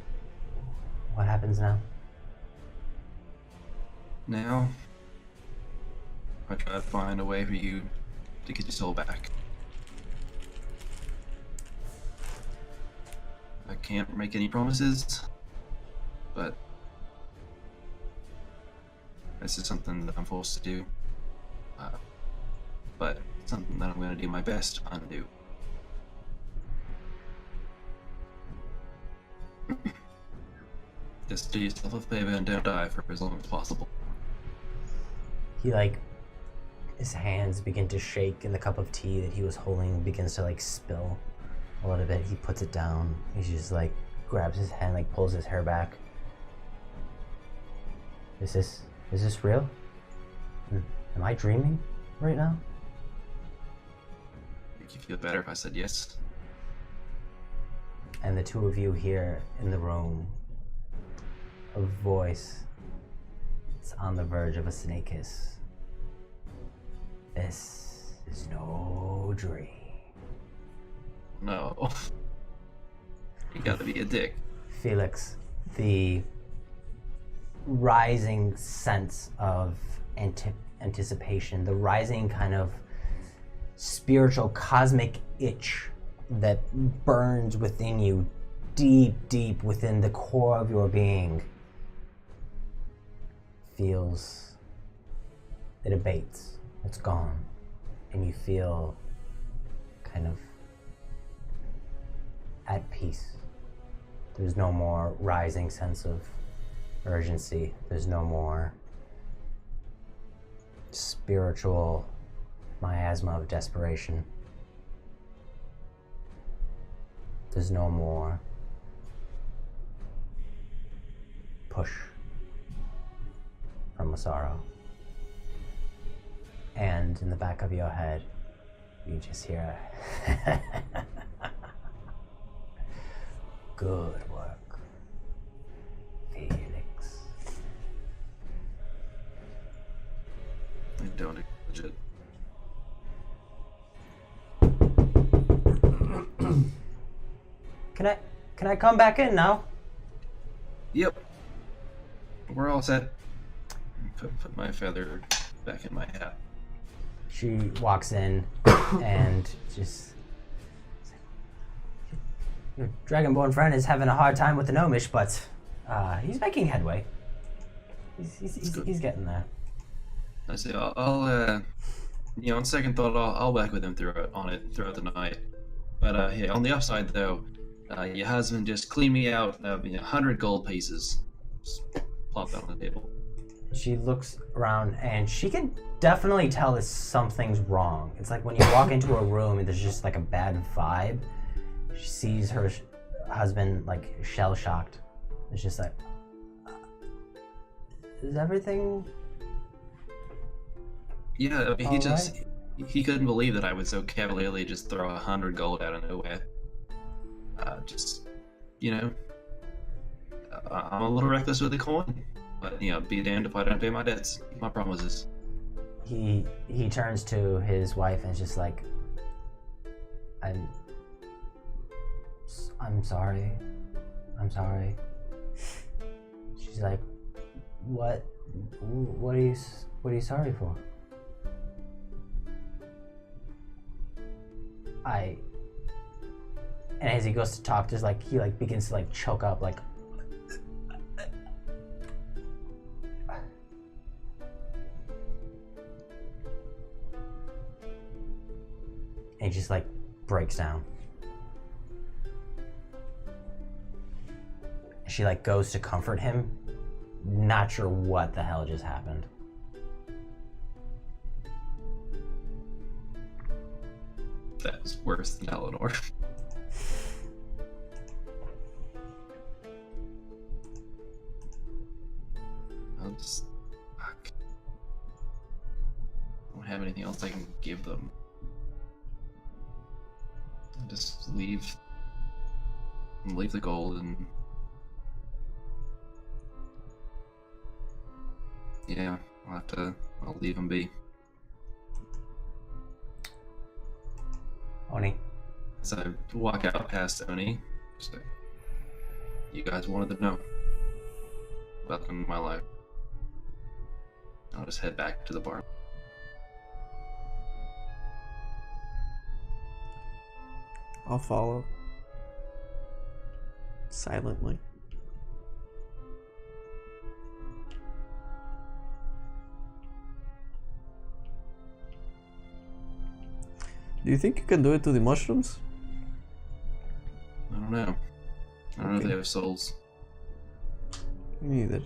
"What happens now?" Now, I try to find a way for you to get your soul back. I can't make any promises, but this is something that I'm forced to do. But something that I'm going to do my best to undo. Just do yourself a favor and don't die for as long as possible. He his hands begin to shake, and the cup of tea that he was holding begins to spill a little bit. He puts it down. He just grabs his hand, pulls his hair back. Is this real? Am I dreaming right now? Make you feel better if I said yes? And the two of you hear in the room a voice that's on the verge of a snake hiss. This is no dream. No. You gotta be a dick. Felix, the rising sense of anticipation, the rising kind of spiritual cosmic itch that burns within you, deep within the core of your being, feels, it abates, it's gone, and you feel kind of at peace. There's no more rising sense of urgency. There's no more spiritual miasma of desperation. There's no more push from Masaro. And in the back of your head, you just hear good work, Felix. I don't acknowledge it. Can I come back in now? Yep. We're all set. Put my feather back in my hat. She walks in and just... Your dragonborn friend is having a hard time with the gnomish, but he's making headway. He's getting there. I say, I'll on second thought, I'll work with him throughout the night. But yeah, on the upside though, your husband just cleaned me out of 100 gold pieces. Just plop that on the table. She looks around and she can definitely tell that something's wrong. It's like when you walk into a room and there's just a bad vibe. She sees her husband shell-shocked. It's just is everything... Yeah, I mean, he couldn't believe that I would so cavalierly just throw 100 gold out of nowhere. I'm a little reckless with the coin, but be damned if I don't pay my debts, my promises. He turns to his wife and is just I'm sorry. She's like, what are you sorry for? And as he goes to talk, there's he begins to choke up and he just breaks down. She goes to comfort him, not sure what the hell just happened. That was worse than Eleanor. I'll just... Fuck. I don't have anything else I can give them. I'll just leave the gold and... Yeah, I'll leave them be. Oni. As I walk out past Oni, just like, you guys wanted to know. Welcome to my life. I'll just head back to the bar. I'll follow. Silently. Do you think you can do it to the mushrooms? I don't know. I don't know if they have souls. Me neither.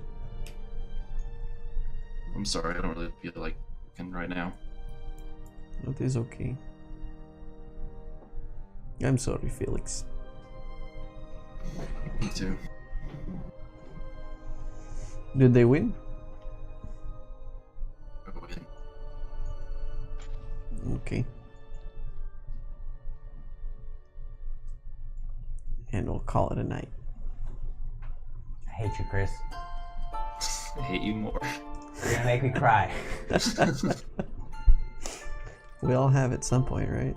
I'm sorry, I don't really feel like cooking right now. That is okay. I'm sorry, Felix. Me too. Did they win? Go ahead. Okay. And we'll call it a night. I hate you, Chris. I hate you more. You're gonna make me cry. We all have at some point, right?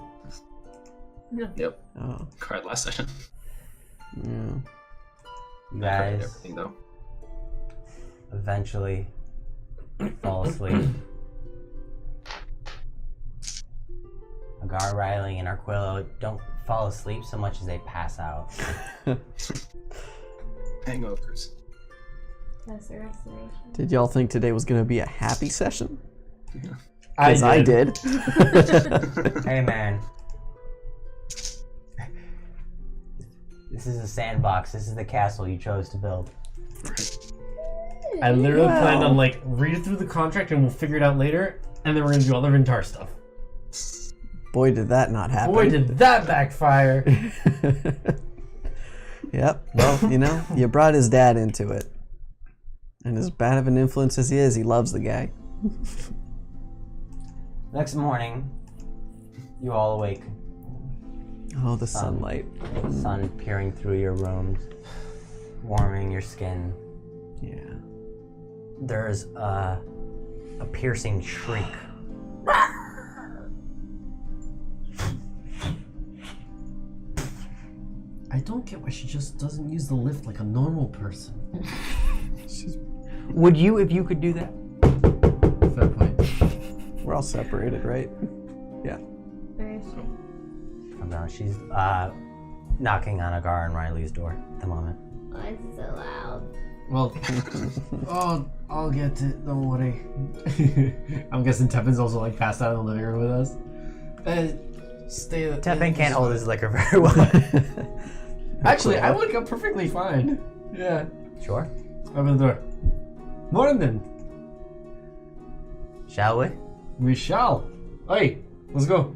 Yep. Oh, Cried last session. yeah. You I cried at guys everything though. eventually fall asleep. Agar, Riley, and Arquillo don't fall asleep so much as they pass out. Hangovers. That's the restoration. Did y'all think today was gonna be a happy session? Yeah. Because I did. Hey man. This is a sandbox. This is the castle you chose to build. I literally Wow. planned on like read it through the contract and we'll figure it out later, and then we're gonna do all the Vin'Tar stuff. Boy, did that not happen. Boy, did that backfire! Yep. Well, you know, you brought his dad into it. And as bad of an influence as he is, he loves the guy. Next morning, you all awake. Oh, the sunlight. Sun peering through your rooms, warming your skin. Yeah. There's a piercing shriek. I don't get why she just doesn't use the lift like a normal person. Would you if you could do that? Fair point. We're all separated, right? Yeah. Where is she? Oh, no, she's knocking on Agar and Riley's door at the moment. Why is it so loud? Well, I'll get it. Don't worry. I'm guessing Tepin's also like passed out in the living room with us. Stay. Tepin can't hold his liquor very well. Actually, I wake up perfectly fine. Yeah. Sure. Open the door. Morning. Shall we? We shall. Hey, let's go.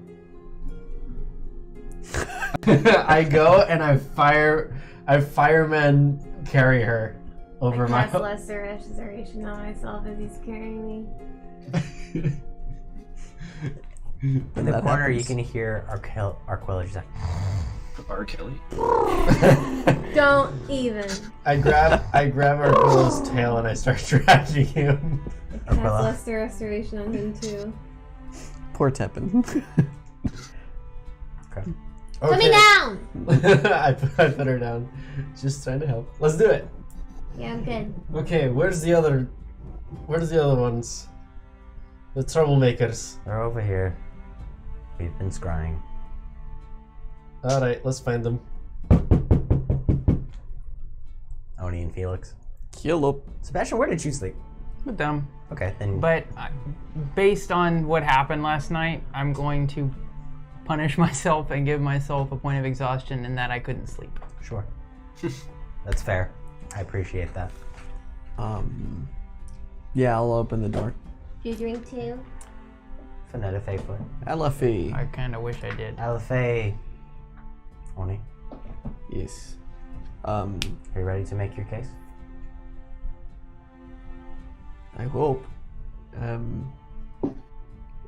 I go and I fireman carry her over I my. cast lesser restoration on myself as he's carrying me. In the corner, you can hear Arquilla. She's like, R. Kelly. Don't even. I grab Arquilla's tail and I start dragging him. I cast Aquila. lesser restoration on him too. Poor Tepin. okay. Put me down! I put her down. Just trying to help. Let's do it. Yeah, I'm good. Okay, where's the other ones? The troublemakers. They're over here. We've been scrying. Alright, let's find them. Oni and Felix. Kill up. Sebastian, where did you sleep? With them. Okay, then. But based on what happened last night, I'm going to punish myself and give myself a point of exhaustion in that I couldn't sleep. Sure. That's fair. I appreciate that. Yeah, I'll open the door. Do you drink too? Fanetta Faithful. Alafi. I kind of wish I did. Alafay. Oni, Yes. are you ready to make your case? I hope.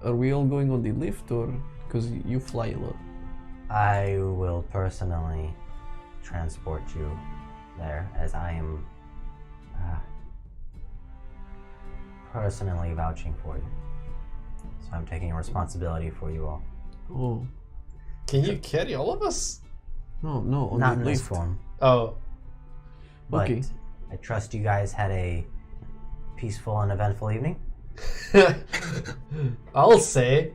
Are we all going on the lift or because you fly a lot? I will personally transport you there, as I am personally vouching for you. So I'm taking responsibility for you all. Oh. Can you carry all of us? No, on Not the in this lift. form, Oh. but Okay. I trust you guys had a peaceful and eventful evening. I'll say.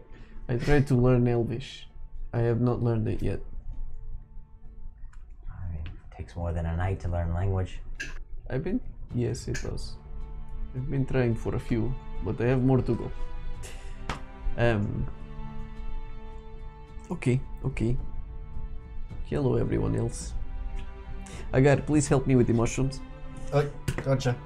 I tried to learn Elvish. I have not learned it yet. I mean, it takes more than a night to learn language. Yes, it does. I've been trying for a few, but I have more to go. Okay. Hello, everyone else. Agar, please help me with the mushrooms. Oh, gotcha.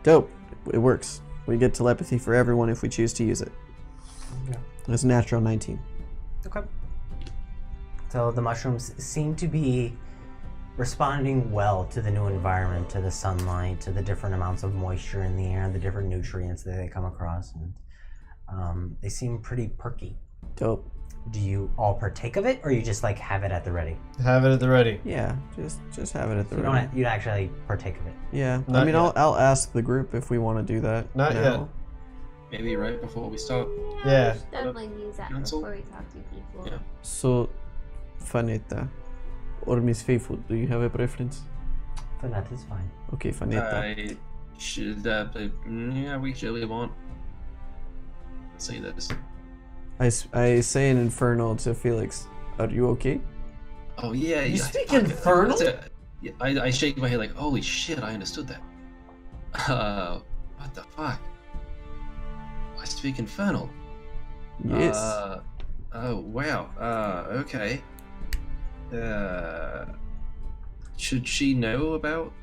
Dope. It works. We get telepathy for everyone if we choose to use it. Okay. It's natural 19. Okay. So the mushrooms seem to be responding well to the new environment, to the sunlight, to the different amounts of moisture in the air, the different nutrients that they come across, and they seem pretty perky. Dope. Do you all partake of it, or you just like have it at the ready? Have it at the ready. Yeah, just have it at the You ready. don't. You'd actually partake of it. Yeah, Not I mean, yet. I'll ask the group if we want to do that. Not now. yet. Maybe right before we start. Yeah. Definitely use that Cancel? before we talk to people. Yeah. So, Fanetta or Miss Faithful, do you have a preference? Fanetta is fine. Okay, Fanetta. I should. Yeah, we really want. Say this. I say in Inferno to Felix, are you okay? Oh yeah. You yeah, speak fuck, Infernal? that's it. Yeah, I shake my head like, holy shit, I understood that. What the fuck? I speak Infernal. Yes. Oh wow. Okay. Should she know about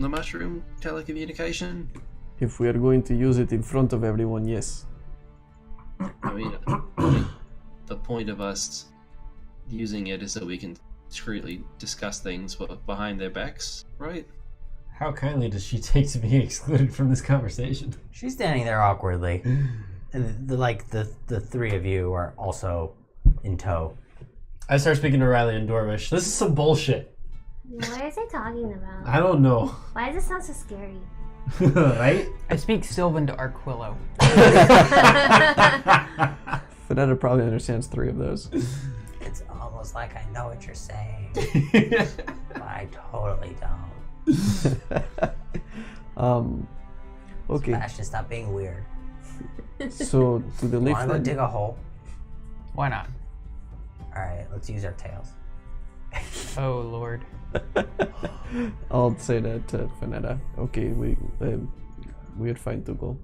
the mushroom telecommunication? If we are going to use it in front of everyone, yes. I mean, the point of us using it is so we can discreetly discuss things behind their backs, right? How kindly does she take to being excluded from this conversation? She's standing there awkwardly, and the three of you are also in tow. I start speaking to Riley in Dorvish. This is some bullshit. What is he talking about? I don't know. Why does it sound so scary? Right? I speak Sylvan to Arquillo. Fanetta probably understands 3 of those. It's almost like I know what you're saying, but I totally don't. Okay, Sebastian, stop being weird. so to the lift Wanna go then? dig a hole? Why not? All right, let's use our tails. Oh Lord. I'll say that to Fanetta. Okay, we're fine to go.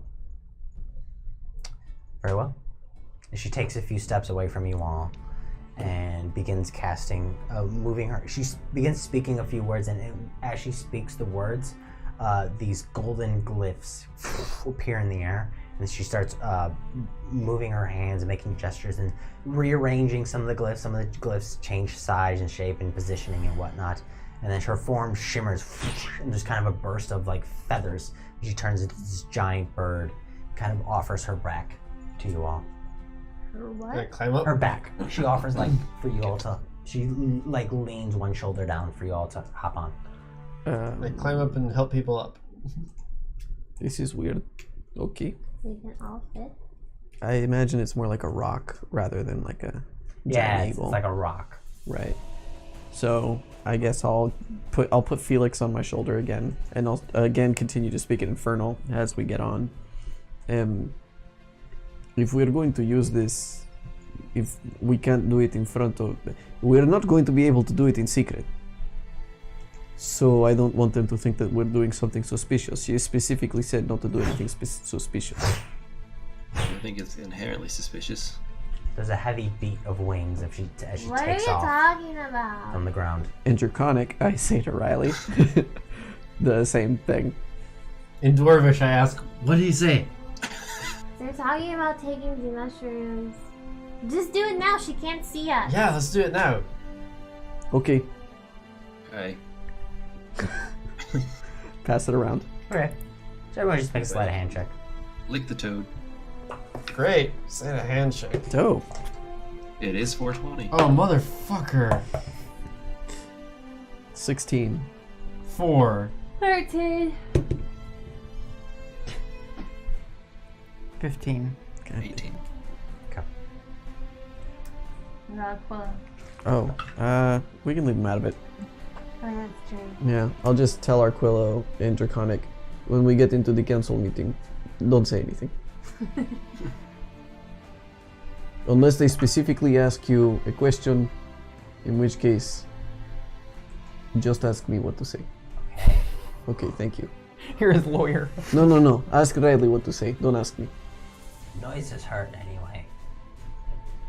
Very well. She takes a few steps away from you all and begins casting, moving her. She begins speaking a few words, and as she speaks the words, these golden glyphs appear in the air, and she starts moving her hands and making gestures and rearranging some of the glyphs. Some of the glyphs change size and shape and positioning and whatnot. And then her form shimmers, and there's kind of a burst of like feathers. She turns into this giant bird, kind of offers her back to you all. Or Can I what? climb up? Her back. She offers like for you all to. She like leans one shoulder down for you all to hop on. I climb up and help people up. This is weird. Okay. We can all fit. I imagine it's more like a rock rather than like a Yeah, giant it's eagle. like a rock. Right. So I guess I'll put Felix on my shoulder again, and I'll again continue to speak in Infernal as we get on. If we're going to use this, if we can't do it in front of, we're not going to be able to do it in secret. So I don't want them to think that we're doing something suspicious. She specifically said not to do anything suspicious. I think it's inherently suspicious. There's a heavy beat of wings as she What are takes you off talking about? from the ground. In Draconic, I say to Riley the same thing. In Dwarvish, I ask, what do you say? They're talking about taking the mushrooms. Just do it now. She can't see us. Yeah, let's do it now. Okay, Okay. pass it around. Okay. So everyone just make a sleight of hand check. Lick the toad. Great. Say a handshake. Dope. It is 420. Oh, motherfucker. 16. 4. 13. 15. 18. Aquila. Oh, we can leave him out of it. Oh, that's true. Yeah, I'll just tell Arquillo in Draconic when we get into the council meeting. Don't say anything. Unless they specifically ask you a question, in which case, just ask me what to say. Okay, thank you. You're his lawyer. No. Ask Riley what to say. Don't ask me. Noise is hurt anyway.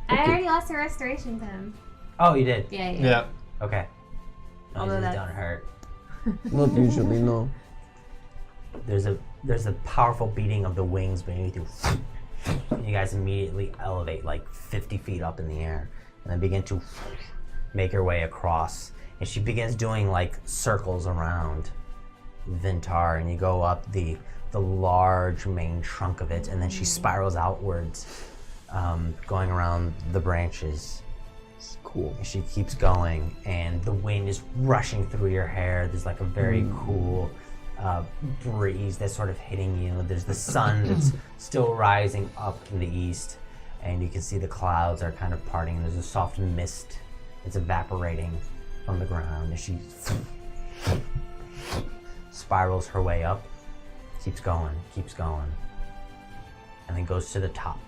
I Okay. already lost a restoration to him. Oh, you did? Yeah. Yeah. Okay. Although Noises that's- don't hurt. Not usually, no. There's a powerful beating of the wings beneath you. You guys immediately elevate like 50 feet up in the air and then begin to make your way across. And she begins doing like circles around Vin'Tar, and you go up the large main trunk of it, and then she spirals outwards, going around the branches. It's cool. And she keeps going, and the wind is rushing through your hair. There's like a very cool breeze that's sort of hitting you. There's the sun that's still rising up in the east, and you can see the clouds are kind of parting. There's a soft mist that's evaporating from the ground as she spirals her way up, keeps going, and then goes to the top,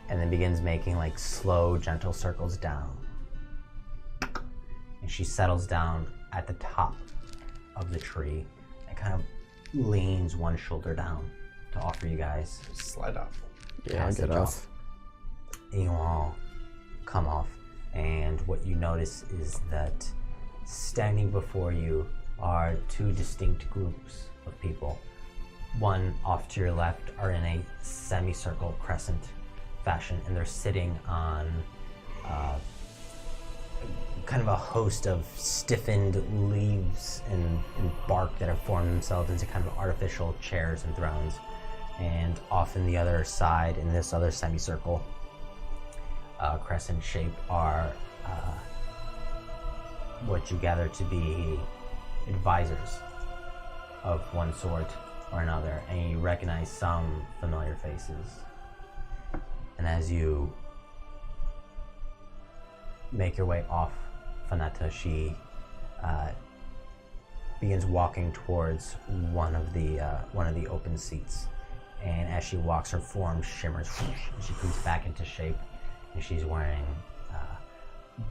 and then begins making like slow, gentle circles down. And she settles down at the top of the tree and kind of leans one shoulder down to offer you guys Slide off. Yeah, I'll get off. and you all come off, and what you notice is that standing before you are two distinct groups of people. One off to your left are in a semicircle crescent fashion, and they're sitting on kind of a host of stiffened leaves and bark that have formed themselves into kind of artificial chairs and thrones. And off in the other side, in this other semicircle crescent shape, are what you gather to be advisors of one sort or another, and you recognize some familiar faces. And as you make your way off Fanetta, she begins walking towards one of the open seats. And as she walks, her form shimmers, and she comes back into shape, and she's wearing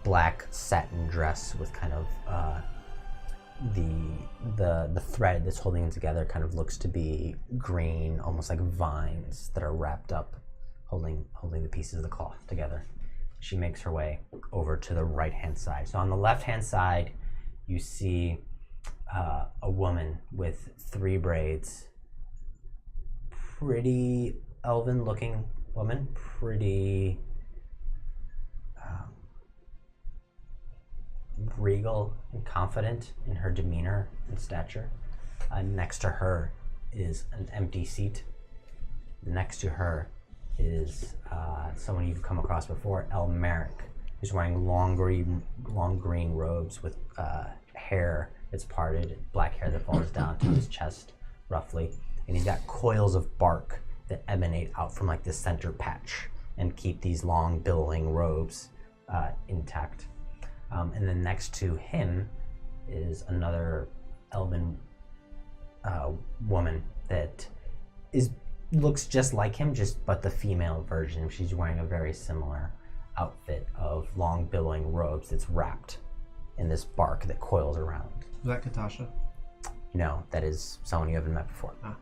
black satin dress with kind of the thread that's holding it together kind of looks to be green, almost like vines that are wrapped up, holding the pieces of the cloth together. She makes her way over to the right-hand side. So on the left-hand side, you see a woman with 3 braids. Pretty elven-looking woman, pretty regal and confident in her demeanor and stature. Next to her is an empty seat. Next to her is someone you've come across before, El Merrick, who's wearing long green robes with hair that's parted, black hair that falls down to his chest, roughly. And he's got coils of bark that emanate out from like the center patch and keep these long billowing robes intact. And then next to him is another elven woman that looks just like him, but the female version. She's wearing a very similar outfit of long billowing robes that's wrapped in this bark that coils around. Is that Katasha? No, that is someone you haven't met before. Ah.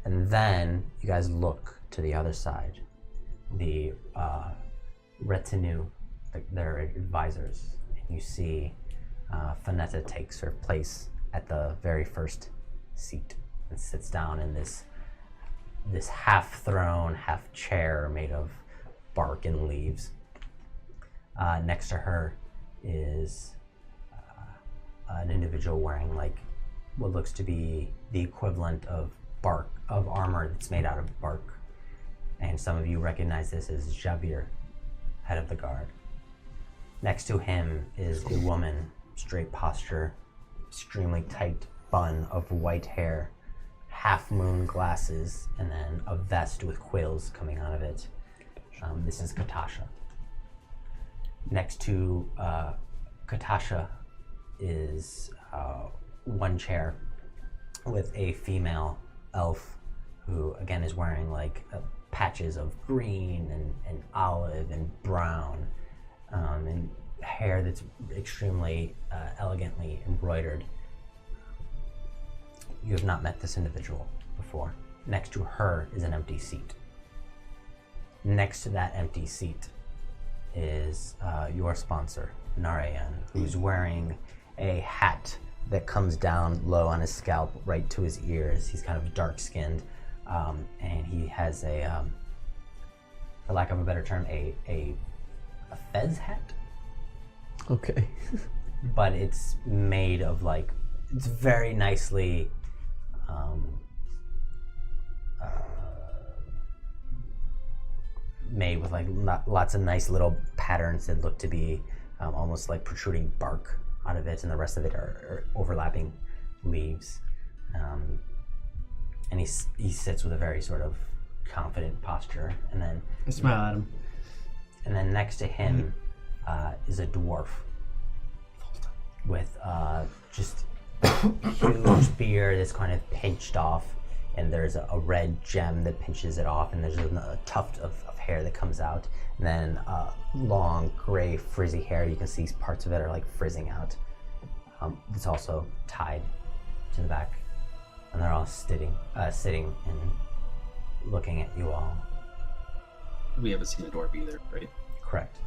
And then you guys look to the other side. The retinue, their advisors. And you see Fanetta takes her place at the very first seat and sits down in this half throne, half chair made of bark and leaves. Next to her is an individual wearing like what looks to be the equivalent of armor that's made out of bark. And some of you recognize this as Javier, head of the guard. Next to him is a woman, straight posture, extremely tight bun of white hair, half moon glasses, and then a vest with quills coming out of it. This is Katasha. Next to Katasha is one chair with a female elf who again is wearing like patches of green and olive and brown and hair that's extremely elegantly embroidered. You have not met this individual before. Next to her is an empty seat. Next to that empty seat is your sponsor, Narayan, who's wearing a hat that comes down low on his scalp right to his ears. He's kind of dark-skinned, and he has a, for lack of a better term, a fez hat. Okay. But it's made of like, it's very nicely made with like lots of nice little patterns that look to be almost like protruding bark out of it, and the rest of it are overlapping leaves. And he sits with a very sort of confident posture, and then I smile at him. And then next to him is a dwarf with just huge beard that's kind of pinched off, and there's a red gem that pinches it off, and there's a tuft of hair that comes out, and then long gray frizzy hair. You can see parts of it are like frizzing out. It's also tied to the back, and they're all sitting and looking at you all. We haven't seen the dwarf either, right? Correct.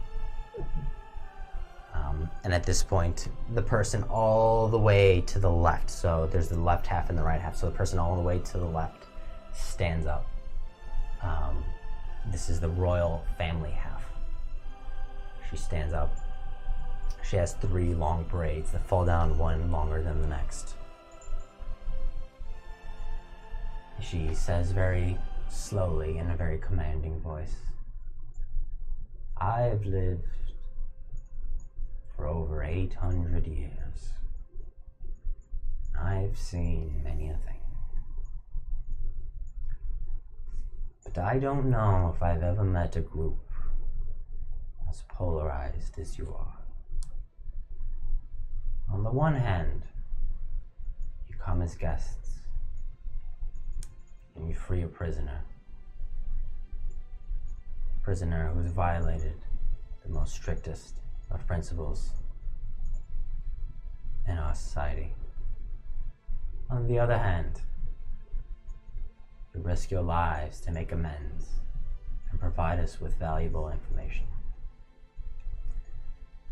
And at this point, the person all the way to the left, so there's the left half and the right half, so the person all the way to the left stands up. This is the royal family half. She stands up. She has 3 long braids that fall down, one longer than the next. She says very slowly in a very commanding voice, "I've lived for over 800 years. I've seen many a thing. But I don't know if I've ever met a group as polarized as you are. On the one hand, you come as guests, and you free a prisoner. A prisoner who's violated the most strictest of principles in our society. On the other hand, you risk your lives to make amends and provide us with valuable information.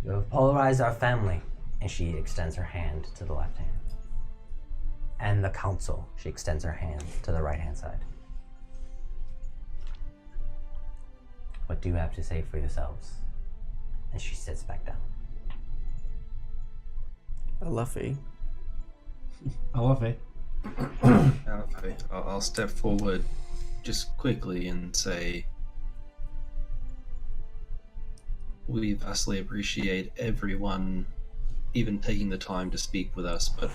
You have polarized our family," and she extends her hand to the left hand. "And the council," she extends her hand to the right hand side. "What do you have to say for yourselves?" And she sits back down. Alafe. Alafe. Okay, I'll step forward just quickly and say, we vastly appreciate everyone even taking the time to speak with us, but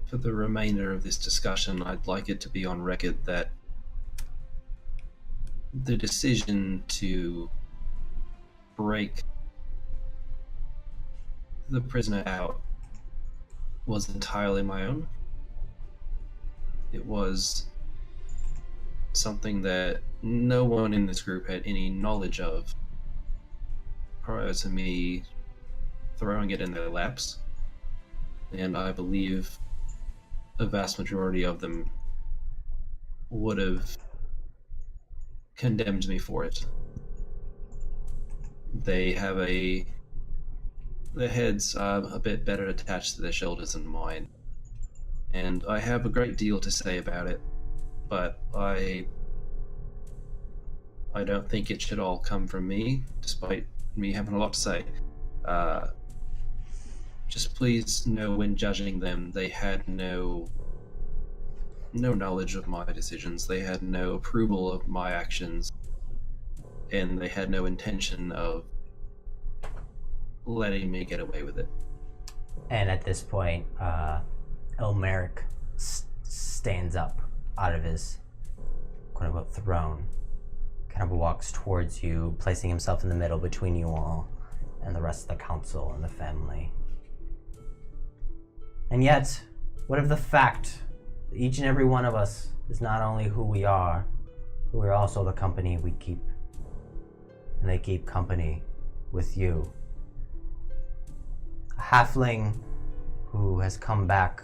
for the remainder of this discussion, I'd like it to be on record that the decision to break the prisoner out was entirely my own. It was something that no one in this group had any knowledge of prior to me throwing it in their laps, and I believe a vast majority of them would have condemned me for it. They have their heads are a bit better attached to their shoulders than mine. And I have a great deal to say about it, but I don't think it should all come from me, despite me having a lot to say. Just please know when judging them, they had no knowledge of my decisions. They had no approval of my actions, and they had no intention of letting me get away with it. And at this point, Elmeric stands up out of his quote-unquote throne, kind of walks towards you, placing himself in the middle between you all and the rest of the council and the family. And yet, what of the fact that each and every one of us is not only who we are, but we're also the company we keep. And they keep company with you. A halfling who has come back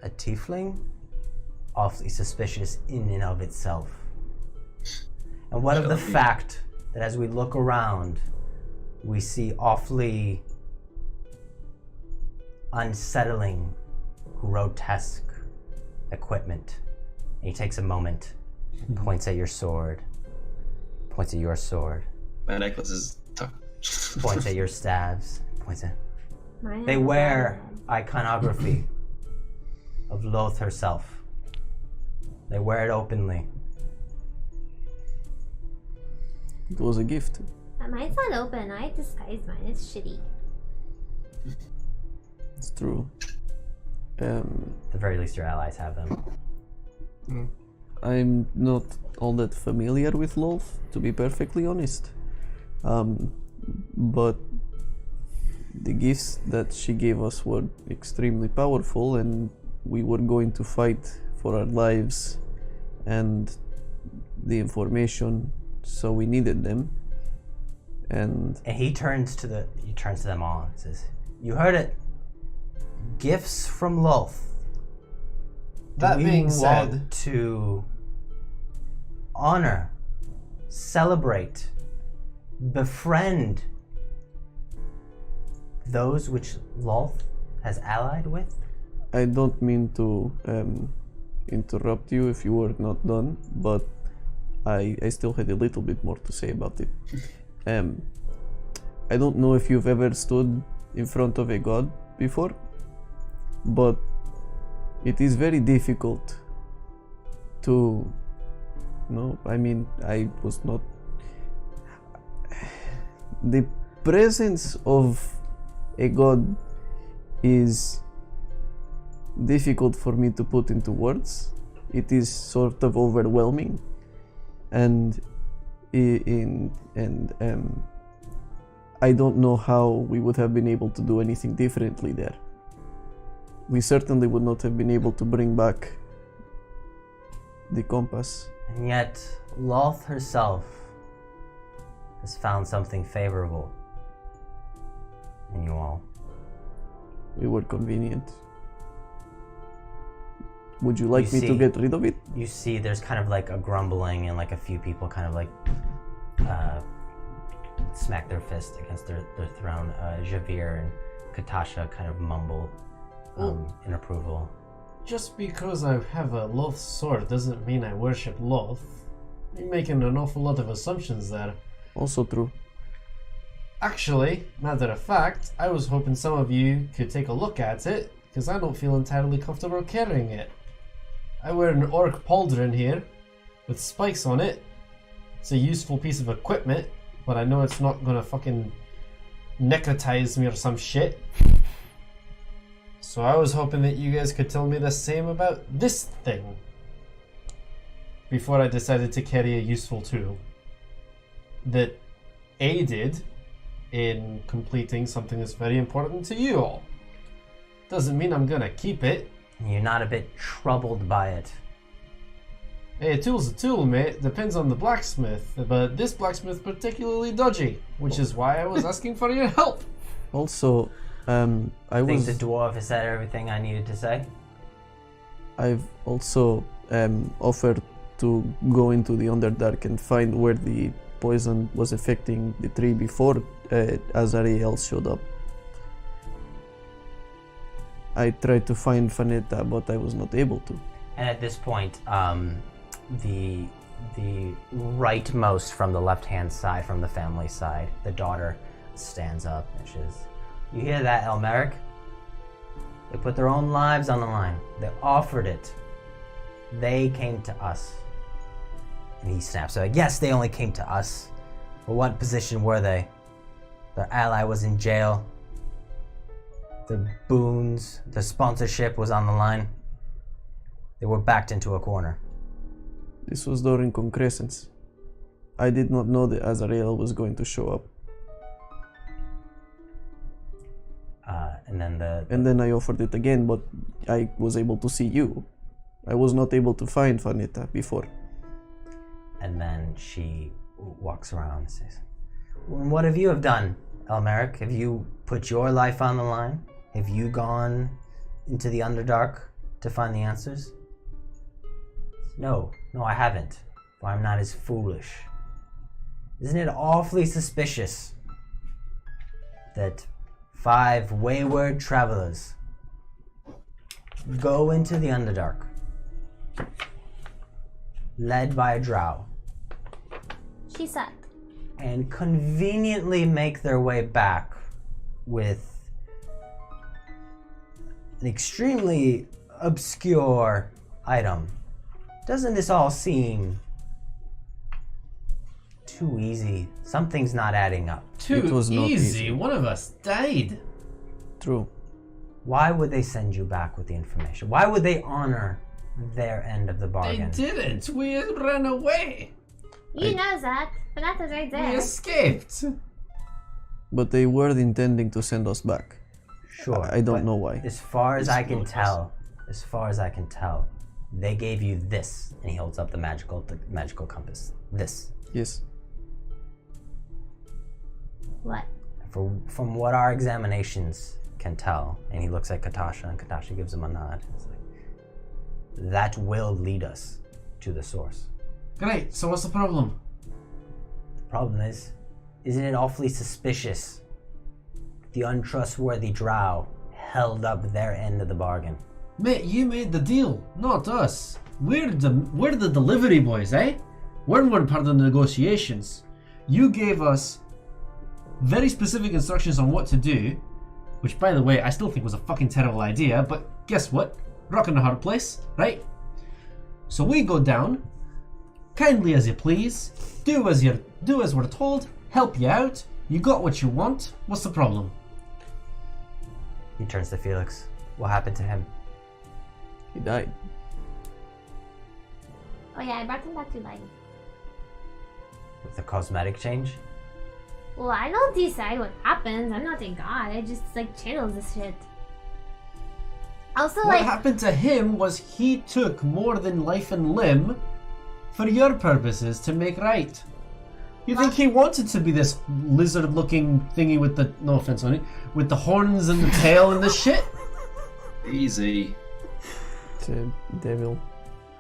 a tiefling, awfully suspicious in and of itself. And what of the fact that as we look around, we see awfully unsettling, grotesque equipment. And he takes a moment, points at your sword, points at your sword. My necklace is tough. Points at your staves, points at... Mine They has wear bad. iconography of Loth herself. They wear it openly. It was a gift. Mine's not open. I disguised mine. It's shitty. It's true. At the very least, your allies have them. I'm not all that familiar with Loth, to be perfectly honest. But the gifts that she gave us were extremely powerful, and we were going to fight for our lives and the information, so we needed them. And he turns to them all and says, "You heard it. Gifts from Loth. That being said, want to honor, celebrate, befriend those which Loth has allied with." I don't mean to interrupt you if you were not done, but I still had a little bit more to say about it. I don't know if you've ever stood in front of a god before, but it is very difficult to... No, I mean, I was not... The presence of a god is difficult for me to put into words. It is sort of overwhelming, and I don't know how we would have been able to do anything differently there. We certainly would not have been able to bring back the compass. And yet, Loth herself has found something favorable in you all. We were convenient. Would you like me to get rid of it? You see there's kind of like a grumbling and like a few people kind of like smack their fist against their throne. Javier and Katasha kind of mumble in approval. just because I have a Loth sword doesn't mean I worship Loth. You're making an awful lot of assumptions there. Also true. Actually, matter of fact, I was hoping some of you could take a look at it, because I don't feel entirely comfortable carrying it. I wear an orc pauldron here, with spikes on it. It's a useful piece of equipment, but I know it's not gonna fucking necrotize me or some shit. So I was hoping that you guys could tell me the same about this thing, before I decided to carry a useful tool that aided in completing something that's very important to you all. Doesn't mean I'm gonna keep it. You're not a bit troubled by it. Hey, a tool's a tool, mate. Depends on the blacksmith. But this blacksmith particularly dodgy, which is why I was asking for your help. Also, I think the dwarf has said everything I needed to say. I've also offered to go into the Underdark and find where the poison was affecting the tree before Azariel showed up. I tried to find Fanetta, but I was not able to. And at this point, the rightmost from the left-hand side, from the family side, the daughter stands up and says, "You hear that, Elmeric? They put their own lives on the line. They offered it. They came to us." And he snaps. So yes, they only came to us. But what position were they? Their ally was in jail. The boons, the sponsorship was on the line. They were backed into a corner. This was during concrescence. I did not know that Azariel was going to show up. And then I offered it again, but I was able to see you. I was not able to find Fanetta before. And then she walks around and says, "What have you have done, Elmeric? Have you put your life on the line? Have you gone into the Underdark to find the answers?" No, I haven't, for I'm not as foolish. Isn't it awfully suspicious that 5 wayward travelers go into the Underdark, led by a drow, She said. and conveniently make their way back with an extremely obscure item? Doesn't this all seem too easy? Something's not adding up. Too was not easy. easy. One of us died. True. Why would they send you back with the information? Why would they honor their end of the They bargain? didn't. We ran away. You know that. Fanetta's right We there. escaped. But they were intending to send us back. Sure. I don't but know why. As far as I can tell, they gave you this, and he holds up the magical compass. This. Yes. What? From what our examinations can tell, and he looks at Katasha, and Katasha gives him a nod. It's like, that will lead us to the source. Great. So what's the problem? The problem is, isn't it awfully suspicious? The untrustworthy drow held up their end of the bargain. Mate, you made the deal, not us. We're the delivery boys, eh? We weren't part of the negotiations. You gave us very specific instructions on what to do, which, by the way, I still think was a fucking terrible idea, but guess what? Rock in a hard place, right? So we go down, kindly as you please, do as we're told, help you out, you got what you want, what's the problem? He turns to Felix. What happened to him? He died. Oh yeah, I brought him back to life. With a cosmetic change? Well, I don't decide what happens. I'm not a god. I just channels this shit. Also, What happened to him was he took more than life and limb for your purposes to make right. You think he wanted to be this lizard-looking thingy with the, no offense on it, with the horns and the tail and the shit? Easy. It's a devil.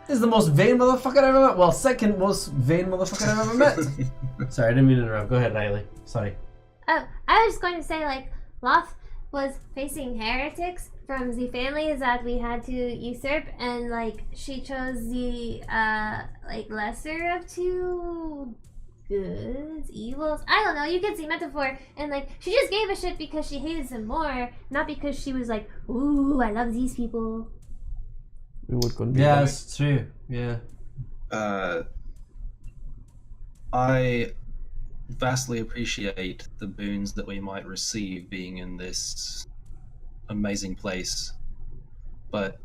This is the most vain motherfucker I've ever met. Well, second most vain motherfucker I've ever met. Sorry, I didn't mean to interrupt. Go ahead, Riley. Sorry. Oh, I was just going to say, Loth was facing heretics from the families that we had to usurp, and, she chose the, lesser of two goods, evils. I don't know, you can see metaphor. And, she just gave a shit because she hated them more, not because she was like, ooh, I love these people. We would convene. Yeah, that's true. Yeah. I vastly appreciate the boons that we might receive being in this amazing place, but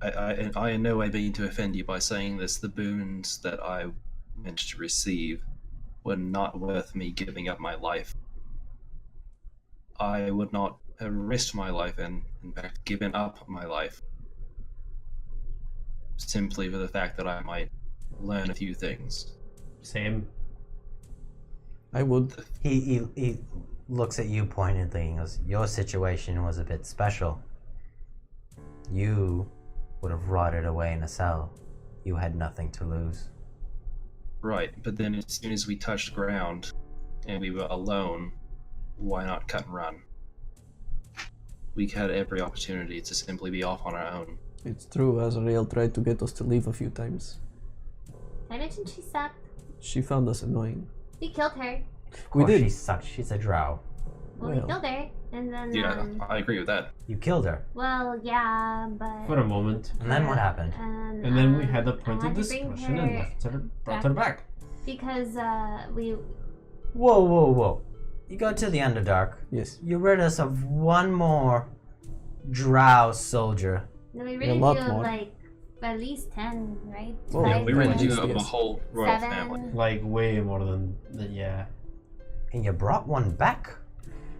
I in no way mean to offend you by saying this. The boons that I meant to receive were not worth me giving up my life. I would not have risked my life and, in fact, given up my life simply for the fact that I might learn a few things. Same. I would. He looks at you pointedly and goes, your situation was a bit special. You would have rotted away in a cell. You had nothing to lose. Right, but then as soon as we touched ground and we were alone, why not cut and run? We had every opportunity to simply be off on our own. It's true, Azrael tried to get us to leave a few times. I mentioned she sucked. She found us annoying. We killed her. Of course did. she sucked. She's a drow. Well, we killed her. And then, Yeah, I agree with that. You killed her. well, yeah, but... For a moment. And then what happened? And then we had the I point had of to bring discussion and her brought her back. because, we... Whoa. You go to the Underdark. Yes. You rid us of one more drow soldier. No, we A really lot do more. like at least 10, right? Oh, Yeah, Five, we really do Yes, have a yes. whole royal 7. family. Like, way more than yeah. And you brought one back?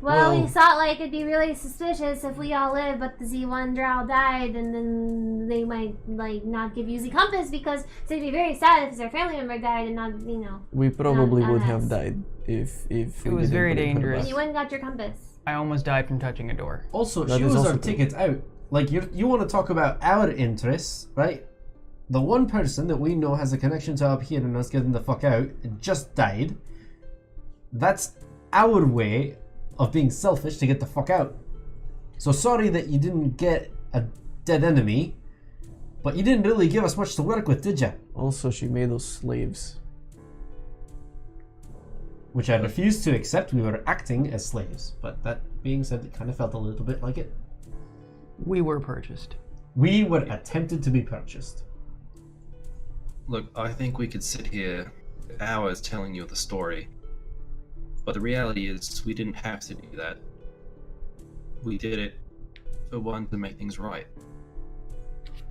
Well, Well- we thought like it'd be really suspicious if we all lived, but the Z1 drow died, and then they might like not give you the compass because so it'd be very sad if their family member died and not, you know. We probably Not would us. have died if It we was didn't very bring her dangerous. And back. you went and got your compass. I almost died from touching a door. Also, That she is was also our true. ticket out. Like, you want to talk about our interests, right? The one person that we know has a connection to up here and us getting the fuck out just died. That's our way of being selfish to get the fuck out. So sorry that you didn't get a dead enemy, but you didn't really give us much to work with, did you? Also, she made us slaves. Which I refused to accept. We were acting as slaves. But that being said, it kind of felt a little bit like it. We were purchased. We were attempted to be purchased. Look, I think we could sit here hours telling you the story. But the reality is, we didn't have to do that. We did it for one, to make things right.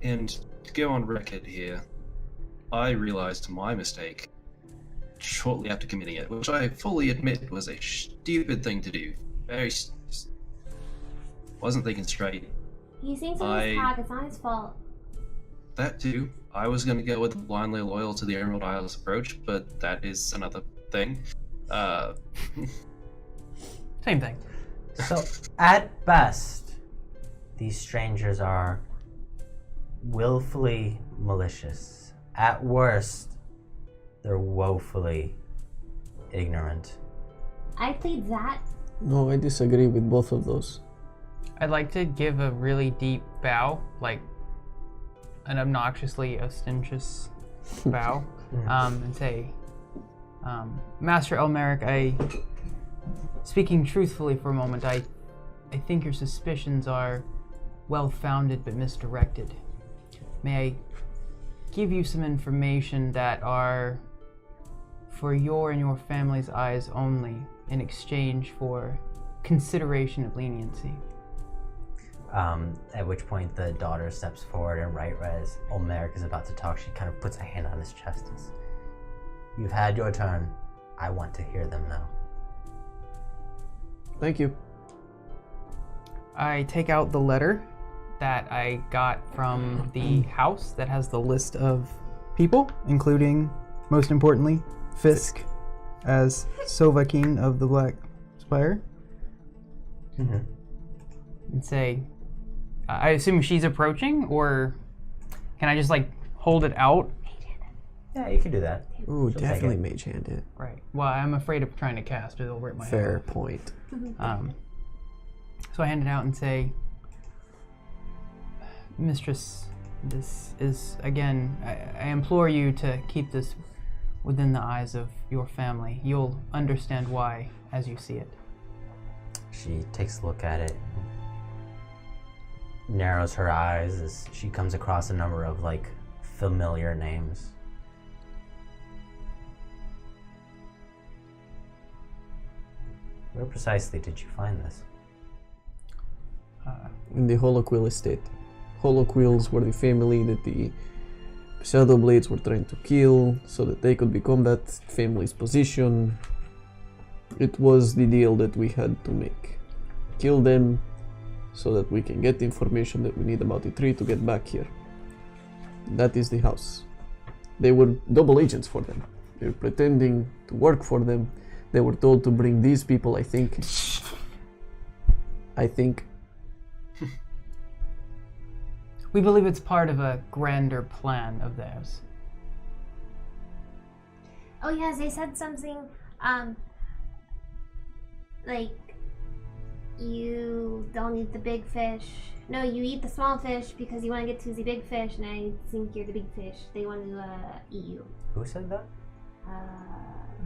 And to go on record here, I realized my mistake shortly after committing it, which I fully admit was a stupid thing to do. Wasn't thinking straight. He's saying something his pack, it's not his fault. That too. I was going to go with the blindly loyal to the Emerald Isles approach, but that is another thing. Same thing. So, at best, these strangers are willfully malicious. At worst, they're woefully ignorant. I played that. No, I disagree with both of those. I'd like to give a really deep bow, like an obnoxiously ostentatious bow, and say, Master Elmeric, speaking truthfully for a moment, I think your suspicions are well-founded but misdirected. May I give you some information that are for your and your family's eyes only in exchange for consideration of leniency? At which point the daughter steps forward and right as Elmeric is about to talk, she kind of puts a hand on his chest and says, "You've had your turn. I want to hear them now." Thank you. I take out the letter that I got from the house that has the list of people, including, most importantly, Fisk as Sovakin of the Black Spire. And say, I assume she's approaching, or can I just like hold it out? Yeah, you can do that. Ooh, She'll take definitely it. mage hand it. Right. Well, I'm afraid of trying to cast, or they'll rip my head Fair off. point. So I hand it out and say, Mistress, this is, again, I implore you to keep this within the eyes of your family. You'll understand why as you see it. She takes a look at it, narrows her eyes as she comes across a number of like familiar names. Where precisely did you find this? In the Holoquill estate. Holoquills were the family that the Shadow Blades were trying to kill so that they could become that family's position. It was the deal that we had to make. Kill them so that we can get the information that we need about the tree to get back here. That is the house. They were double agents for them. They were pretending to work for them. They were told to bring these people, I think. We believe it's part of a grander plan of theirs. Oh yes, they said something, like, you don't eat the big fish. No, you eat the small fish because you want to get to the big fish, and I think you're the big fish. They want to eat you. Who said that?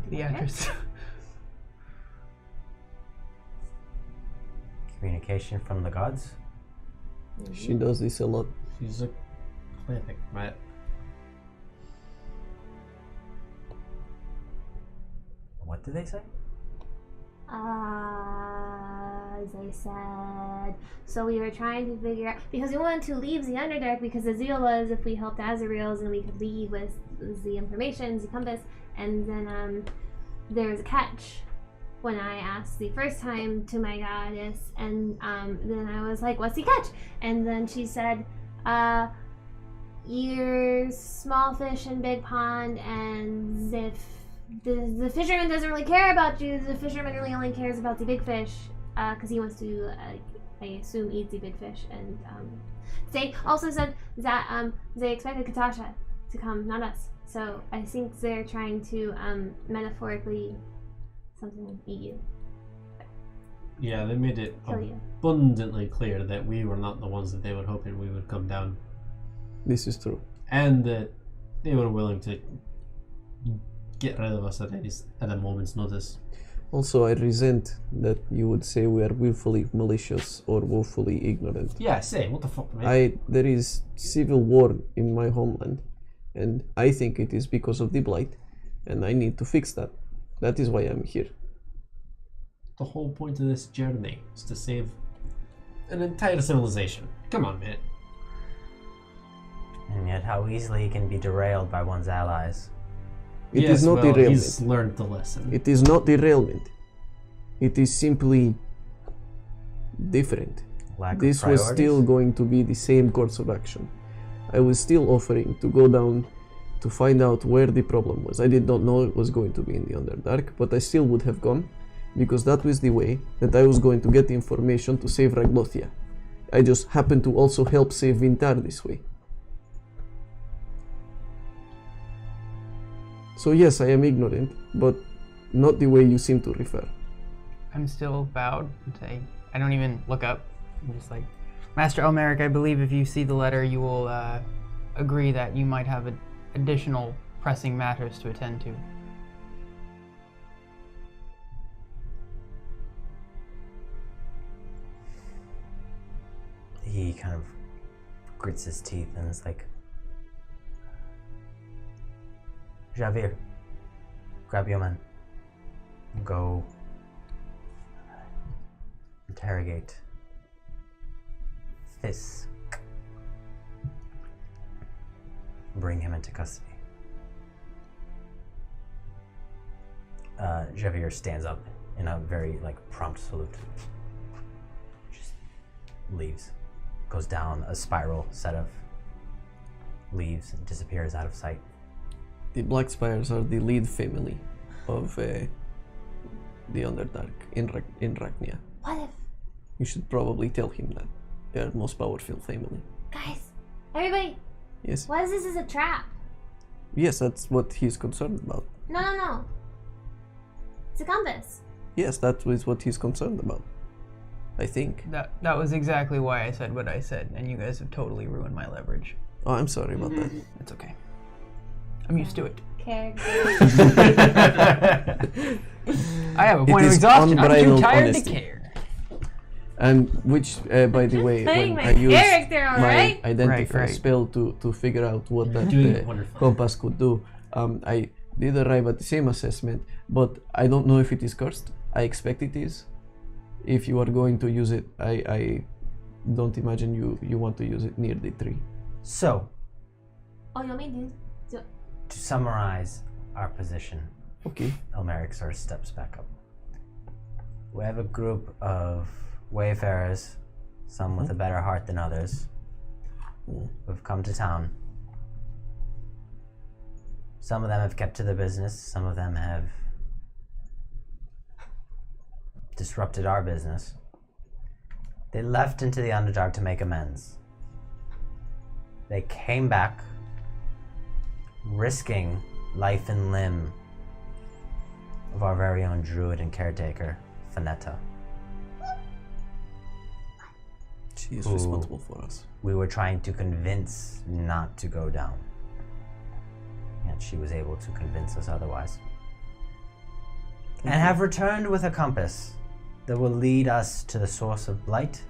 The actress. Communication from the gods? She does this a lot. She's a clinic, right? What did they say? They said, so we were trying to figure out, because we wanted to leave the Underdark, because the deal was if we helped Azraels and we could leave with the information, the compass, and then there was a catch when I asked the first time to my goddess, and then I was like, what's the catch? And then she said, you're small fish in big pond, and if the fisherman doesn't really care about you, the fisherman really only cares about the big fish, because he wants to, I assume, eat the big fish. And they also said that they expected Katasha to come, not us. So I think they're trying to metaphorically something eat you. Yeah, they made it Kill you. abundantly clear that we were not the ones that they were hoping we would come down. This is true. And that they were willing to get rid of us at a moment's notice. Also, I resent that you would say we are willfully malicious or woefully ignorant. Yeah, say, what the fuck, man? There is civil war in my homeland, and I think it is because of the blight, and I need to fix that. That is why I'm here. The whole point of this journey is to save an entire civilization. Come on, man. And yet how easily he can be derailed by one's allies. It is not derailment. He's learned the lesson. It is not derailment. It is simply different. This was still going to be the same course of action. I was still offering to go down to find out where the problem was. I did not know it was going to be in the Underdark, but I still would have gone, because that was the way that I was going to get the information to save Raglothia. I just happened to also help save Vin'Tar this way. So yes, I am ignorant, but not the way you seem to refer. I'm still bowed and say, I don't even look up. I'm just like, Master Elmeric, I believe if you see the letter, you will agree that you might have additional pressing matters to attend to. He kind of grits his teeth and is like, Javier, grab your man. Go interrogate Fisk. Bring him into custody. Javier stands up in a very prompt salute. Just leaves. Goes down a spiral set of leaves and disappears out of sight. The Black Spires are the lead family of the Underdark in Ragnia. What if... You should probably tell him that. They are the most powerful family. Guys, everybody, Yes. what if this is a trap? Yes, that's what he's concerned about. No. It's a compass. Yes, that is what he's concerned about. I think. That was exactly why I said what I said, and you guys have totally ruined my leverage. Oh, I'm sorry about that. It's okay. I'm used to it. Character. I have a point of exhaustion. I'm too tired to care. And which, by the way, Playing when my I used character, my alright? identify Right. spell to figure out what that Doing wonderful. compass could do, I did arrive at the same assessment, but I don't know if it is cursed. I expect it is. If you are going to use it, I don't imagine you want to use it near the tree. So, Oh, you want me to? to summarize our position, Okay. Elmeric sort of steps back up. We have a group of wayfarers, some with a better heart than others, who've come to town. Some of them have kept to their business, some of them have disrupted our business. They left into the Underdark to make amends. They came back, risking life and limb of our very own druid and caretaker, Finetta. She is Who responsible for us. we were trying to convince not to go down. And she was able to convince us otherwise. And have returned with a compass that will lead us to the source of blight,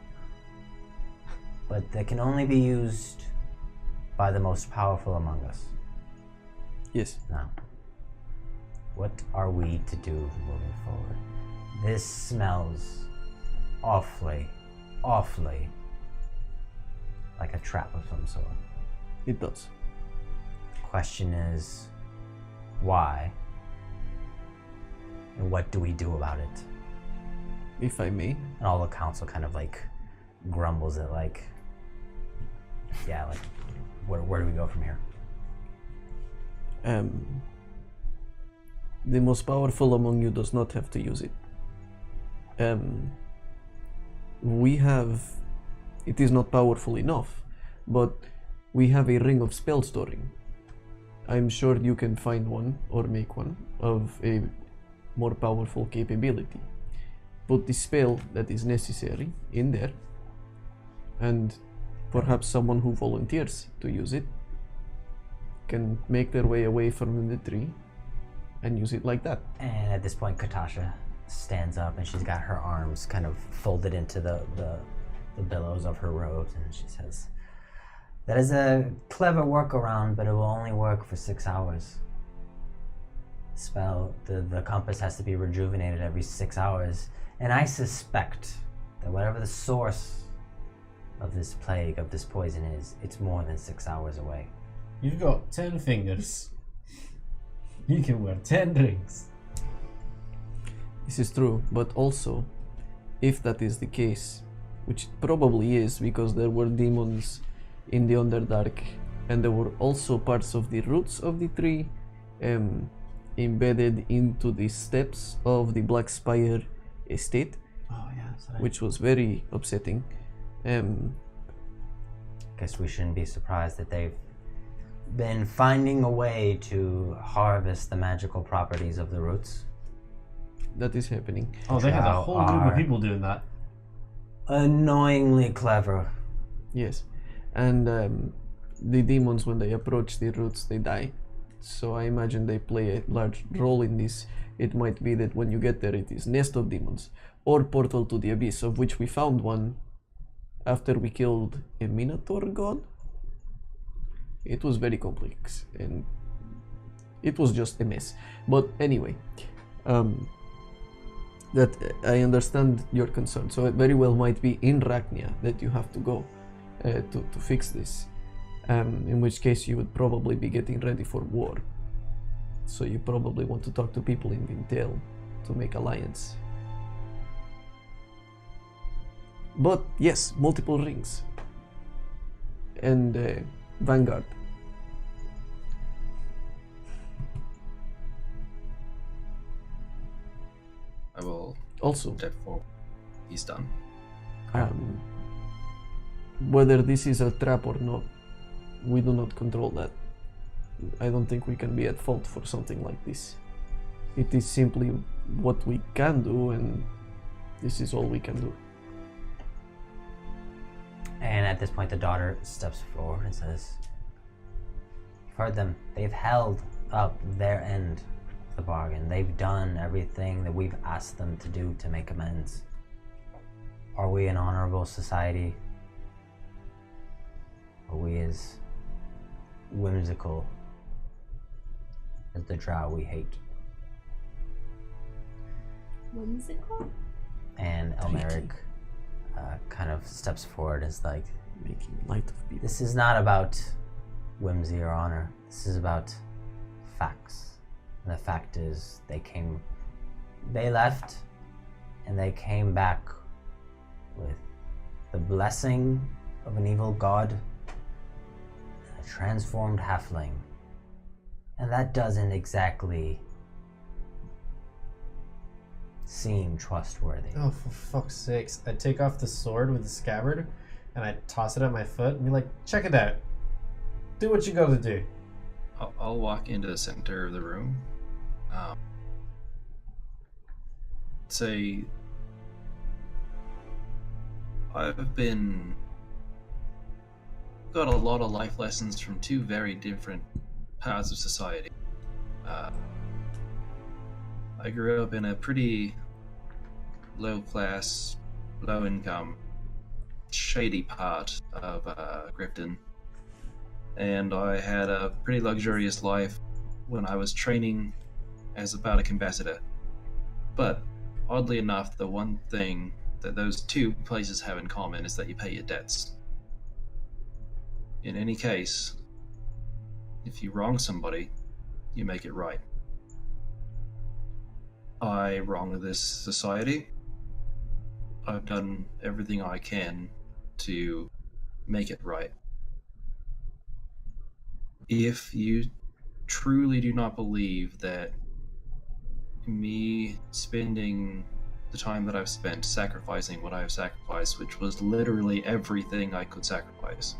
but that can only be used by the most powerful among us. Yes. Now, what are we to do moving forward? This smells awfully like a trap of some sort. It does. Question is, why? And what do we do about it? If I may. And all the council kind of like grumbles at like, yeah, like, where do we go from here? The most powerful among you does not have to use it. It is not powerful enough, but we have a ring of spell storing. I'm sure you can find one or make one of a more powerful capability. Put the spell that is necessary in there, and perhaps someone who volunteers to use it can make their way away from the tree and use it like that. And at this point, Katasha stands up and she's got her arms kind of folded into the billows of her robes, and she says, "That is a clever workaround, but it will only work for 6 hours. Spell, the compass has to be rejuvenated every 6 hours, and I suspect that whatever the source of this plague, of this poison is, it's more than 6 hours away." You've got 10 fingers. You can wear 10 rings. This is true, but also, if that is the case, which it probably is because there were demons in the Underdark, and there were also parts of the roots of the tree embedded into the steps of the Black Spire estate, Oh, yeah, sorry. which was very upsetting. Guess we shouldn't be surprised that they've been finding a way to harvest the magical properties of the roots. That is happening. Oh, they had a whole group of are- people doing that. Annoyingly clever. Yes, and the demons, when they approach the roots, they die. So I imagine they play a large role in this. It might be that when you get there, it is Nest of Demons or Portal to the Abyss, of which we found one after we killed a Minotaur god. It was very complex and it was just a mess. But anyway, that I understand your concern. So it very well might be in Rachnia that you have to go to fix this. In which case you would probably be getting ready for war. So you probably want to talk to people in Vin'Tar to make alliance. But yes, multiple rings. And Vanguard. I will Also, step forward. He's done. whether this is a trap or not, we do not control that. I don't think we can be at fault for something like this. It is simply what we can do, and this is all we can do. And at this point, the daughter steps forward and says, "You've heard them. They've held up their end of the bargain. They've done everything that we've asked them to do to make amends. Are we an honorable society? Are we as whimsical as the drow we hate?" Whimsical? And Elmeric kind of steps forward and is like, Making light of people. "This is not about whimsy or honor. This is about facts. And the fact is, they left, and they came back with the blessing of an evil god, and a transformed halfling. And that doesn't exactly seem trustworthy." Oh, for fuck's sakes. I take off the sword with the scabbard and I toss it at my foot and be like, check it out. Do what you gotta do. I'll walk into the center of the room. say I've got a lot of life lessons from two very different parts of society. I grew up in a pretty low class, low income, shady part of Grifton, and I had a pretty luxurious life when I was training as a Bardic ambassador. But oddly enough, the one thing that those two places have in common is that you pay your debts. In any case, if you wrong somebody, you make it right. I wronged this society. I've done everything I can to make it right. If you truly do not believe that me spending the time that I've spent sacrificing what I have sacrificed, which was literally everything I could sacrifice,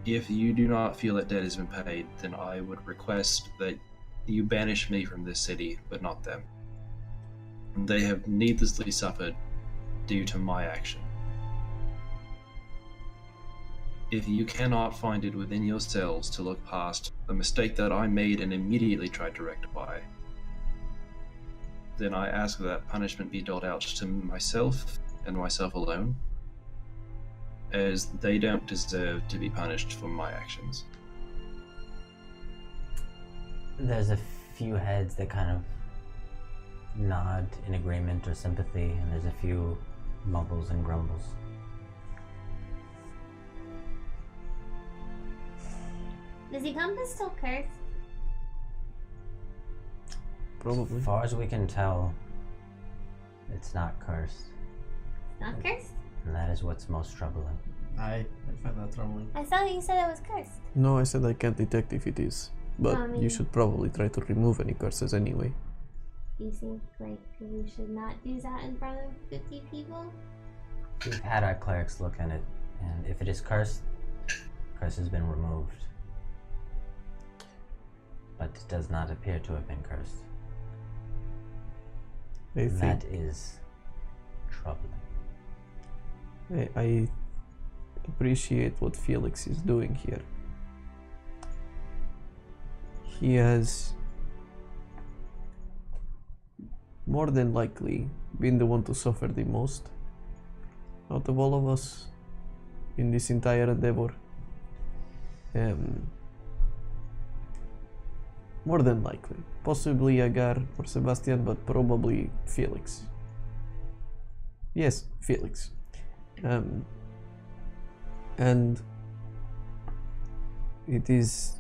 if you do not feel that debt has been paid, then I would request that you banish me from this city, but not them. They have needlessly suffered due to my action. If you cannot find it within yourselves to look past the mistake that I made and immediately tried to rectify, then I ask that punishment be doled out to myself and myself alone, as they don't deserve to be punished for my actions. There's a few heads that kind of nod in agreement or sympathy, and there's a few mumbles and grumbles. Is the compass still cursed? Probably. As far as we can tell, it's not cursed, Not cursed? and that is what's most troubling. I find that troubling. I saw you said it was cursed. No, I said I can't detect if it is. But I mean- you should probably try to remove any curses anyway. Do you think like we should not do that in front of 50 people? We've had our clerics look at it, and if it is cursed, curse has been removed. But it does not appear to have been cursed. I think That is troubling. I appreciate what Felix is doing here. He has more than likely been the one to suffer the most out of all of us in this entire endeavor. More than likely. Possibly Agar or Sebastian, but probably Felix. Yes, Felix. And it is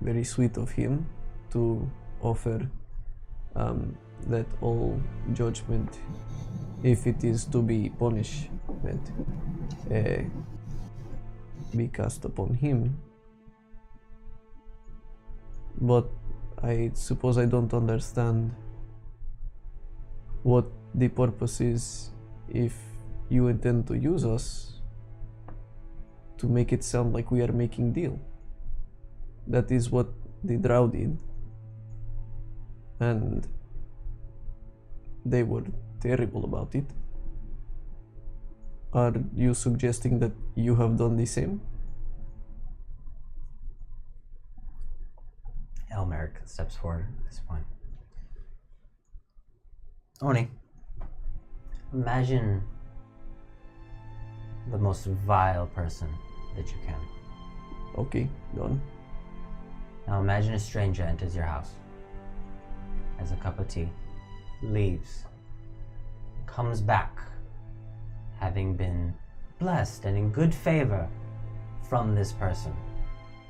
very sweet of him to offer that all judgment, if it is to be punishment, be cast upon him. But I suppose I don't understand what the purpose is if you intend to use us to make it sound like we are making deal. That is what the Drow did, and they were terrible about it. Are you suggesting that you have done the same? Elmeric steps forward at this point. Oni, imagine the most vile person that you can. Okay, done. Now imagine a stranger enters your house, has a cup of tea, leaves, comes back, having been blessed and in good favor from this person,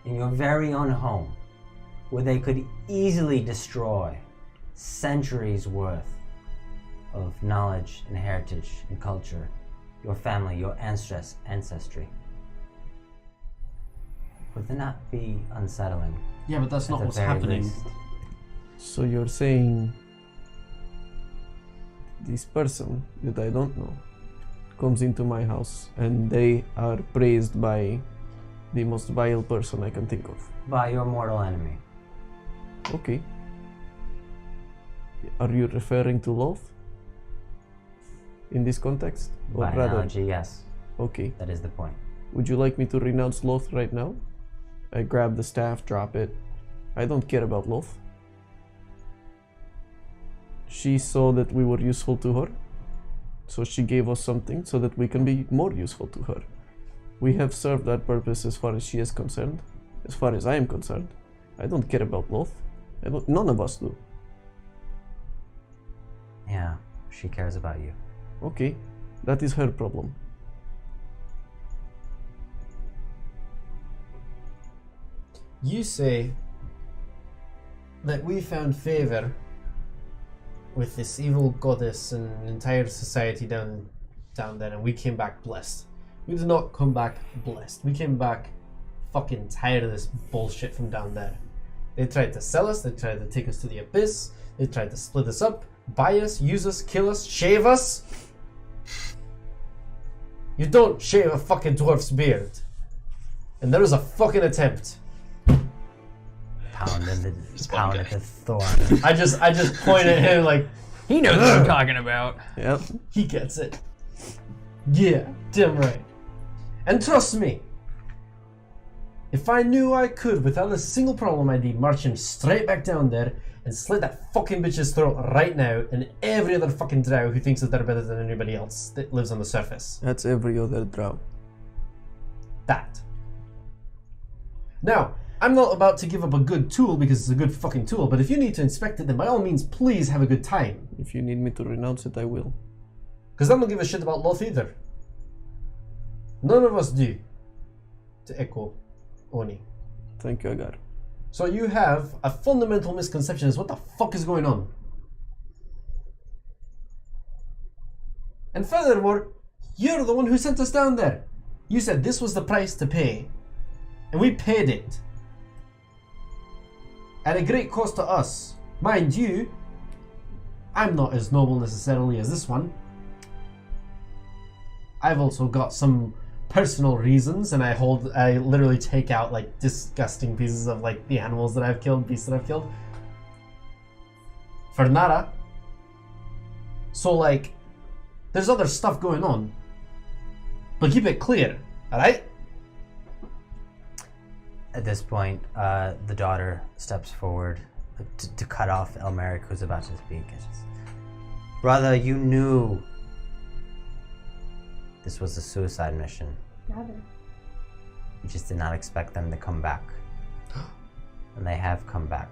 in your very own home, where they could easily destroy centuries worth of knowledge and heritage and culture, your family, your ancestry. Would that not be unsettling? Yeah, but that's At not the what's very happening. least? So you're saying this person that I don't know comes into my house and they are praised by the most vile person I can think of. By your mortal enemy. Okay. Are you referring to Loth? In this context? Or By analogy, yes. Okay. That is the point. Would you like me to renounce Loth right now? I grab the staff, drop it. I don't care about Loth. She saw that we were useful to her, so she gave us something so that we can be more useful to her. We have served that purpose as far as she is concerned. As far as I am concerned, I don't care about Loth. None of us do. Yeah, she cares about you. Okay, that is her problem. You say that we found favor with this evil goddess and entire society down there, and we came back blessed. We did not come back blessed. We came back fucking tired of this bullshit from down there. They tried to sell us, they tried to take us to the abyss, they tried to split us up, buy us, use us, kill us, shave us. You don't shave a fucking dwarf's beard. And there was a fucking attempt. Pound at the thorn. I just point at him like, He knows what I'm talking about. Yep. he gets it. Yeah, damn right. And trust me, if I knew I could without a single problem, I'd be marching straight back down there and slit that fucking bitch's throat right now, and every other fucking drow who thinks that they're better than anybody else that lives on the surface. That's every other drow. That. Now, I'm not about to give up a good tool because it's a good fucking tool, but if you need to inspect it, then by all means, please have a good time. If you need me to renounce it, I will. Because I don't give a shit about Loth either. None of us do. To echo Oni. Thank you, Agar. So you have a fundamental misconception as what the fuck is going on. And furthermore, you're the one who sent us down there. You said this was the price to pay. And we paid it. At a great cost to us. Mind you, I'm not as noble necessarily as this one. I've also got some personal reasons, and I literally take out like disgusting pieces of like the animals that I've killed, beasts that I've killed. For Nara. So like, there's other stuff going on. But keep it clear, alright? At this point, the daughter steps forward to cut off Elmeric, who's about to speak. It's just, brother, you knew this was a suicide mission. Brother. You just did not expect them to come back. And they have come back.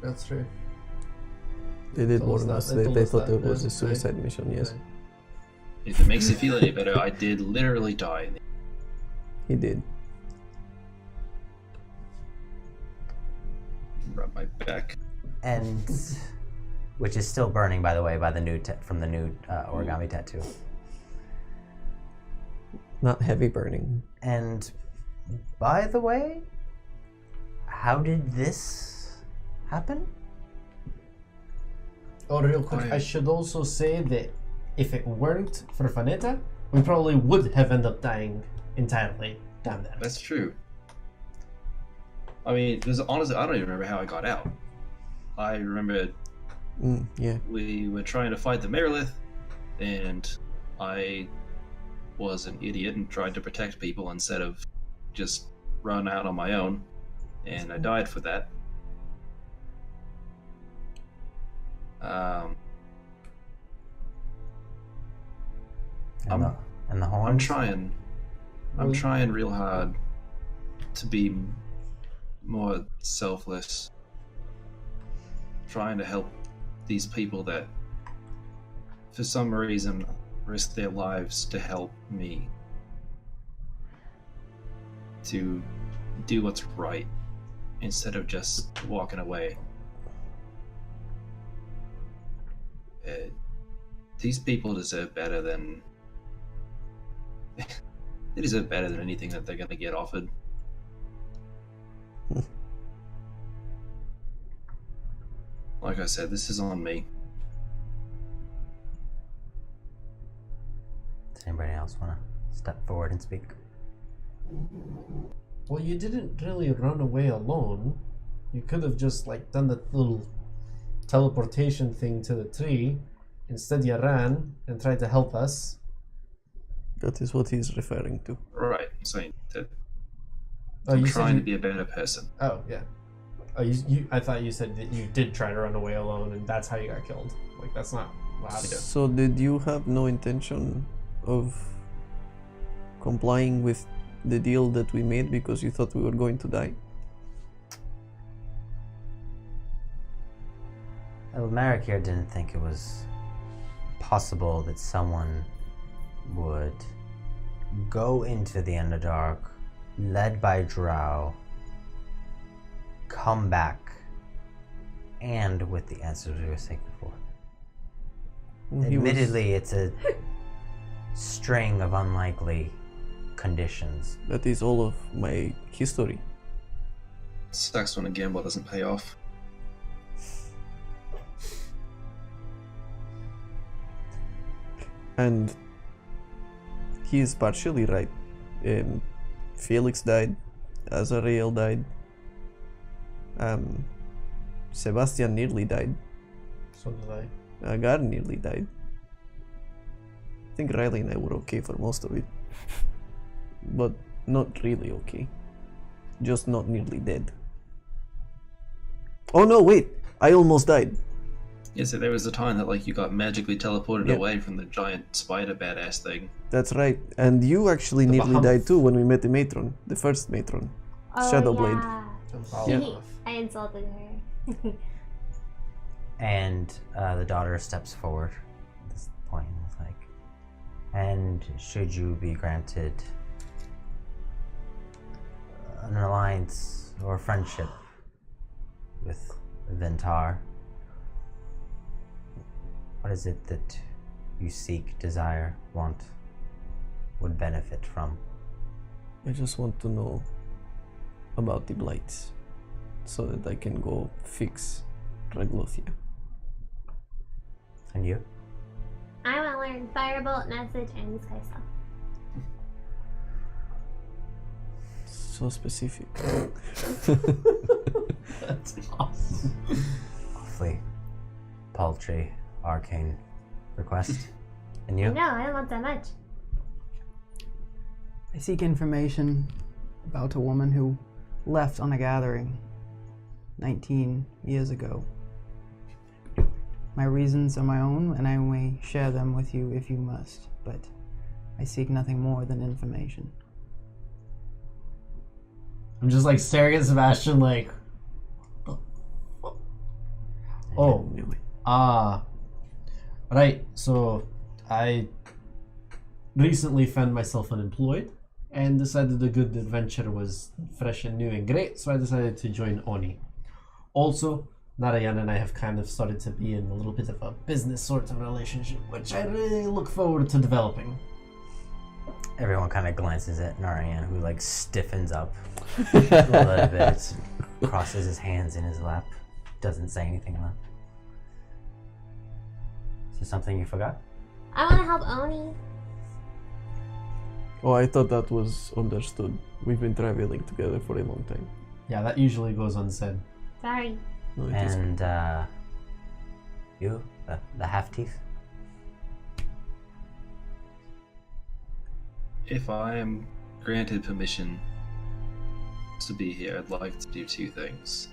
That's true. They did Told us warn that. us. They They told us thought that. it was Yeah, a suicide mission, yes. If it makes you feel any better, I did literally die. He did. Rub my back. And which is still burning, by the way, by the new from the new origami tattoo. Not heavy burning. And by the way, how did this happen? Oh, real quick, I should also say that if it weren't for Faneta, we probably would have ended up dying entirely down there. That's true. I mean, because honestly, I don't even remember how I got out. I remember Yeah. we were trying to fight the Megalith, and I was an idiot and tried to protect people instead of just run out on my own, and I died for that. And the horns? I'm trying real hard to be more selfless. Trying to help these people that, for some reason, risk their lives to help me. To do what's right, instead of just walking away. These people deserve better than... they deserve better than anything that they're going to get offered. Like I said, this is on me. Does anybody else want to step forward and speak? Well, you didn't really run away alone. You could have just like done the little teleportation thing to the tree. Instead, you ran and tried to help us. That is what he's referring to. Right. I'm saying that Oh, I'm you trying said to be a better person. Oh, yeah. Oh, I thought you said that you did try to run away alone, and that's how you got killed. Like, that's not what happened. So did you have no intention of complying with the deal that we made because you thought we were going to die? Well, Merrick here didn't think it was possible that someone would go into the Underdark, led by Drow, come back, and with the answers we were seeking for. Admittedly, it's a string of unlikely conditions. That is all of my history. Sucks when a gamble doesn't pay off. And he is partially right. Felix died, Azarael died, Sebastian nearly died, So did I. Agar nearly died. I think Riley and I were okay for most of it. But not really okay. Just not nearly dead. Oh no, wait! I almost died. Yeah, so there was a time that like you got magically teleported Yep. away from the giant spider badass thing. That's right. And you actually The nearly Bahamut. died too when we met the matron. The first matron. Shadowblade. Yeah. I insulted her. And the daughter steps forward at this point and is like, and should you be granted an alliance or friendship with Vin'Tar, what is it that you seek, desire, want, would benefit from? I just want to know about the blights so that I can go fix Traglothia. And you? I want to learn Firebolt, Message, and Sky Stuff. So specific. That's awesome. Awfully paltry, arcane request. And you? No, I don't want that much. I seek information about a woman who left on a gathering 19 years ago. My reasons are my own, and I may share them with you if you must, but I seek nothing more than information. I'm just like staring at Sebastian like, oh, right, so I recently found myself unemployed and decided a good adventure was fresh and new and great, so I decided to join Oni. Also, Narayan and I have kind of started to be in a little bit of a business sort of relationship, which I really look forward to developing. Everyone kind of glances at Narayan, who like stiffens up a little bit, crosses his hands in his lap, doesn't say anything though. Is there something you forgot? I want to help Oni. Oh, I thought that was understood. We've been traveling together for a long time. Yeah, that usually goes unsaid. Sorry. No, it isn't. And you, the half-teeth? If I am granted permission to be here, I'd like to do two things.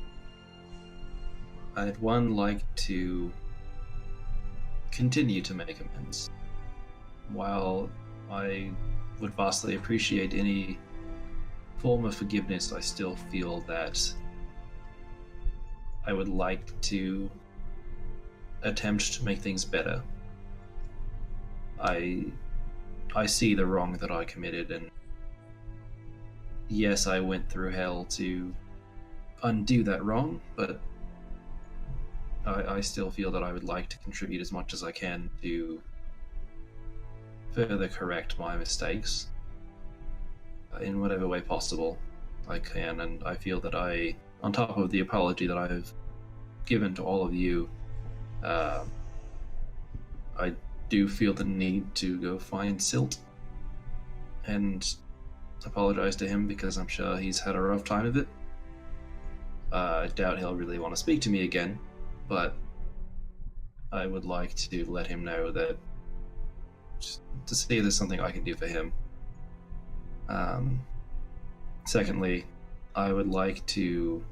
I'd like to continue to make amends. While I would vastly appreciate any form of forgiveness, I still feel that I would like to attempt to make things better. I see the wrong that I committed, and yes, I went through hell to undo that wrong, but I still feel that I would like to contribute as much as I can to further correct my mistakes in whatever way possible I can, and I feel that on top of the apology that I've given to all of you, I do feel the need to go find Silt and apologize to him, because I'm sure he's had a rough time of it. I doubt he'll really want to speak to me again, but I would like to let him know that, just to see if there's something I can do for him. Secondly, I would like to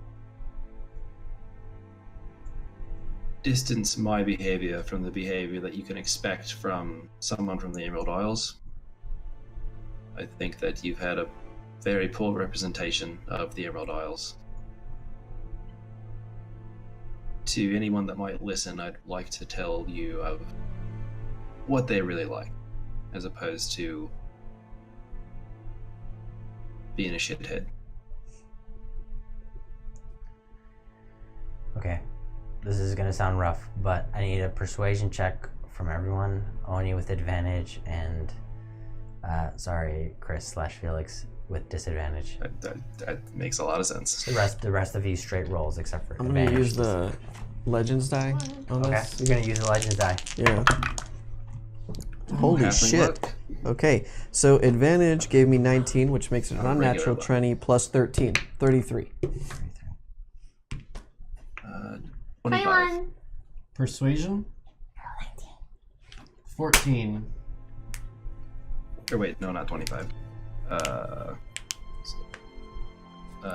distance my behavior from the behavior that you can expect from someone from the Emerald Isles. I think that you've had a very poor representation of the Emerald Isles. To anyone that might listen, I'd like to tell you of what they're really like, as opposed to being a shithead. Okay. This is gonna sound rough, but I need a persuasion check from everyone, only with advantage, and Chris / Felix with disadvantage. That makes a lot of sense. The rest of you straight rolls except for I'm advantage. gonna use the Legends die on Okay, this. you're gonna use the Legends die. Yeah. Holy Halfling shit. luck. Okay, so advantage gave me 19, which makes it an unnatural luck. 20 plus 13, 33. 25. 21. Persuasion? 14. Or wait, no, not 25.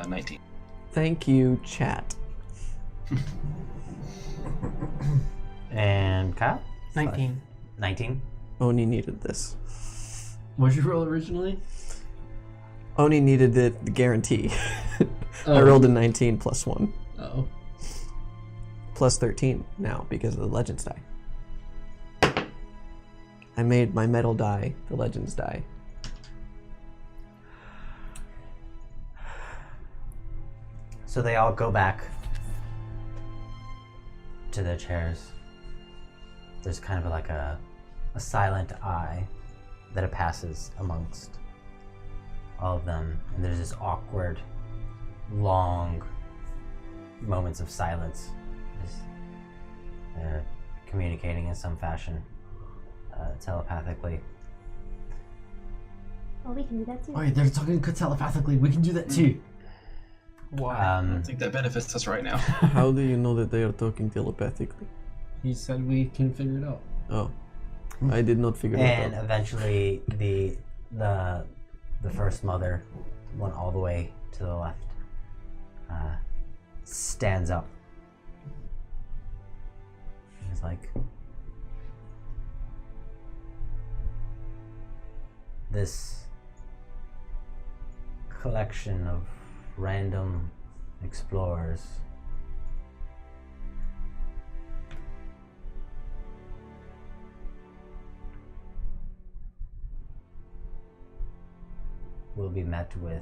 19. Thank you, chat. And Kyle? 19. 19. Oni needed this. What'd you roll originally? Oni needed the guarantee. I Oh. rolled a 19 plus 1. Oh. Plus 13 now because of the Legends die. I made my metal die the Legends die. So they all go back to their chairs. There's kind of like a silent eye that it passes amongst all of them, and there's this awkward, long moments of silence as they're communicating in some fashion, telepathically. Well, we can do that too. Oh, yeah, they're talking telepathically. We can do that too. Why? I don't think that benefits us right now. How do you know that they are talking telepathically? He said we can figure it out. Oh, I did not figure that And out. eventually, the first mother, one all the way to the left, stands up. He's like, this collection of random explorers will be met with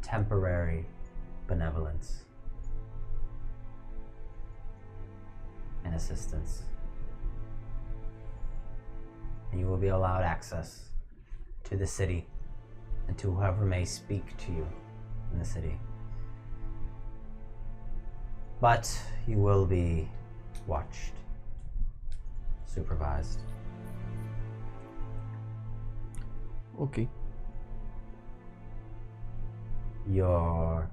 temporary benevolence and assistance. And you will be allowed access to the city and to whoever may speak to you in the city. But you will be watched, supervised. Okay. Your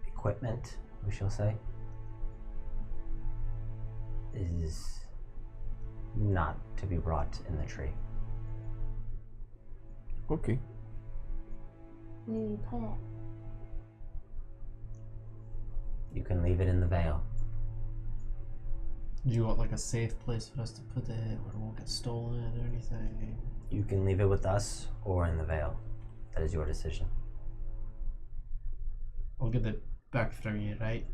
equipment, we shall say, is not to be brought in the tree. Okay. Where do you put it? You can leave it in the Vale. Do you want like a safe place for us to put it where it won't get stolen or anything? You can leave it with us or in the Vale. That is your decision. I'll get it back from you, right?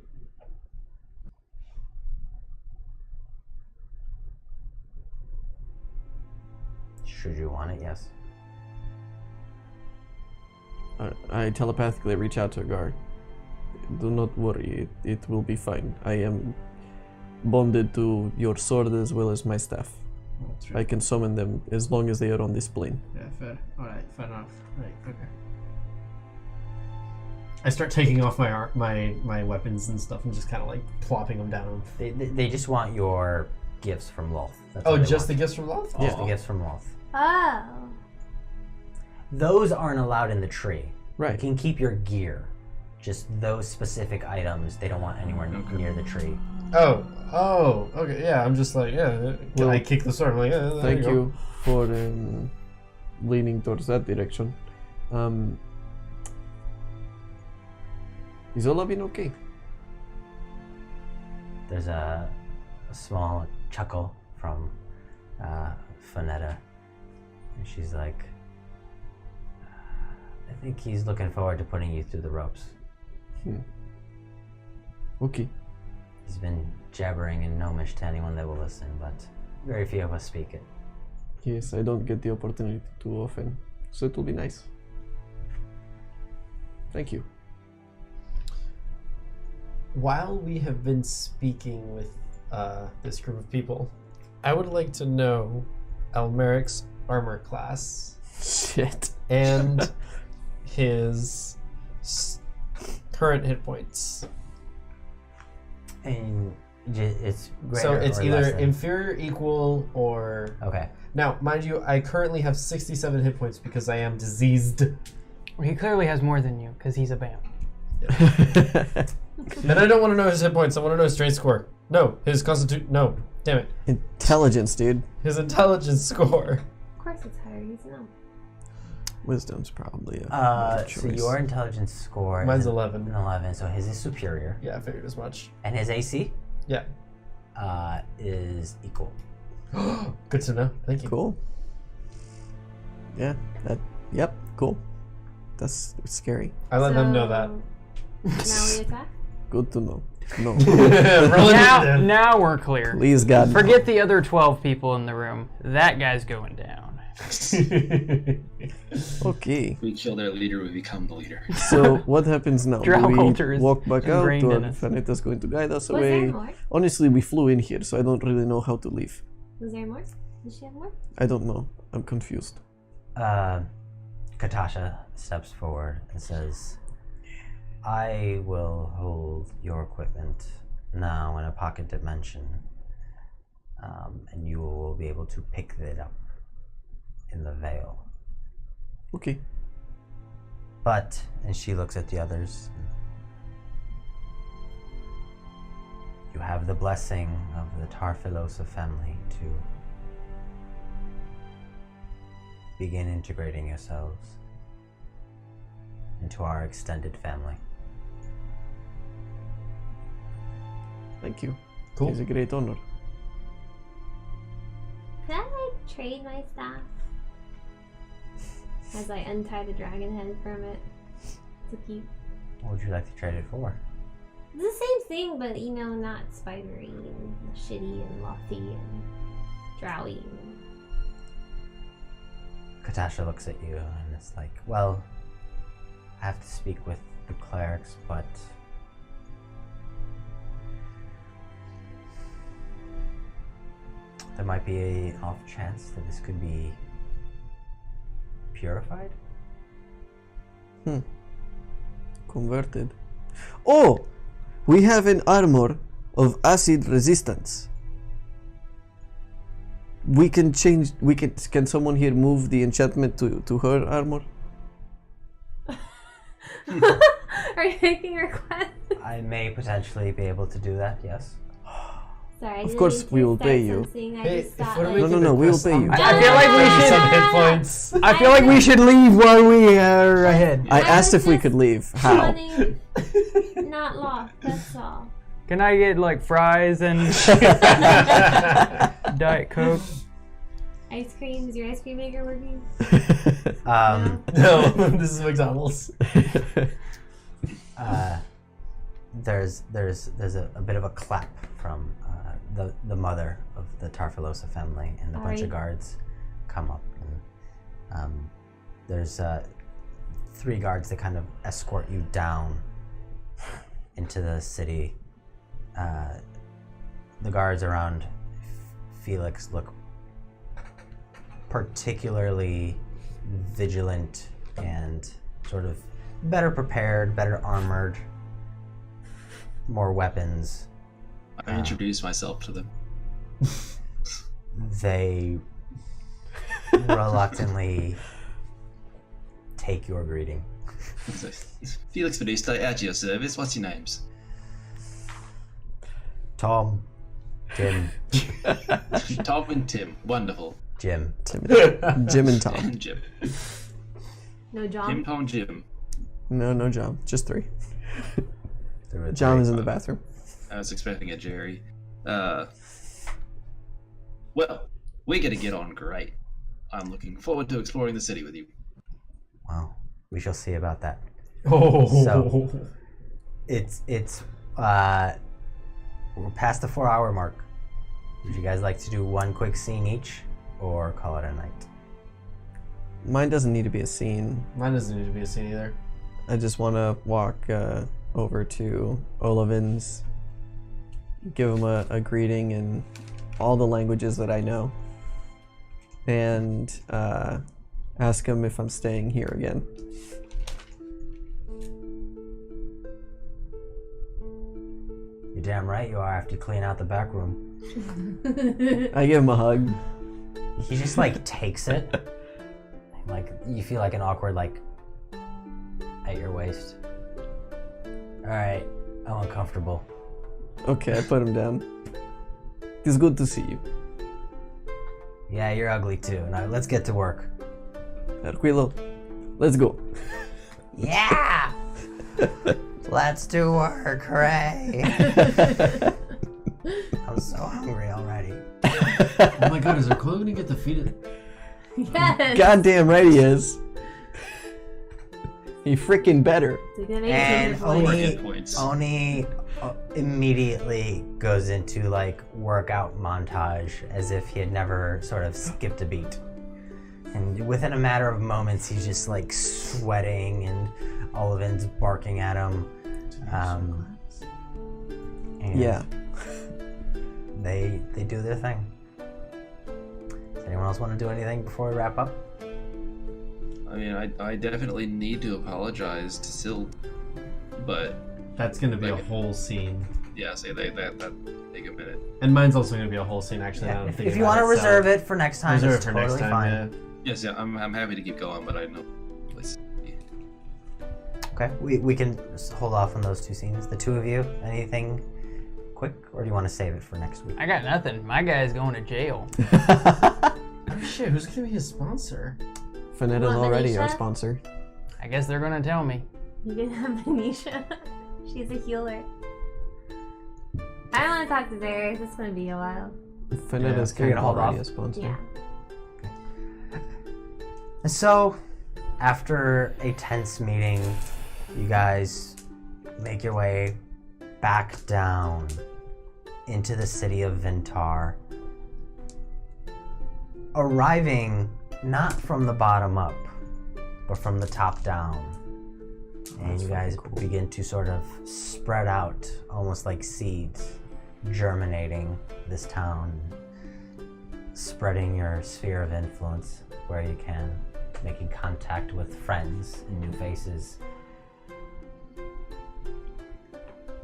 Should you want it, yes. I telepathically reach out to a guard. Do not worry, it will be fine. I am bonded to your sword as well as my staff. That's I right. can summon them as long as they are on this plane. Yeah, fair. Alright, fair enough. Right, okay. I start taking off my weapons and stuff and just kind of like plopping them down. They just want your gifts from Loth. That's Oh, what they just the want. gifts from Loth? Just the Aw. gifts from Loth. Oh. Those aren't allowed in the tree. Right. You can keep your gear. Just those specific items, they don't want anywhere near the tree. Oh, okay, yeah, I'm just like, yeah, Well, I kick the sword, I'm like, yeah, there Thank you go. you for leaning towards that direction. Is Olavin okay? There's a small chuckle from Fonetta. And she's like, I think he's looking forward to putting you through the ropes. Okay. He's been jabbering in Gnomish to anyone that will listen, but very few of us speak it. Yes, I don't get the opportunity too often, so it will be nice. Thank you. While we have been speaking with this group of people, I would like to know Elmeric's armor class Shit. and his current hit points. And it's greater So it's or either less than- inferior, equal, or... Okay. Now, mind you, I currently have 67 hit points because I am diseased. Well, he clearly has more than you because he's a BAM. Then I don't want to know his hit points. I want to know his strength score. No, his constitution. No, damn it. Intelligence, dude. His intelligence score. Of course it's higher, he's an elf. Wisdom's probably a So choice. your intelligence score Mine's is 11. an 11, so his is superior. Yeah, I figured as much. And his AC Yeah. is equal. Good to know. Thank you. Cool. Yeah. Yep. Cool. That's scary. I let them know that. Now we attack? Good to know. No. Roll initiative. Now we're clear. Please, God. Forget the other 12 people in the room. That guy's going down. Okay. We kill their leader, we become the leader. So what happens now? Do we Drow is walk back out, ingrained or in us. Faneta's going to guide us Was there away? more? Honestly, we flew in here, so I don't really know how to leave. Was there more? Did she have more? I don't know. I'm confused. Katasha steps forward and says, I will hold your equipment now in a pocket dimension, and you will be able to pick it up in the veil. Okay. But, and she looks at the others, you have the blessing of the Tarfilosa family to begin integrating yourselves into our extended family. Thank you. Cool. It's a great honor. Can I like trade my staff? As I untie the dragon head from it to keep. What would you like to trade it for? It's the same thing, but you know, not spidery and shitty and lofty and drowy. Katasha looks at you and it's like, well, I have to speak with the clerics, but there might be an off chance that this could be purified. Converted. Oh! We have an armor of acid resistance. We can change. Can someone here move the enchantment to her armor? Are you making a request? I may potentially be able to do that, yes. Sorry, I Of didn't course mean to we will start pay you. something. I Hey, just if thought we're like, making No, the we will quest, pay you. I feel like we I'm should. some hit points. I feel like we should leave while we are ahead. I I asked was if we just could leave. How? running, not lost, that's all. Can I get like fries and Diet Coke? Ice cream, is your ice cream maker working? No, this is McDonald's. There's a bit of a clap from the mother of the Tarfilosa family, and a bunch of guards come up, and there's 3 guards that kind of escort you down into the city. The guards around Felix look particularly vigilant and sort of better prepared, better armored, more weapons. I introduced myself to them. They reluctantly take your greeting. Felix Barista at your service. What's your names? Tom, Jim, Tom and Tim. Wonderful. Jim. Jim and Tom. Jim. No John. Jim, Tom, Jim. No, John. Just 3. John is in the bathroom. I was expecting a Jerry. Well, we're gonna get on great. I'm looking forward to exploring the city with you. Well, we shall see about that. Oh. So, it's we're past the 4-hour mark. Would you guys like to do one quick scene each, or call it a night? Mine doesn't need to be a scene. Mine doesn't need to be a scene either. I just want to walk over to Olavin's, give him a greeting in all the languages that I know, and ask him if I'm staying here again. You're damn right you are after you clean out the back room. I give him a hug. He just like takes it. Like you feel like an awkward like at your waist. Alright, I'm uncomfortable. Okay, I put him down. It's good to see you. Yeah, you're ugly too. Now let's get to work. Arquilo, let's go. Yeah! Let's do work, hooray! I'm so hungry already. Oh my god, is Arquilo gonna get defeated? Yes. Goddamn right he is. He freaking better. And Hit points. Oni immediately goes into like workout montage as if he had never sort of skipped a beat. And within a matter of moments, he's just like sweating, and Olivin's barking at him. And Yeah. They do their thing. Does anyone else want to do anything before we wrap up? I mean, I definitely need to apologize to Syl, but That's gonna be a whole scene. yeah, say that take a minute. And mine's also gonna be a whole scene, actually. now Yeah, I'm thinking if you about want to it, so- reserve it for next time, Reserve it's it for totally next time, fine. yeah. Yes, yeah, I'm happy to keep going, but I know. Okay, we can just hold off on those 2 scenes. The 2 of you, anything quick, or do you want to save it for next week? I got nothing. My guy's going to jail. Oh shit, who's gonna be his sponsor? Fanetta's Want already our Manisha? sponsor. I guess they're gonna tell me. You can have Manisha. She's a healer. I don't want to talk to Darius. It's going to be a while. Fanetta's Yeah, kind you're of gonna hold already off? a sponsor. Yeah. And so, after a tense meeting, you guys make your way back down into the city of Vin'Tar, arriving not from the bottom up, but from the top down. And you guys begin to sort of spread out, almost like seeds, germinating this town, spreading your sphere of influence where you can, making contact with friends and new faces.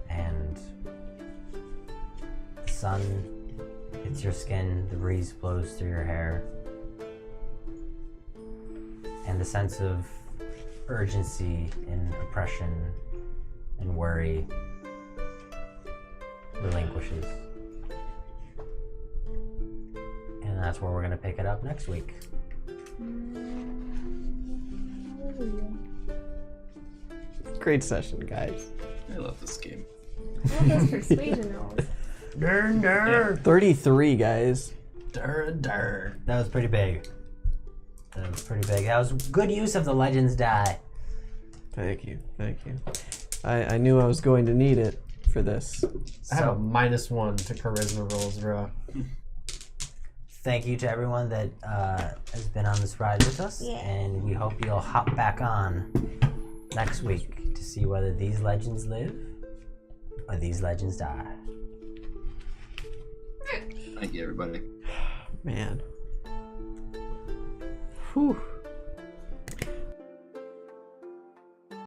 And the sun hits your skin, the breeze blows through your hair, and the sense of urgency and oppression and worry relinquishes. And that's where we're going to pick it up next week. Great session, guys. I love this game. What are those persuasion rolls? Durn, durn. 33, guys. That That was pretty big. That was good use of the Legends die. Thank you. I knew I was going to need it for this. I have a -1 to charisma rolls, bro. Thank you to everyone that has been on this ride with us, Yeah. and we hope you'll hop back on next week to see whether these legends live or these legends die. Thank you, everybody. Man. Whew.